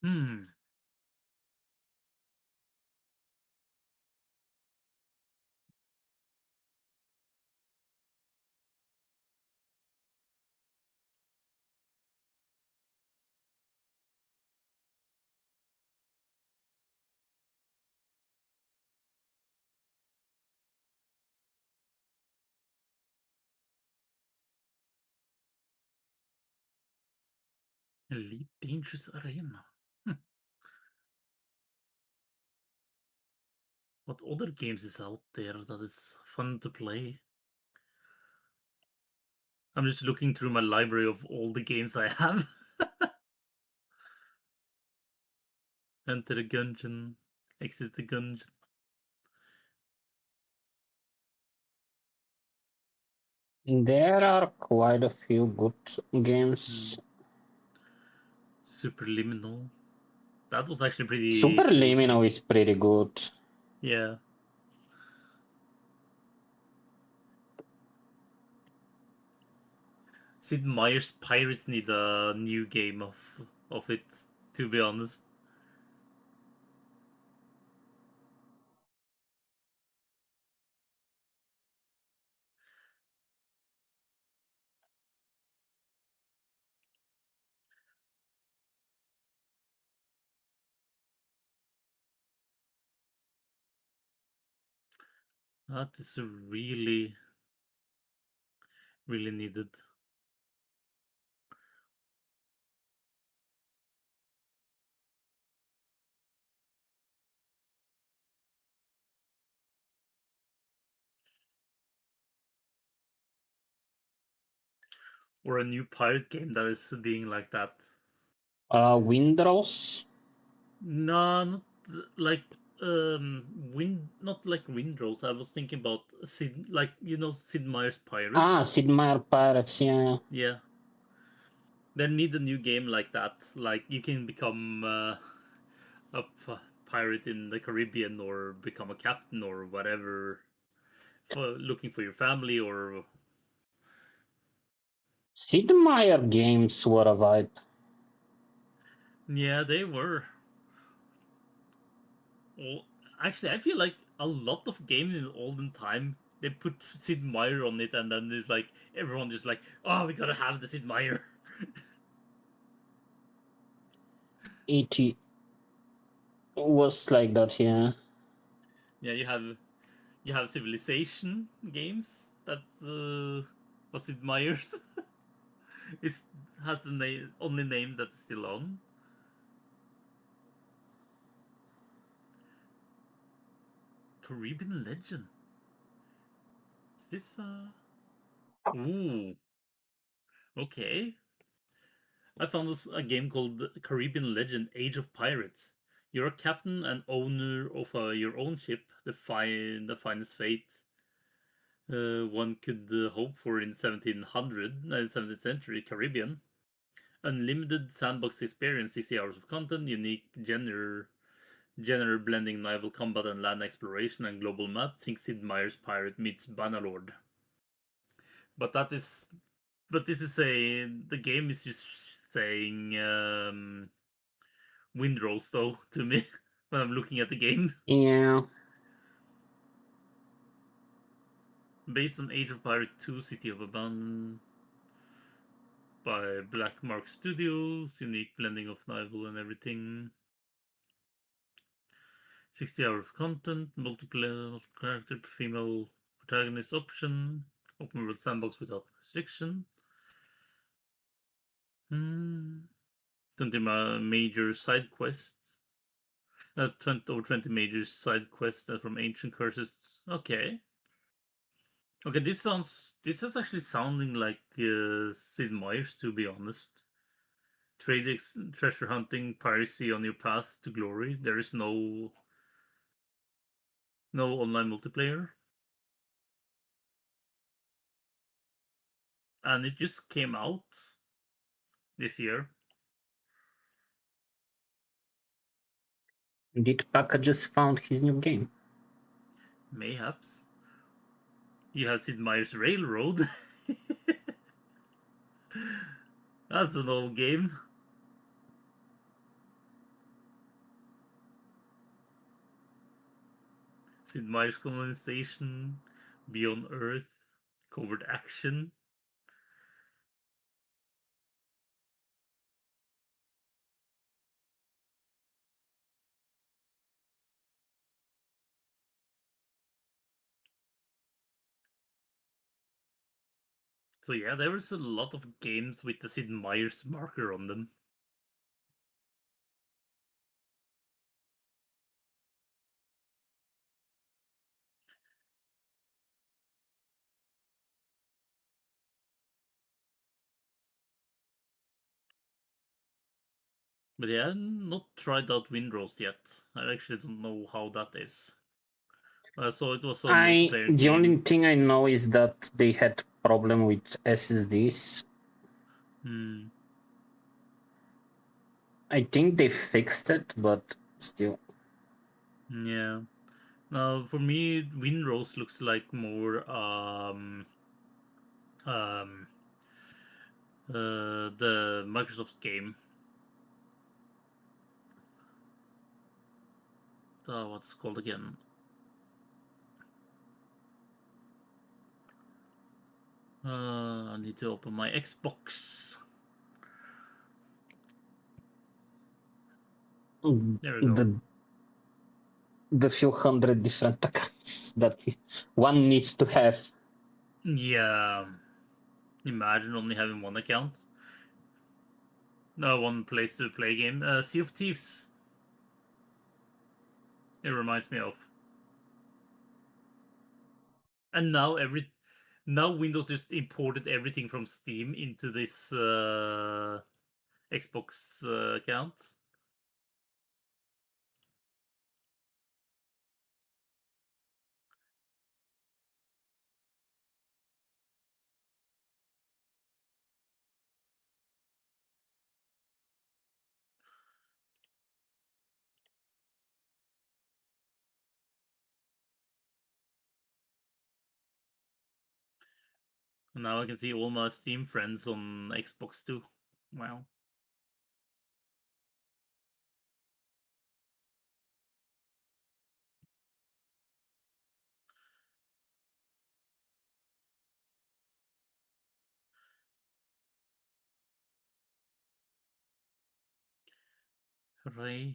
Hmm. Elite Dangerous Arena. What other games is out there that is fun to play? I'm just looking through my library of all the games I have. Enter the Gungeon, Exit the Gungeon. There are quite a few good Hmm. games. Superliminal. That was actually pretty Superliminal good. is pretty good. Yeah. Sid Meier's Pirates need a new game of it, to be honest. That is really, really needed. Or a new pirate game that is being like that. Windrose. No, not like not like Windrose. I was thinking about Sid, like Sid Meier's Pirates. Sid Meier Pirates. Yeah. Yeah, they need a new game like that. Like you can become a pirate in the Caribbean or become a captain or whatever, for looking for your family or. Sid Meier games were a vibe. Yeah, they were. Well, actually, I feel like a lot of games in olden time they put Sid Meier on it, and then there's like everyone just like, oh, we gotta have the Sid Meier. It was like that. Yeah. Yeah, you have Civilization games that was Sid Meier's. It has the name, only name that's still on. Caribbean Legend. Is this Ooh, okay. I found this a game called Caribbean Legend: Age of Pirates. You're a captain and owner of your own ship, the finest fate one could hope for in 17th century Caribbean. Unlimited sandbox experience, 60 hours of content, unique genre blending naval combat and land exploration and global map. Think Sid Meier's Pirate meets Bannerlord. But that is, but this is the game is just saying Windrose though to me when I'm looking at the game. Yeah. Based on Age of Pirate 2, City of Abandon by Black Mark Studios, unique blending of naval and everything. 60 hours of content, multiplayer character, female protagonist option, open world sandbox without restriction. 20 major side quests. 20 major side quests from ancient curses. Okay. Okay, this is actually sounding like Sid Meier's, to be honest. Treasure hunting, piracy on your path to glory. There is no online multiplayer, and it just came out this year. Did Paka just found his new game? Mayhaps. You have Sid Meier's Railroad. That's an old game. Sid Meier's Colonization, Beyond Earth, Covert Action. So yeah, there was a lot of games with the Sid Meier's marker on them. But yeah, I've not tried out Windrose yet. I actually don't know how that is. So it was a multiplayer The only game. thing I know is that they had problem with SSDs. I think they fixed it, but still. Yeah. Now, for me, Windrose looks like more the Microsoft game. What's it called again? I need to open my Xbox. There we go. the few hundred different accounts that one needs to have. Yeah. Imagine only having one account. No, one place to play game. Sea of Thieves. It reminds me of. And now Windows just imported everything from Steam into this Xbox account. And now I can see all my Steam friends on Xbox too. Wow. Hooray.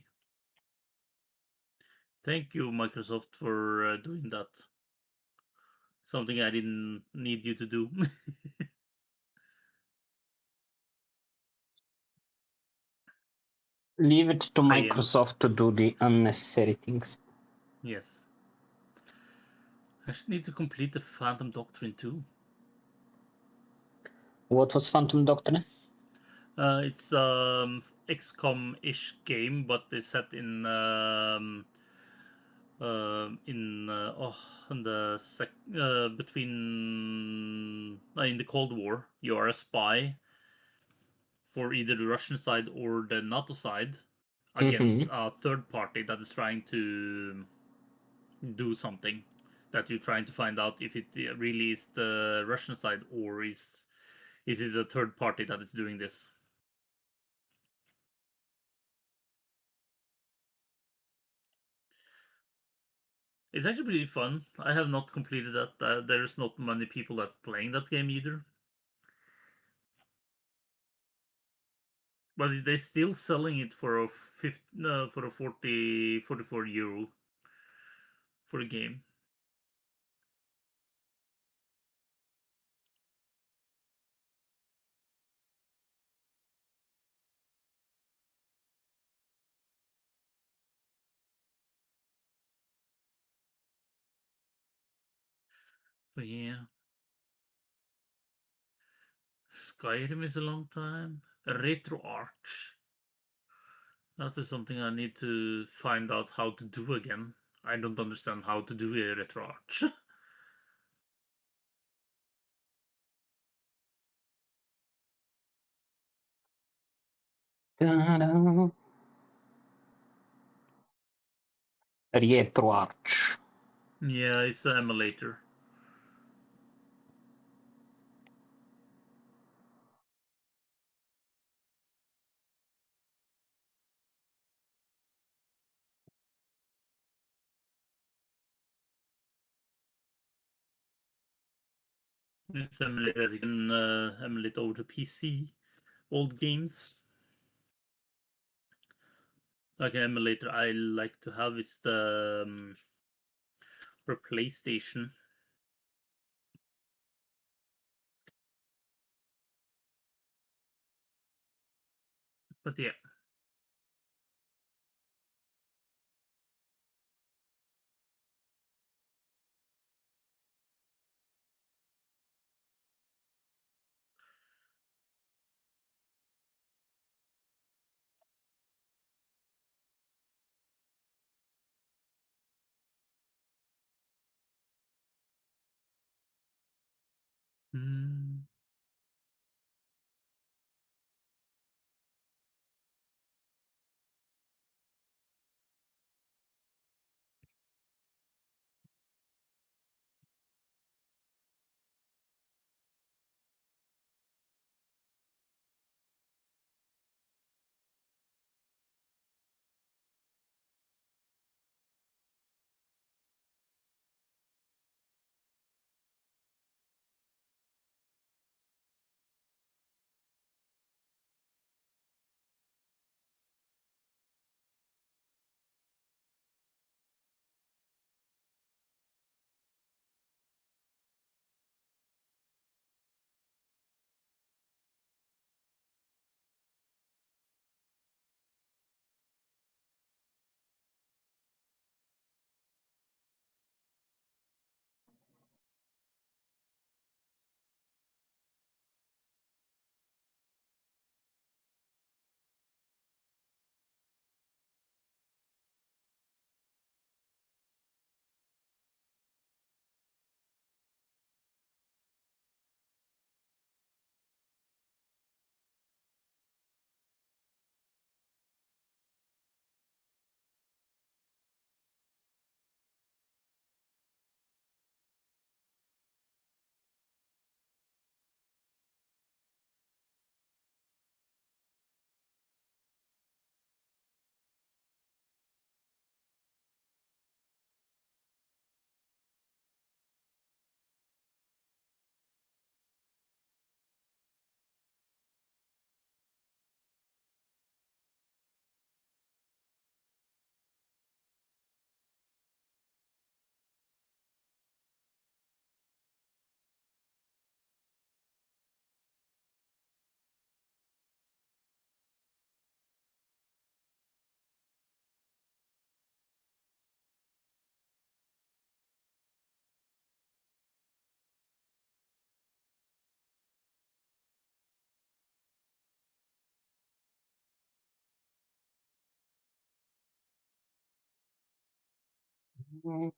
Thank you, Microsoft, for doing that. Something I didn't need you to do. Leave it to I am. Microsoft to do the unnecessary things. Yes. I should need to complete the Phantom Doctrine too. What was Phantom Doctrine? It's XCOM-ish game, but it's set in in the between in the Cold War. You are a spy for either the Russian side or the NATO side against Mm-hmm. a third party that is trying to do something. That you're trying to find out if it really is the Russian side or is it a third party that is doing this. It's actually pretty fun. I have not completed that. There's not many people that playing that game either. But they're still selling it for a 50, for a 44 euro for the game. So yeah, Skyrim is a long time. Retro Arch. That is something I need to find out how to do again. I don't understand how to do a Retro Arch. RetroArch. Yeah, it's an emulator. It's an emulator that you can emulate over the PC. Old games. Like an emulator I like to have is the for PlayStation. But yeah. Mm. Hmm.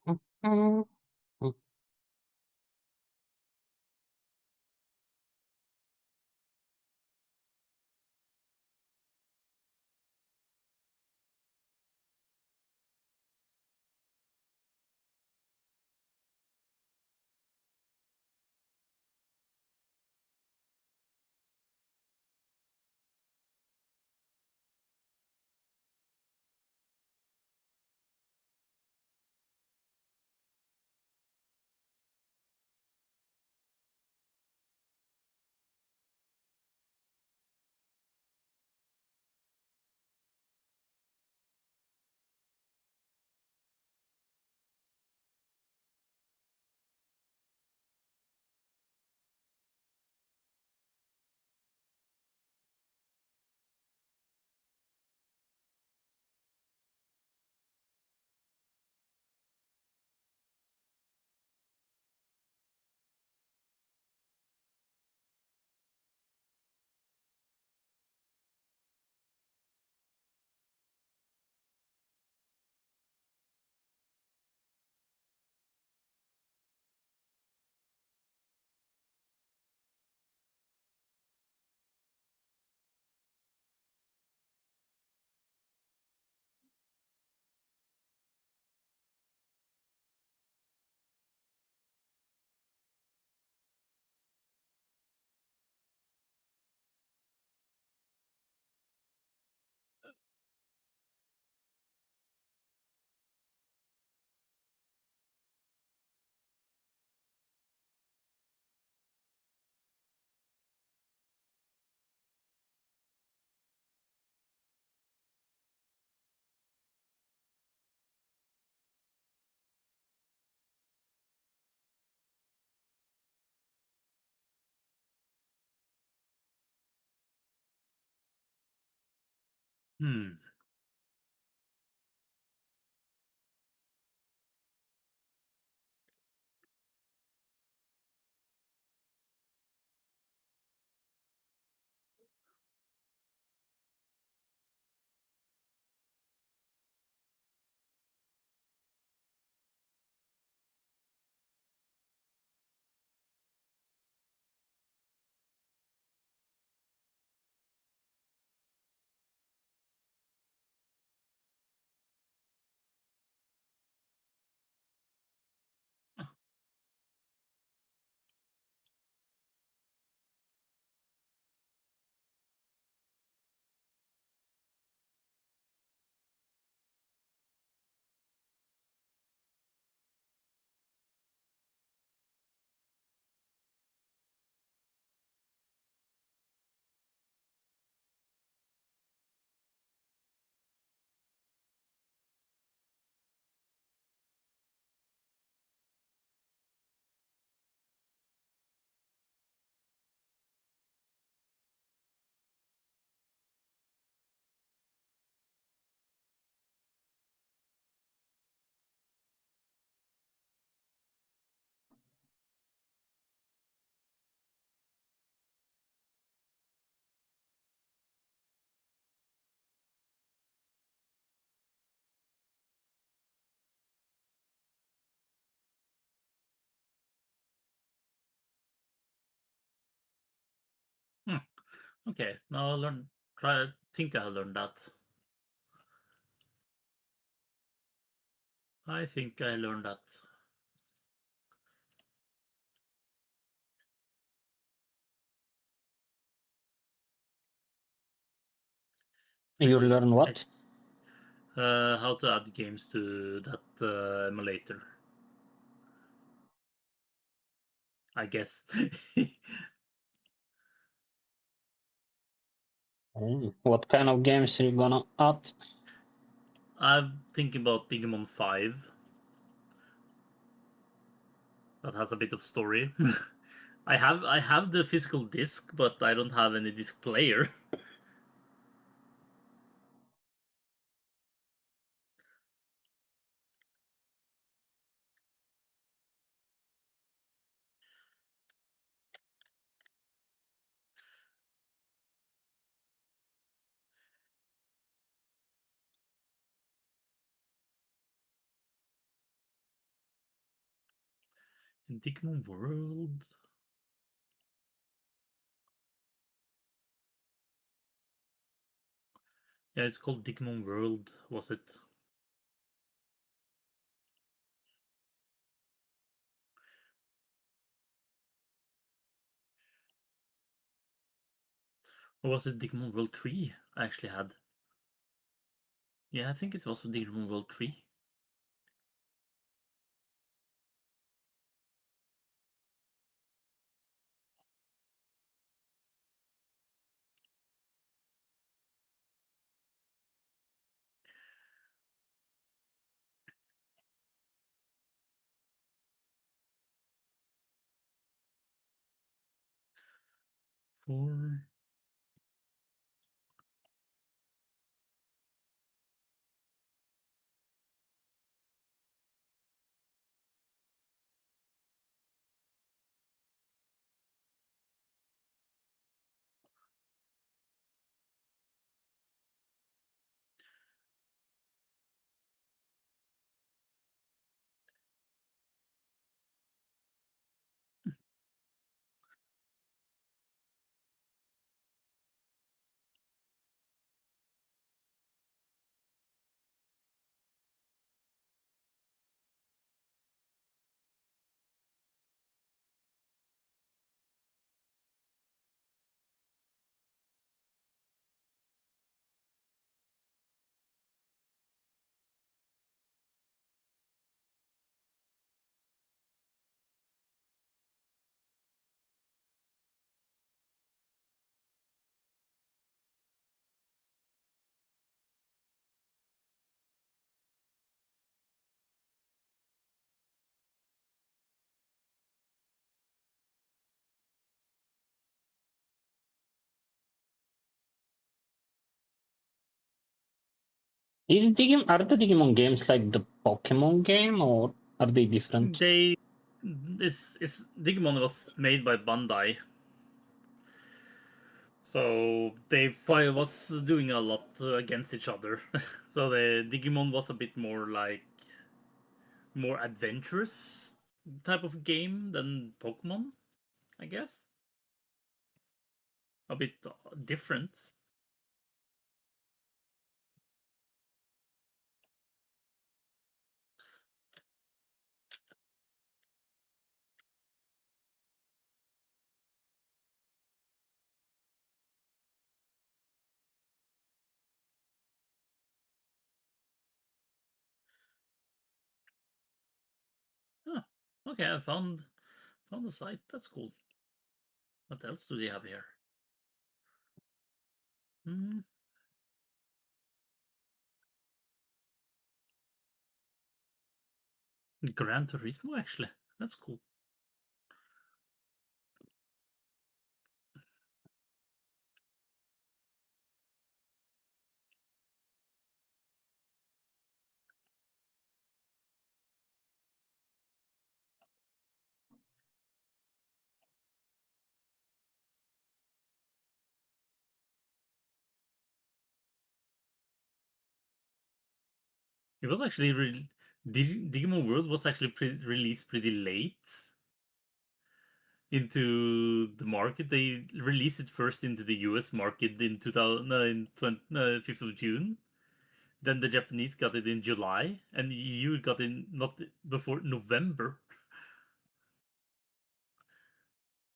Hmm. Okay, now I learn. Try. Think I learned that. I think I learned that. You learn what? How to add games to that emulator. I guess. What kind of games are you gonna add? I'm thinking about Digimon 5. That has a bit of story. I have the physical disc, but I don't have any disc player. Digimon World. Yeah, it's called Digimon World, was it? Or was it Digimon World 3 I actually had? Yeah, I think it was Digimon World 3. For Are the Digimon games like the Pokemon game, or are they different? this Digimon was made by Bandai, so they was doing a lot against each other. So the Digimon was a bit more adventurous type of game than Pokemon, I guess. A bit different. Huh. Okay, I found the site. That's cool. What else do they have here? Hmm. Gran Turismo, actually. That's cool. It was actually Digimon World was actually released pretty late into the market. They released it first into the US market in 2000, in 20, 5th of June. Then the Japanese got it in July, and EU got in not before November.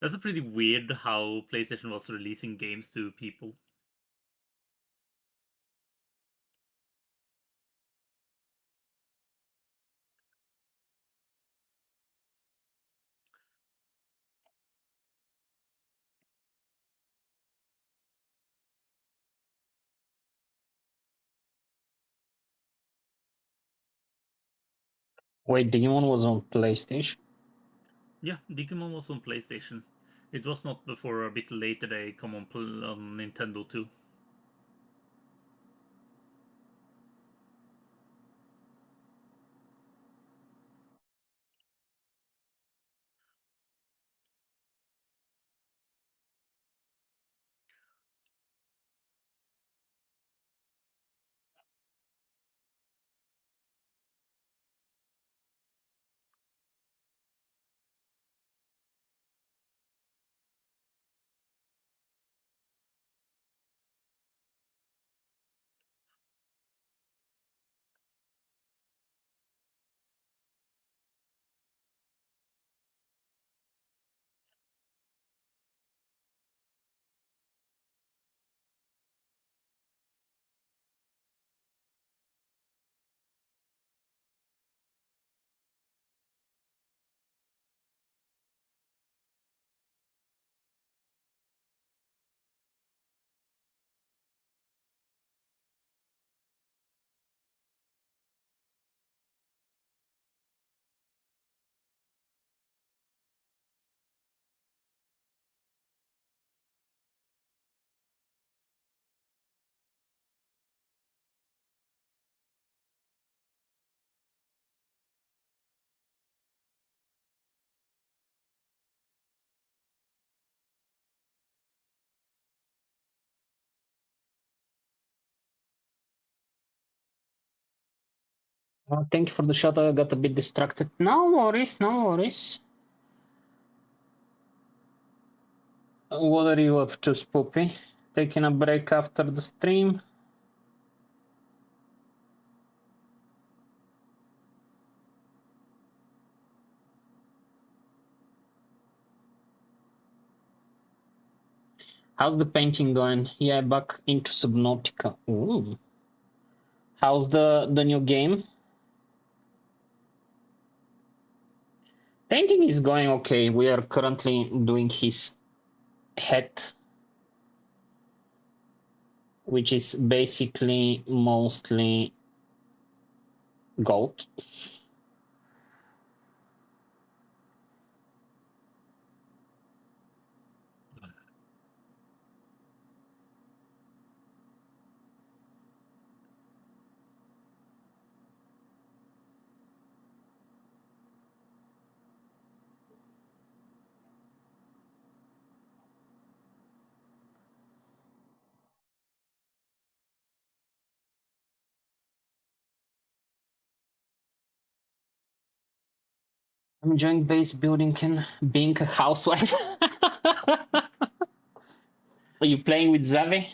That's a pretty weird how PlayStation was releasing games to people. Wait, Digimon was on PlayStation? Yeah, Digimon was on PlayStation. It was not before a bit later they come on Nintendo too. Thank you for the shot. I got a bit distracted. No worries, no worries. What are you up to, Spoopy? Taking a break after the stream? How's the painting going? Yeah, back into Subnautica. Ooh. How's the new game? Painting is going okay. We are currently doing his head, which is basically mostly gold. I'm enjoying base building and being a housewife. Are you playing with Zavi?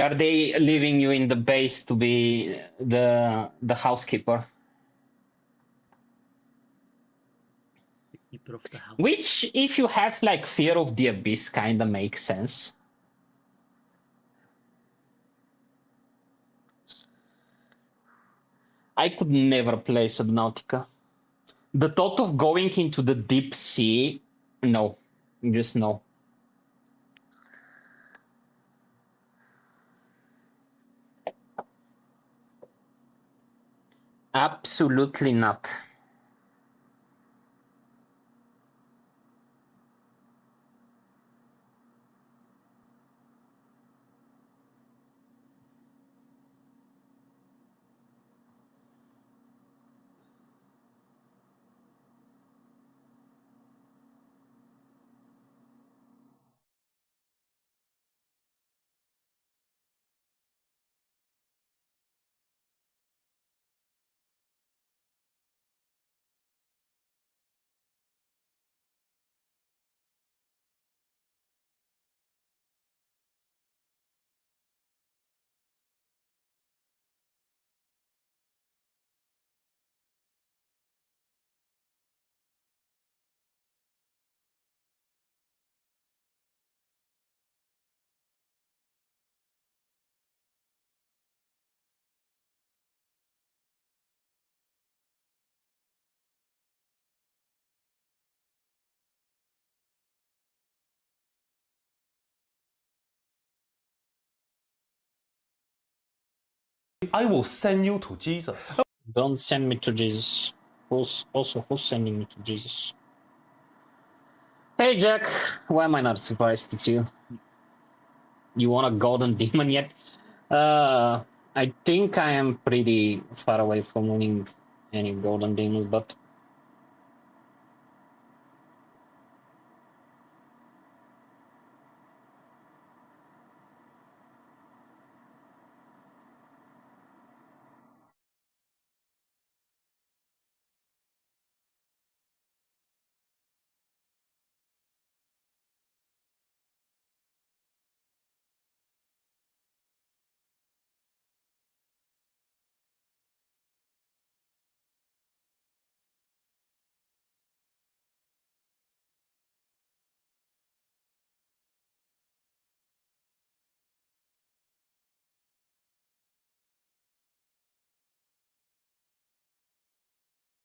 Are they leaving you in the base to be the housekeeper? Keeper of the house. Which, if you have like fear of the abyss, kind of makes sense. I could never play Subnautica. The thought of going into the deep sea, no, just no. Absolutely not. I will send you to Jesus. Don't send me to Jesus. Who's sending me to Jesus? Hey Jack, why am I not surprised? It's you. You want a golden demon yet? I think I am pretty far away from winning any golden demons, but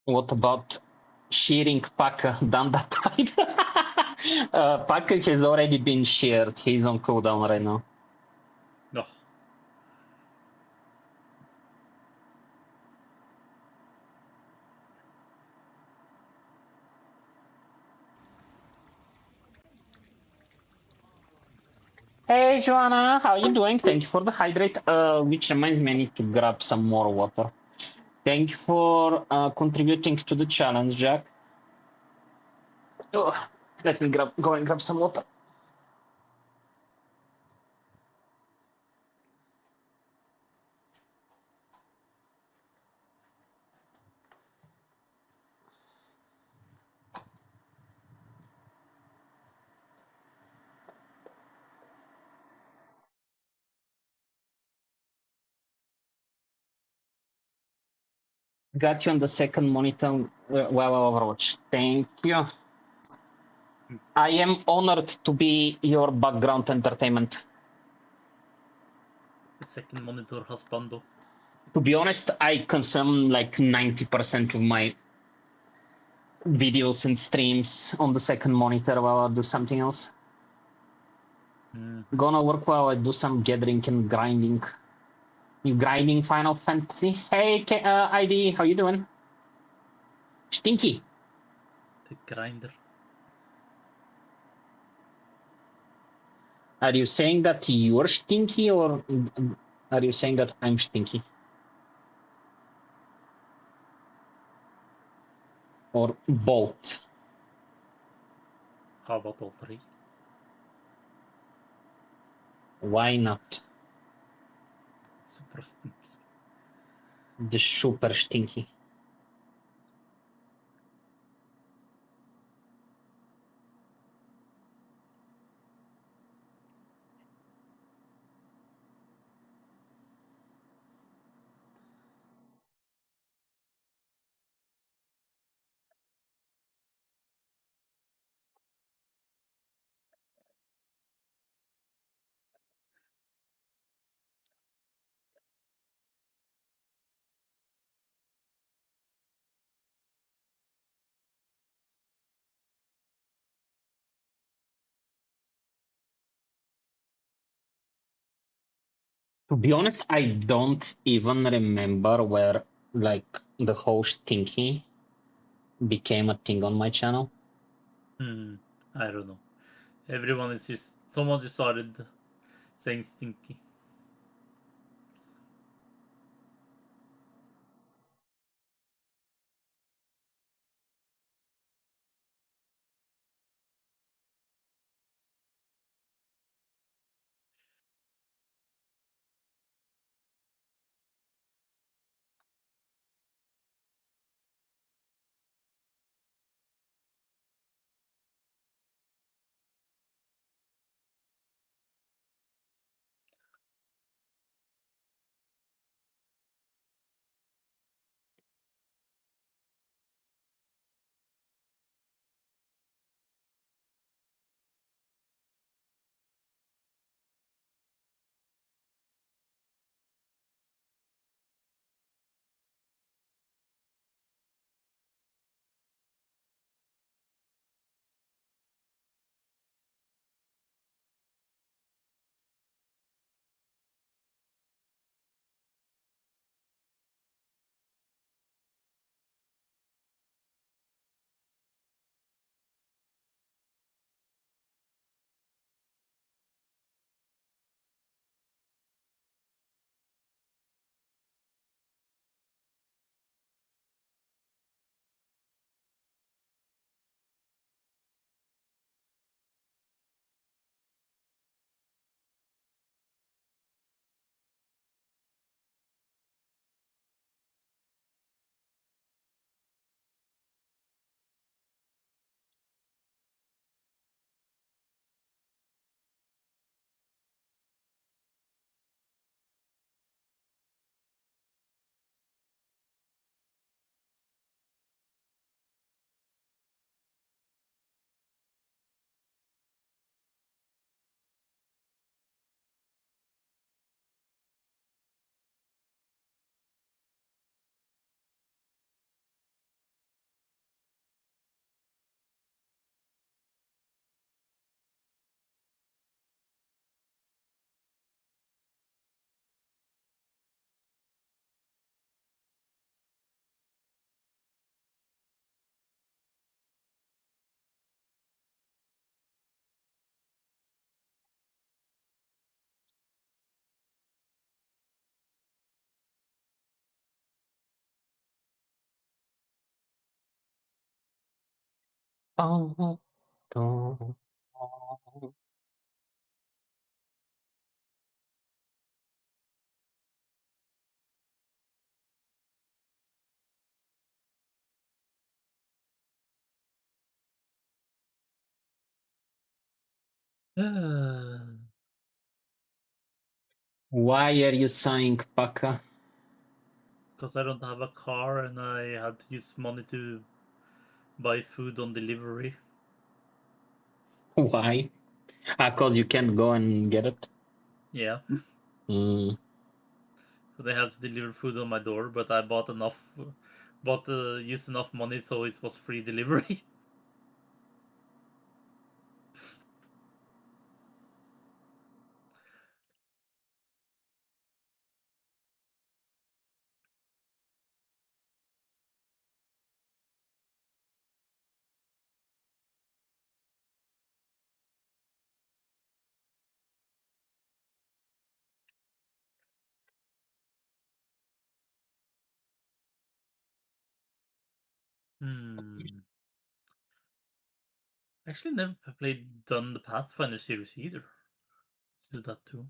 what about shearing Paka down that tide? Paka has already been sheared. He's on cooldown right now. No. Hey Joanna, how you doing? Thank you for the hydrate. Which reminds me, I need to grab some more water. Thank you for contributing to the challenge, Jack. Ugh, let me go and grab some water. Got you on the second monitor. Well, Overwatch. Thank you. I am honored to be your background entertainment. The second monitor husbando. To be honest, I consume like 90% of my videos and streams on the second monitor while I do something else. Gonna work while I do some gathering and grinding. You grinding Final Fantasy? Hey, ID, how you doing? Stinky. The grinder. Are you saying that you're stinky or are you saying that I'm stinky? Or both? How about all three? Why not? Super stinky. The super stinky. To be honest, I don't even remember where like the whole stinky became a thing on my channel. I don't know. Everyone is just someone just started saying stinky. Oh, why are you sighing, Paka? because I don't have a car and I had to use money to buy food on delivery. Why? Cause you can't go and get it. Yeah. Mm. So they had to deliver food on my door, but I used enough money so it was free delivery. Actually, never done the Pathfinder series either. Let's do that too.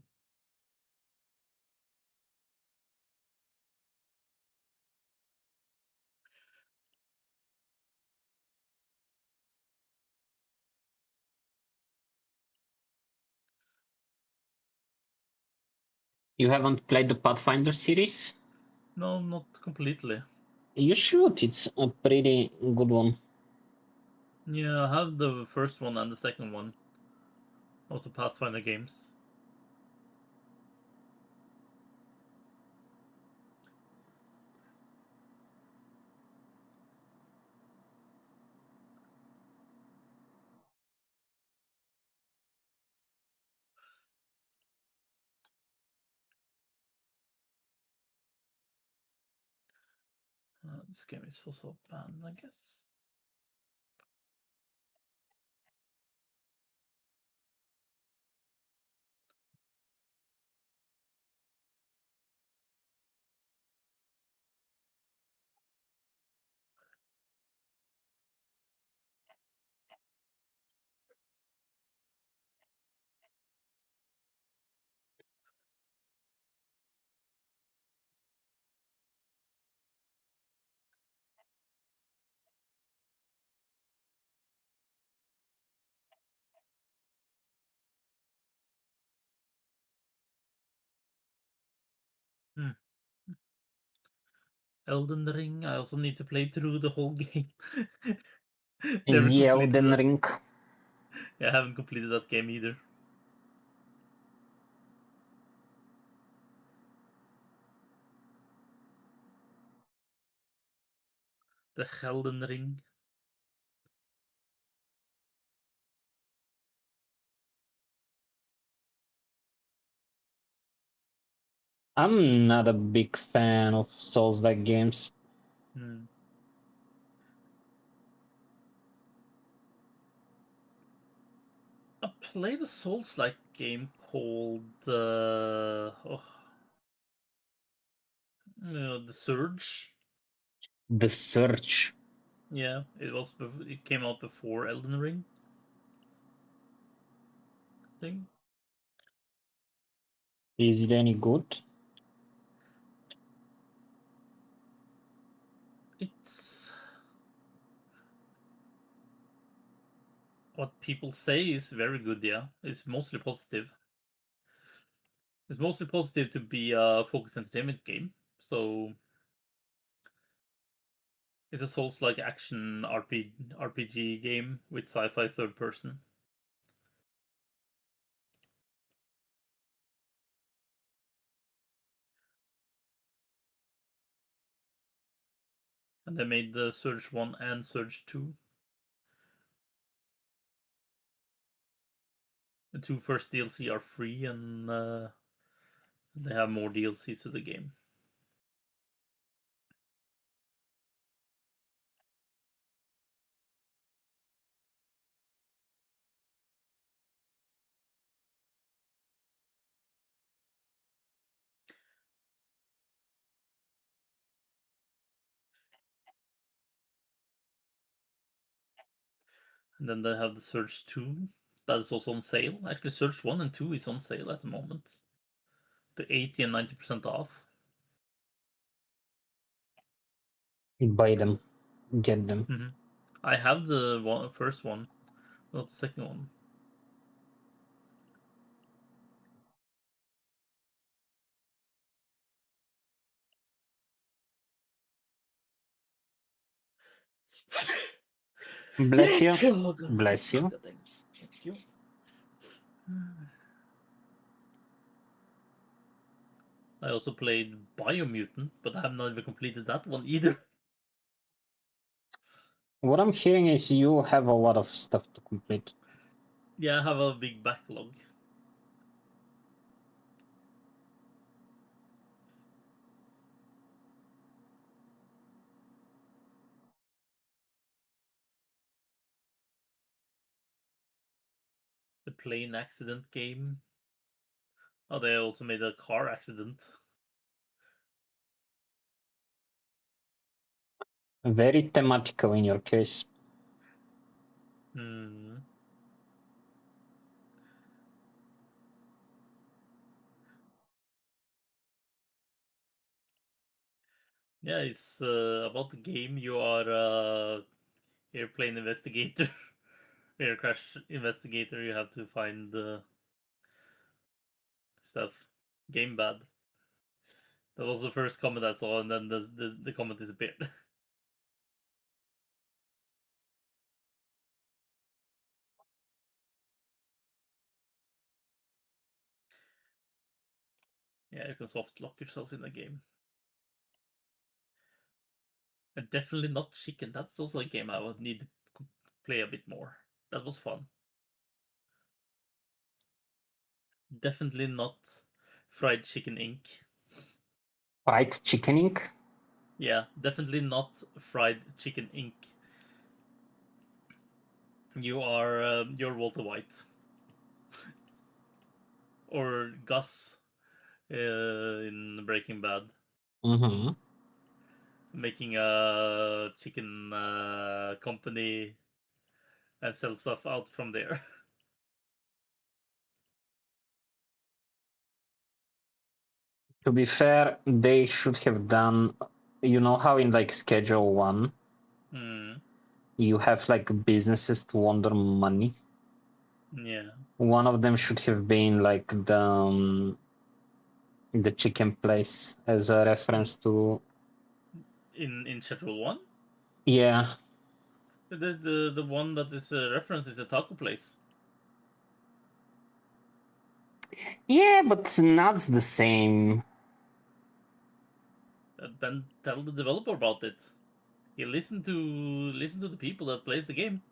You haven't played the Pathfinder series? No, not completely. You should. It's a pretty good one. Yeah, I have the first one and the second one of the Pathfinder games. This game is also banned, I guess. Elden Ring. I also need to play through the whole game. Never The completed Elden that. Ring. Yeah, I haven't completed that game either. The Elden Ring. I'm not a big fan of Souls-like games. I played a Souls-like game called The Surge. The Search. Yeah, it came out before Elden Ring. Thing. Is it any good? It's what people say is very good. Yeah, it's mostly positive. It's mostly positive to be a focused entertainment game. So it's a Souls-like action RPG game with sci-fi third person. And they made the Surge 1 and Surge 2. The two first DLC are free, and they have more DLCs to the game. And then they have the Surge 2 that is also on sale. Actually, Surge 1 and 2 is on sale at the moment. The 80 and 90% off. Buy them. Get them. Mm-hmm. I have the first one, not the second one. Bless you. Oh, God. Bless you. God, thank you. I also played Biomutant, but I have not even completed that one either. What I'm hearing is you have a lot of stuff to complete. Yeah, I have a big backlog. The plane accident game. Oh, they also made a car accident. Very thematical in your case. Hmm. Yeah, it's about the game. You are airplane investigator, air crash investigator. You have to find stuff. Game bad. That was the first comment I saw, and then the comment disappeared. Yeah, you can soft lock yourself in the game. And definitely not chicken. That's also a game I would need to play a bit more. That was fun. Definitely not Fried Chicken Inc. Fried chickening? Yeah, definitely not Fried Chicken Inc. You're Walter White or Gus in Breaking Bad, Mm-hmm. making a chicken company and sell stuff out from there. To be fair, they should have done. You know how in like Schedule 1, you have like businesses to launder money? Yeah. One of them should have been like the chicken place as a reference to. In Schedule 1? Yeah. The one that is a reference is a taco place. Yeah, but not the same. Then tell the developer about it. You listen to the people that plays the game.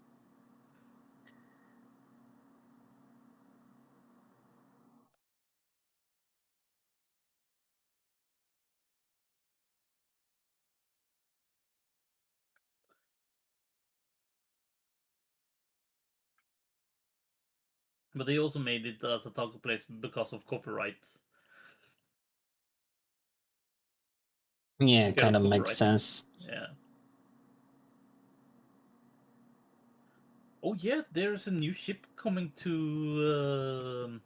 But they also made it as a taco place because of copyright. Yeah, Scared kind of of makes copyright. sense. Yeah. Oh yeah, there's a new ship coming to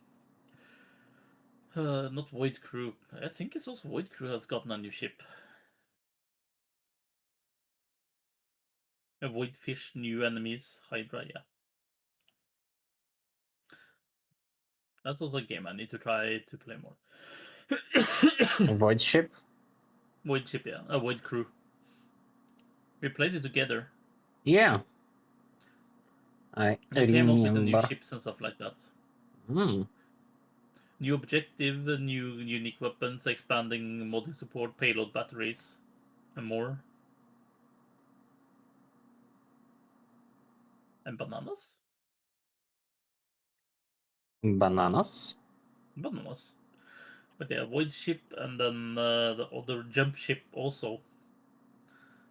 not Void Crew. I think it's also Void Crew has gotten a new ship. A Void Fish, new enemies, Hydra, yeah. That's also a game I need to try to play more. Void ship? Void ship, yeah. A Void Crew. We played it together. Yeah. I You came up with the new remember. ships and stuff like that. Hmm. New objective, new unique weapons, expanding modding support, payload batteries, and more. And bananas? Bananas? Bananas. But yeah, void ship and then the other jump ship also.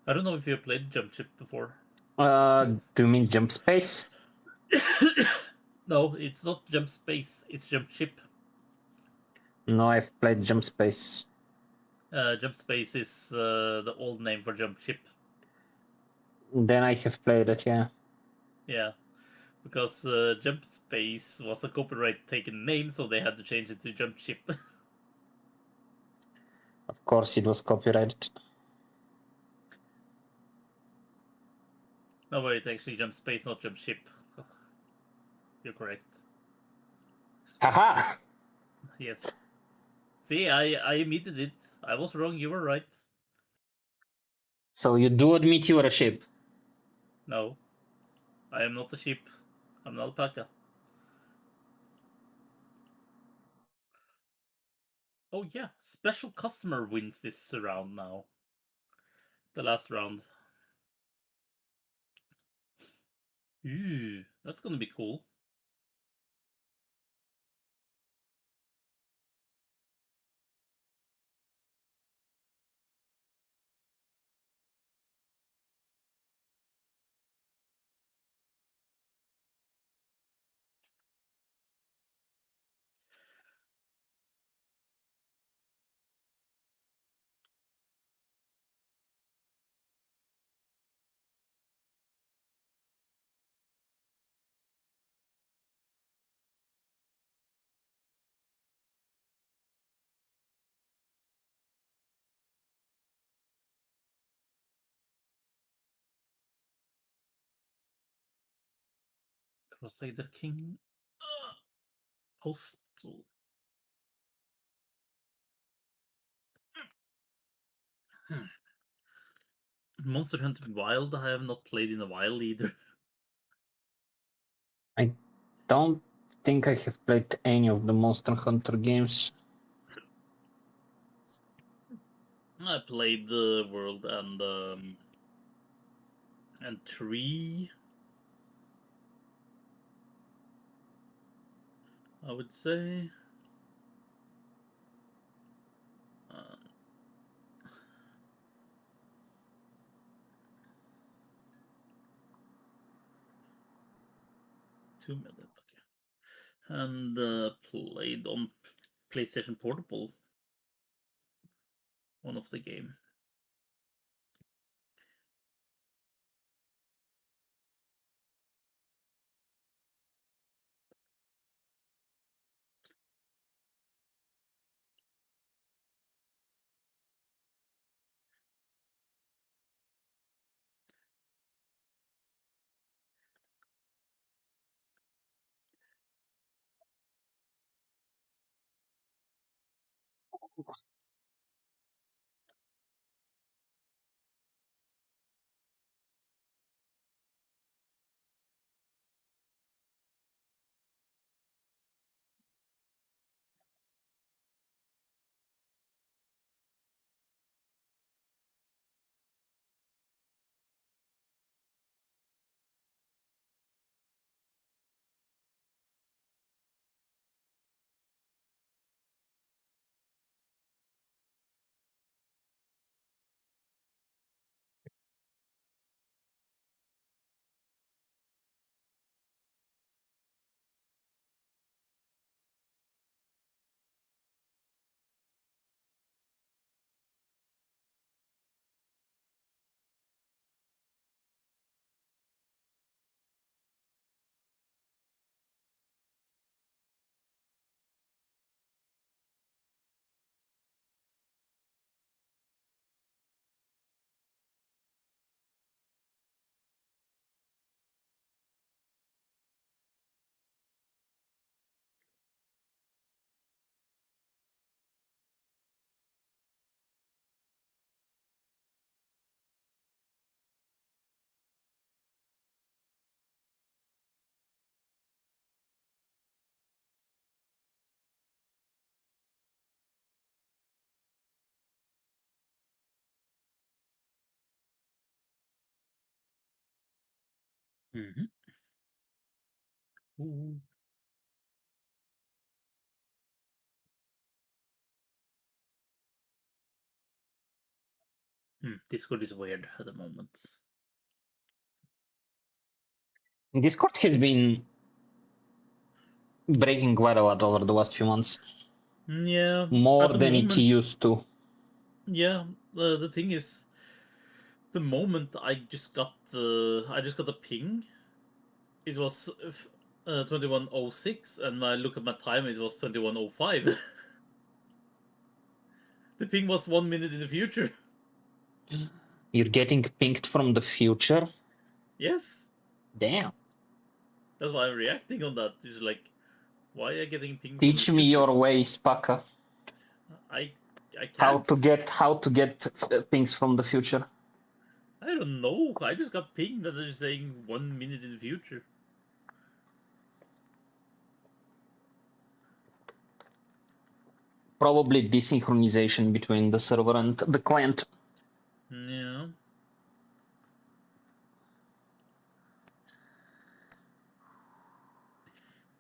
I don't know if you played jump ship before. Do you mean jump space? No, it's not jump space, it's jump ship. No, I've played jump space. Jump space is the old name for jump ship. Then I have played it, yeah. Yeah, because jump space was a copyright taken name, so they had to change it to jump ship. Of course, it was copyrighted. No, wait, actually, jump space, not jump ship. You're correct. Haha! Yes. See, I admitted it. I was wrong. You were right. So you do admit you are a ship? No. I am not a sheep. I'm an alpaca. Oh yeah, special customer wins this round now. The last round. Ooh, that's gonna be cool. Crusader King. Postal. Monster Hunter Wild, I have not played in a while either. I don't think I have played any of the Monster Hunter games. I played the World and 3. I would say. 2 million, okay. And played on PlayStation Portable. One of the game. Mm-hmm. Ooh. Discord is weird at the moment. Discord has been breaking quite a lot over the last few months. Yeah. More at the than moment, it used to. Yeah, the thing is, the moment I just got a ping, it was 21:06, and I look at my time, it was 21:05. The ping was 1 minute in the future. You're getting pinged from the future? Yes, Damn. that's why I'm reacting on that. It's like, why are you getting pinged from the Teach me future? your ways, Paka. I How can't. to get pings from the future. I don't know. I just got pinged that they're saying 1 minute in the future. Probably desynchronization between the server and the client. Yeah.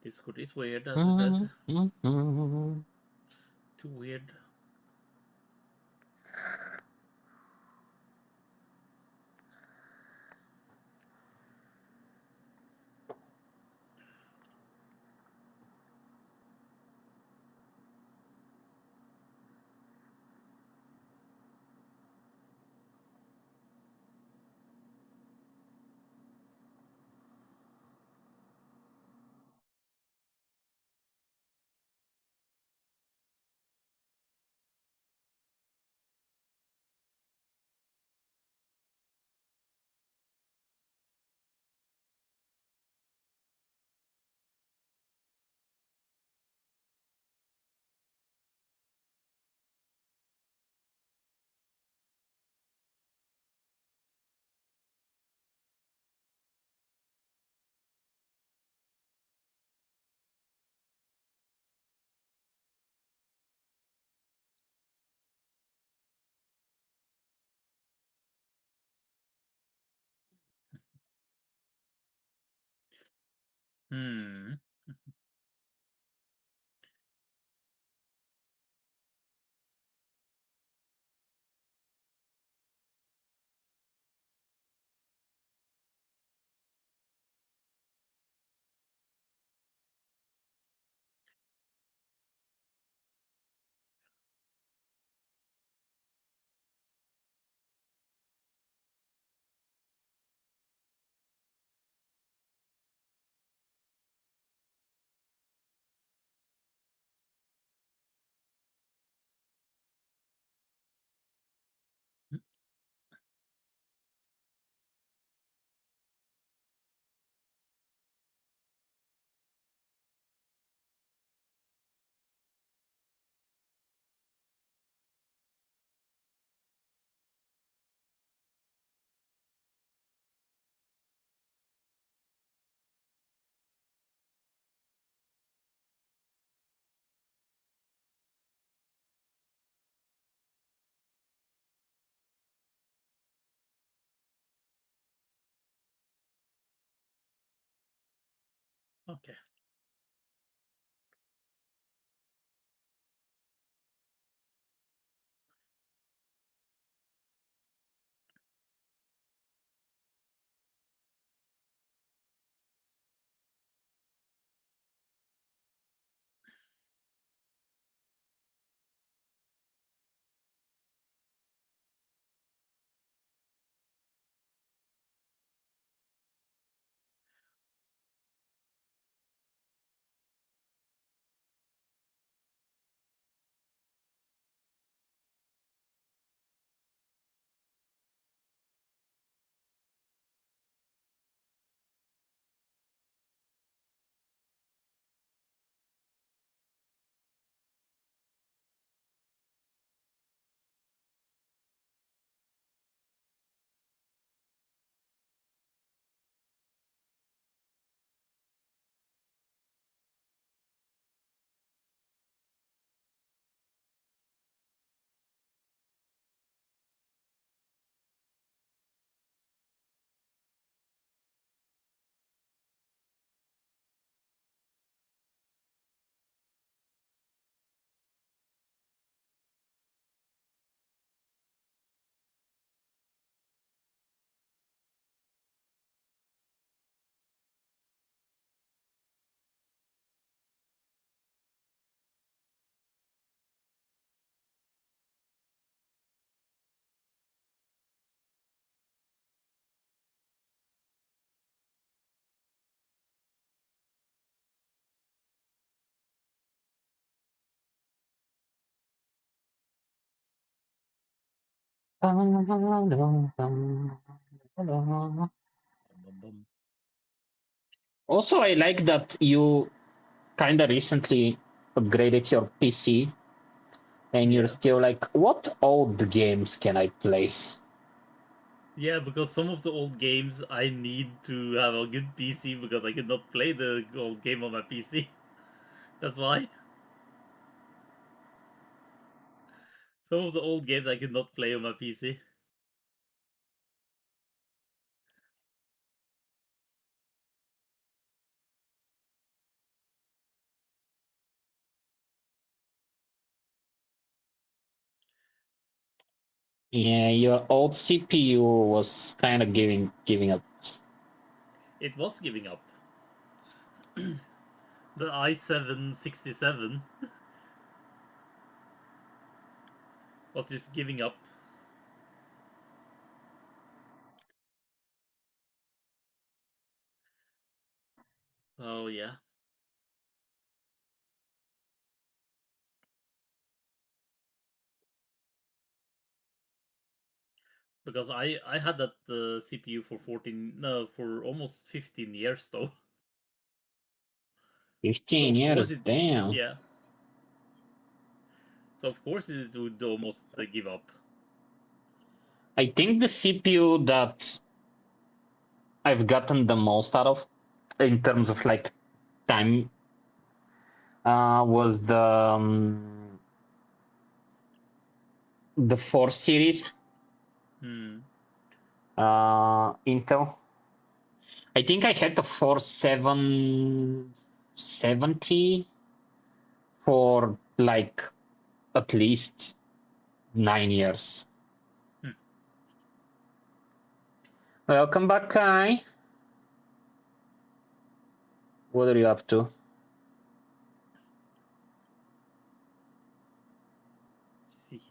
Discord is weird, as we said. Too weird. Hmm. Okay. Bum, bum. Also, I like that you kind of recently upgraded your PC and you're Yeah. still like, what old games can I play? Yeah, because some of the old games I need to have a good PC because I could not play the old game on my PC. That's why. Some of the old games I could not play on my PC. Yeah, your old CPU was kind of giving up. It was giving up. The i7-67 was just giving up. Oh yeah. Because I had that CPU for 14 no for almost 15 years though. So 15 of course years, it damn. yeah. So of course it would almost give up. I think the CPU that I've gotten the most out of in terms of like time was the 4 series Intel. I think I had the 4770 for like at least 9 years. Welcome back, Kai. What are you up to? See.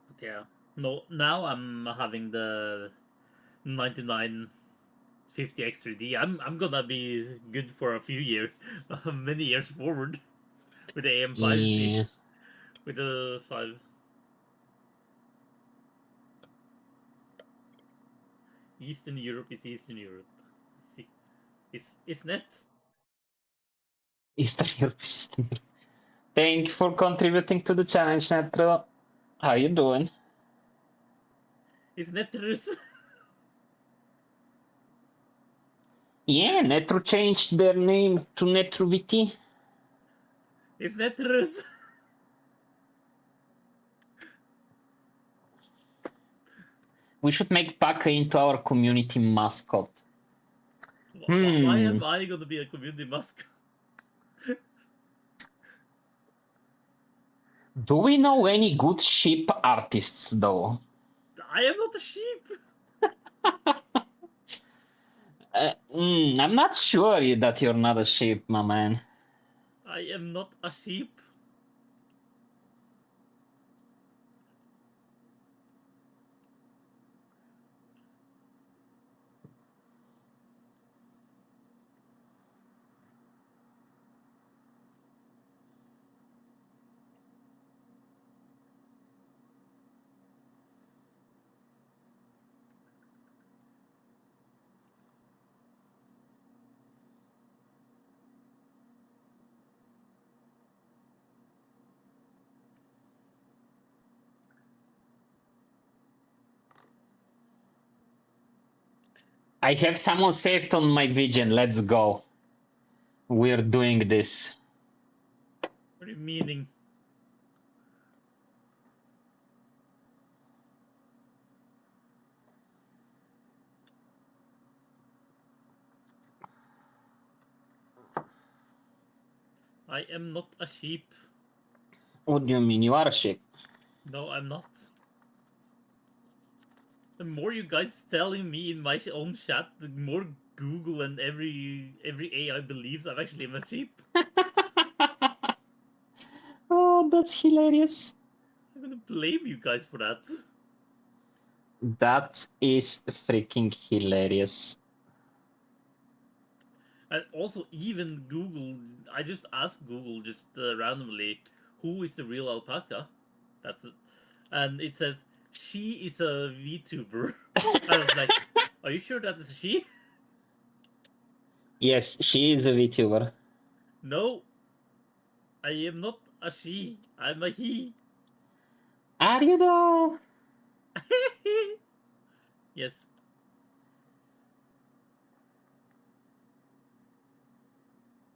But yeah. No, now I'm having the 9950 X3D. I'm gonna be good for a few years, many years forward, with the AM5C, Yeah. with the 5. Eastern Europe is Eastern Europe. See, it's net. Eastern Europe is Eastern Europe. Thank you for contributing to the challenge, Netro. How you doing? It's net Rus. Yeah, Netro changed their name to Netro VT. It's net Rus. We should make Paka into our community mascot. Why am I gonna be a community mascot? Do we know any good sheep artists, though? I am not a sheep. I'm not sure that you're not a sheep, my man. I am not a sheep. I have someone saved on my vision. Let's go. We're doing this. What are you meaning? I am not a sheep. What do you mean? You are a sheep. No, I'm not. The more you guys telling me in my own chat, the more Google and every AI believes I'm actually a sheep. Oh, that's hilarious. I'm gonna blame you guys for that. That is freaking hilarious. And also, even Google, I just asked Google just randomly, who is the real alpaca? That's it. And it says, she is a VTuber. I was like, are you sure that is she? Yes, she is a VTuber. No, I am not a she. I'm a he. Are you though? Yes.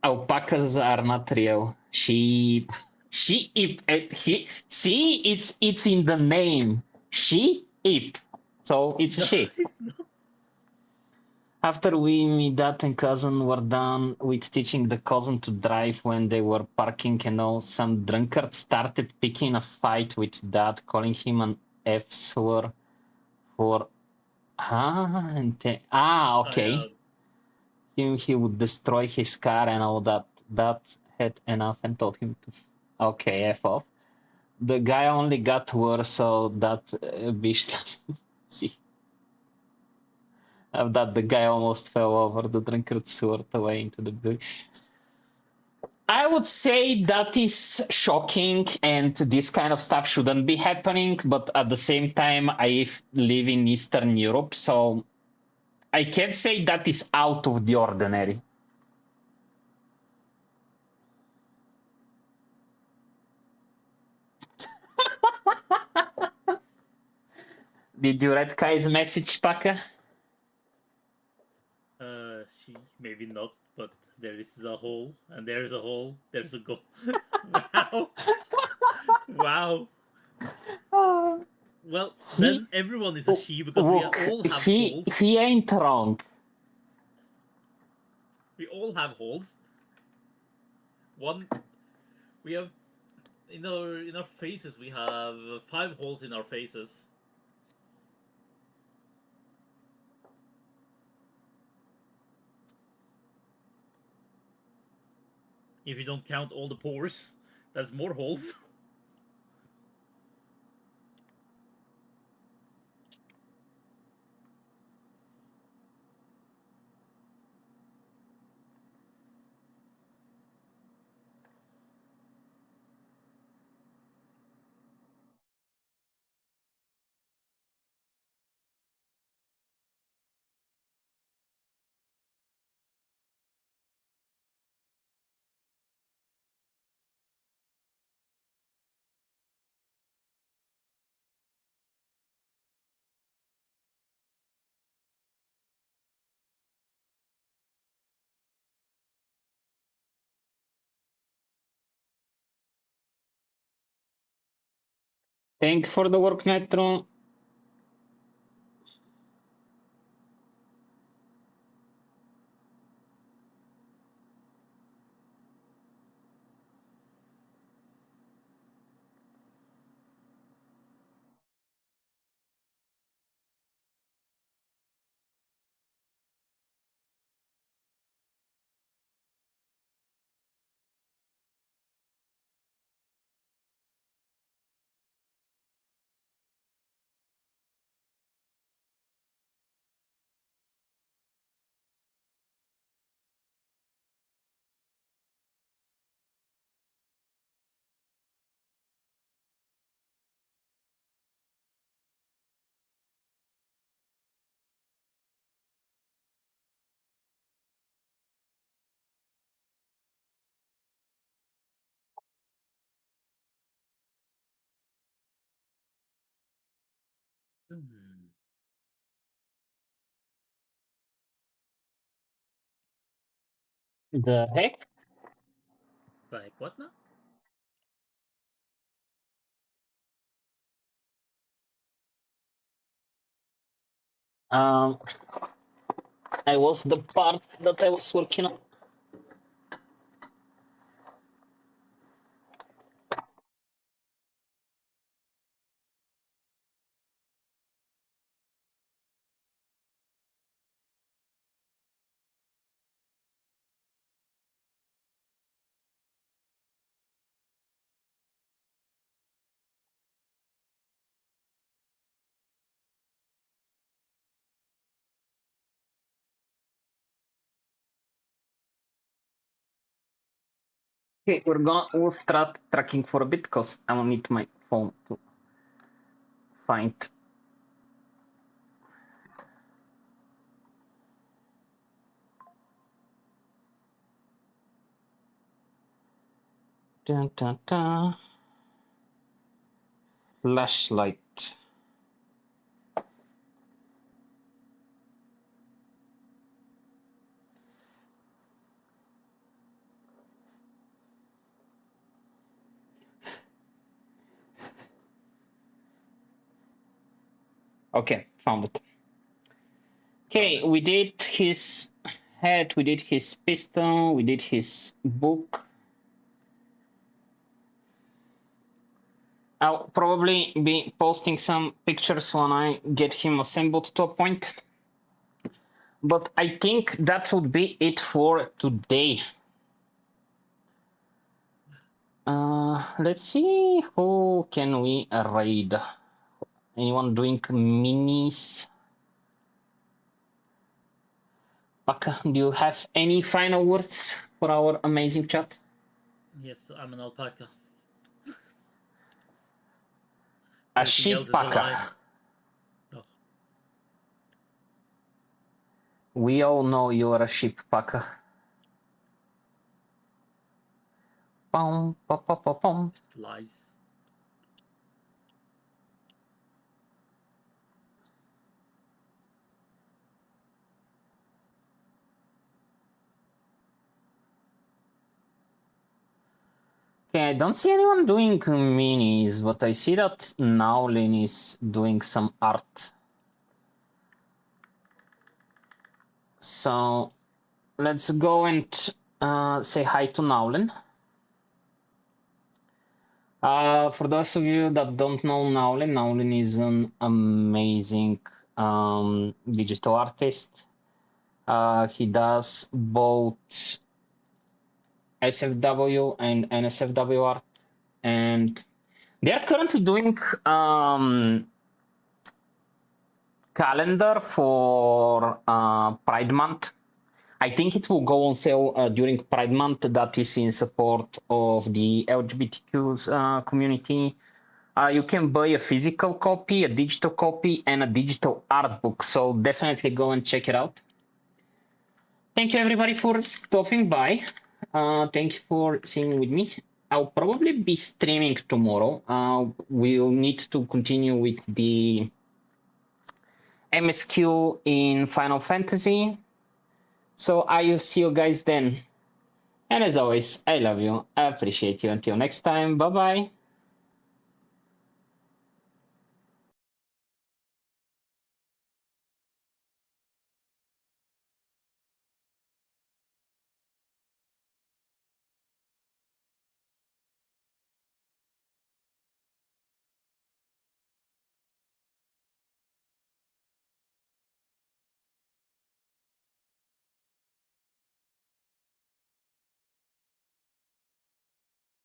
Alpacas are not real. She he see it's in the name. Sheep. So it's No, she. it's not. After we, me, dad, and cousin were done with teaching the cousin to drive when they were parking and all, some drunkard started picking a fight with dad, calling him an F slur for okay. He would destroy his car and all that. Dad had enough and told him to okay, F off. The guy only got worse, so that bitch see. Of that, the guy almost fell over. The drunkard soared away into the bush. I would say that is shocking, and this kind of stuff shouldn't be happening. But at the same time, I live in Eastern Europe, so I can't say that is out of the ordinary. Did you read Kai's message, Paka? She maybe not, but there is a hole, and there's a hole. There's a goal. Wow. Wow. Well, then everyone is a she because we Look, all have holes. he ain't wrong. We all have holes. We have in our faces. We have 5 holes in our faces. If you don't count all the pores, that's more holes. Thank for the work, Nitro. The heck? Like what now? Um, I was the part that I was working on. Okay, we'll start tracking for a bit because I will need my phone to find. Dun, dun, dun. Flashlight. Okay, found it. Okay, we did his head, we did his piston, we did his book. I'll probably be posting some pictures when I get him assembled to a point. But I think that would be it for today. Let's see, who can we raid? Anyone doing minis? Paka, do you have any final words for our amazing chat? Yes, I'm an alpaca. A Everything sheep else is paka. alive. No. We all know you are a sheep paka. Pom, pom, pom, pom, pom. Just lies. Okay, I don't see anyone doing minis, but I see that Naulin is doing some art. So let's go and say hi to Naulin. For those of you that don't know Naulin, Naulin is an amazing digital artist. He does both SFW and NSFW art, and they are currently doing calendar for Pride Month. I think it will go on sale during Pride Month. That is in support of the LGBTQ community. You can buy a physical copy, a digital copy, and a digital art book. So definitely go and check it out. Thank you everybody for stopping by. Thank you for singing with me. I'll probably be streaming tomorrow. We'll need to continue with the MSQ in Final Fantasy. So I will see you guys then. And as always, I love you. I appreciate you. Until next time, bye bye.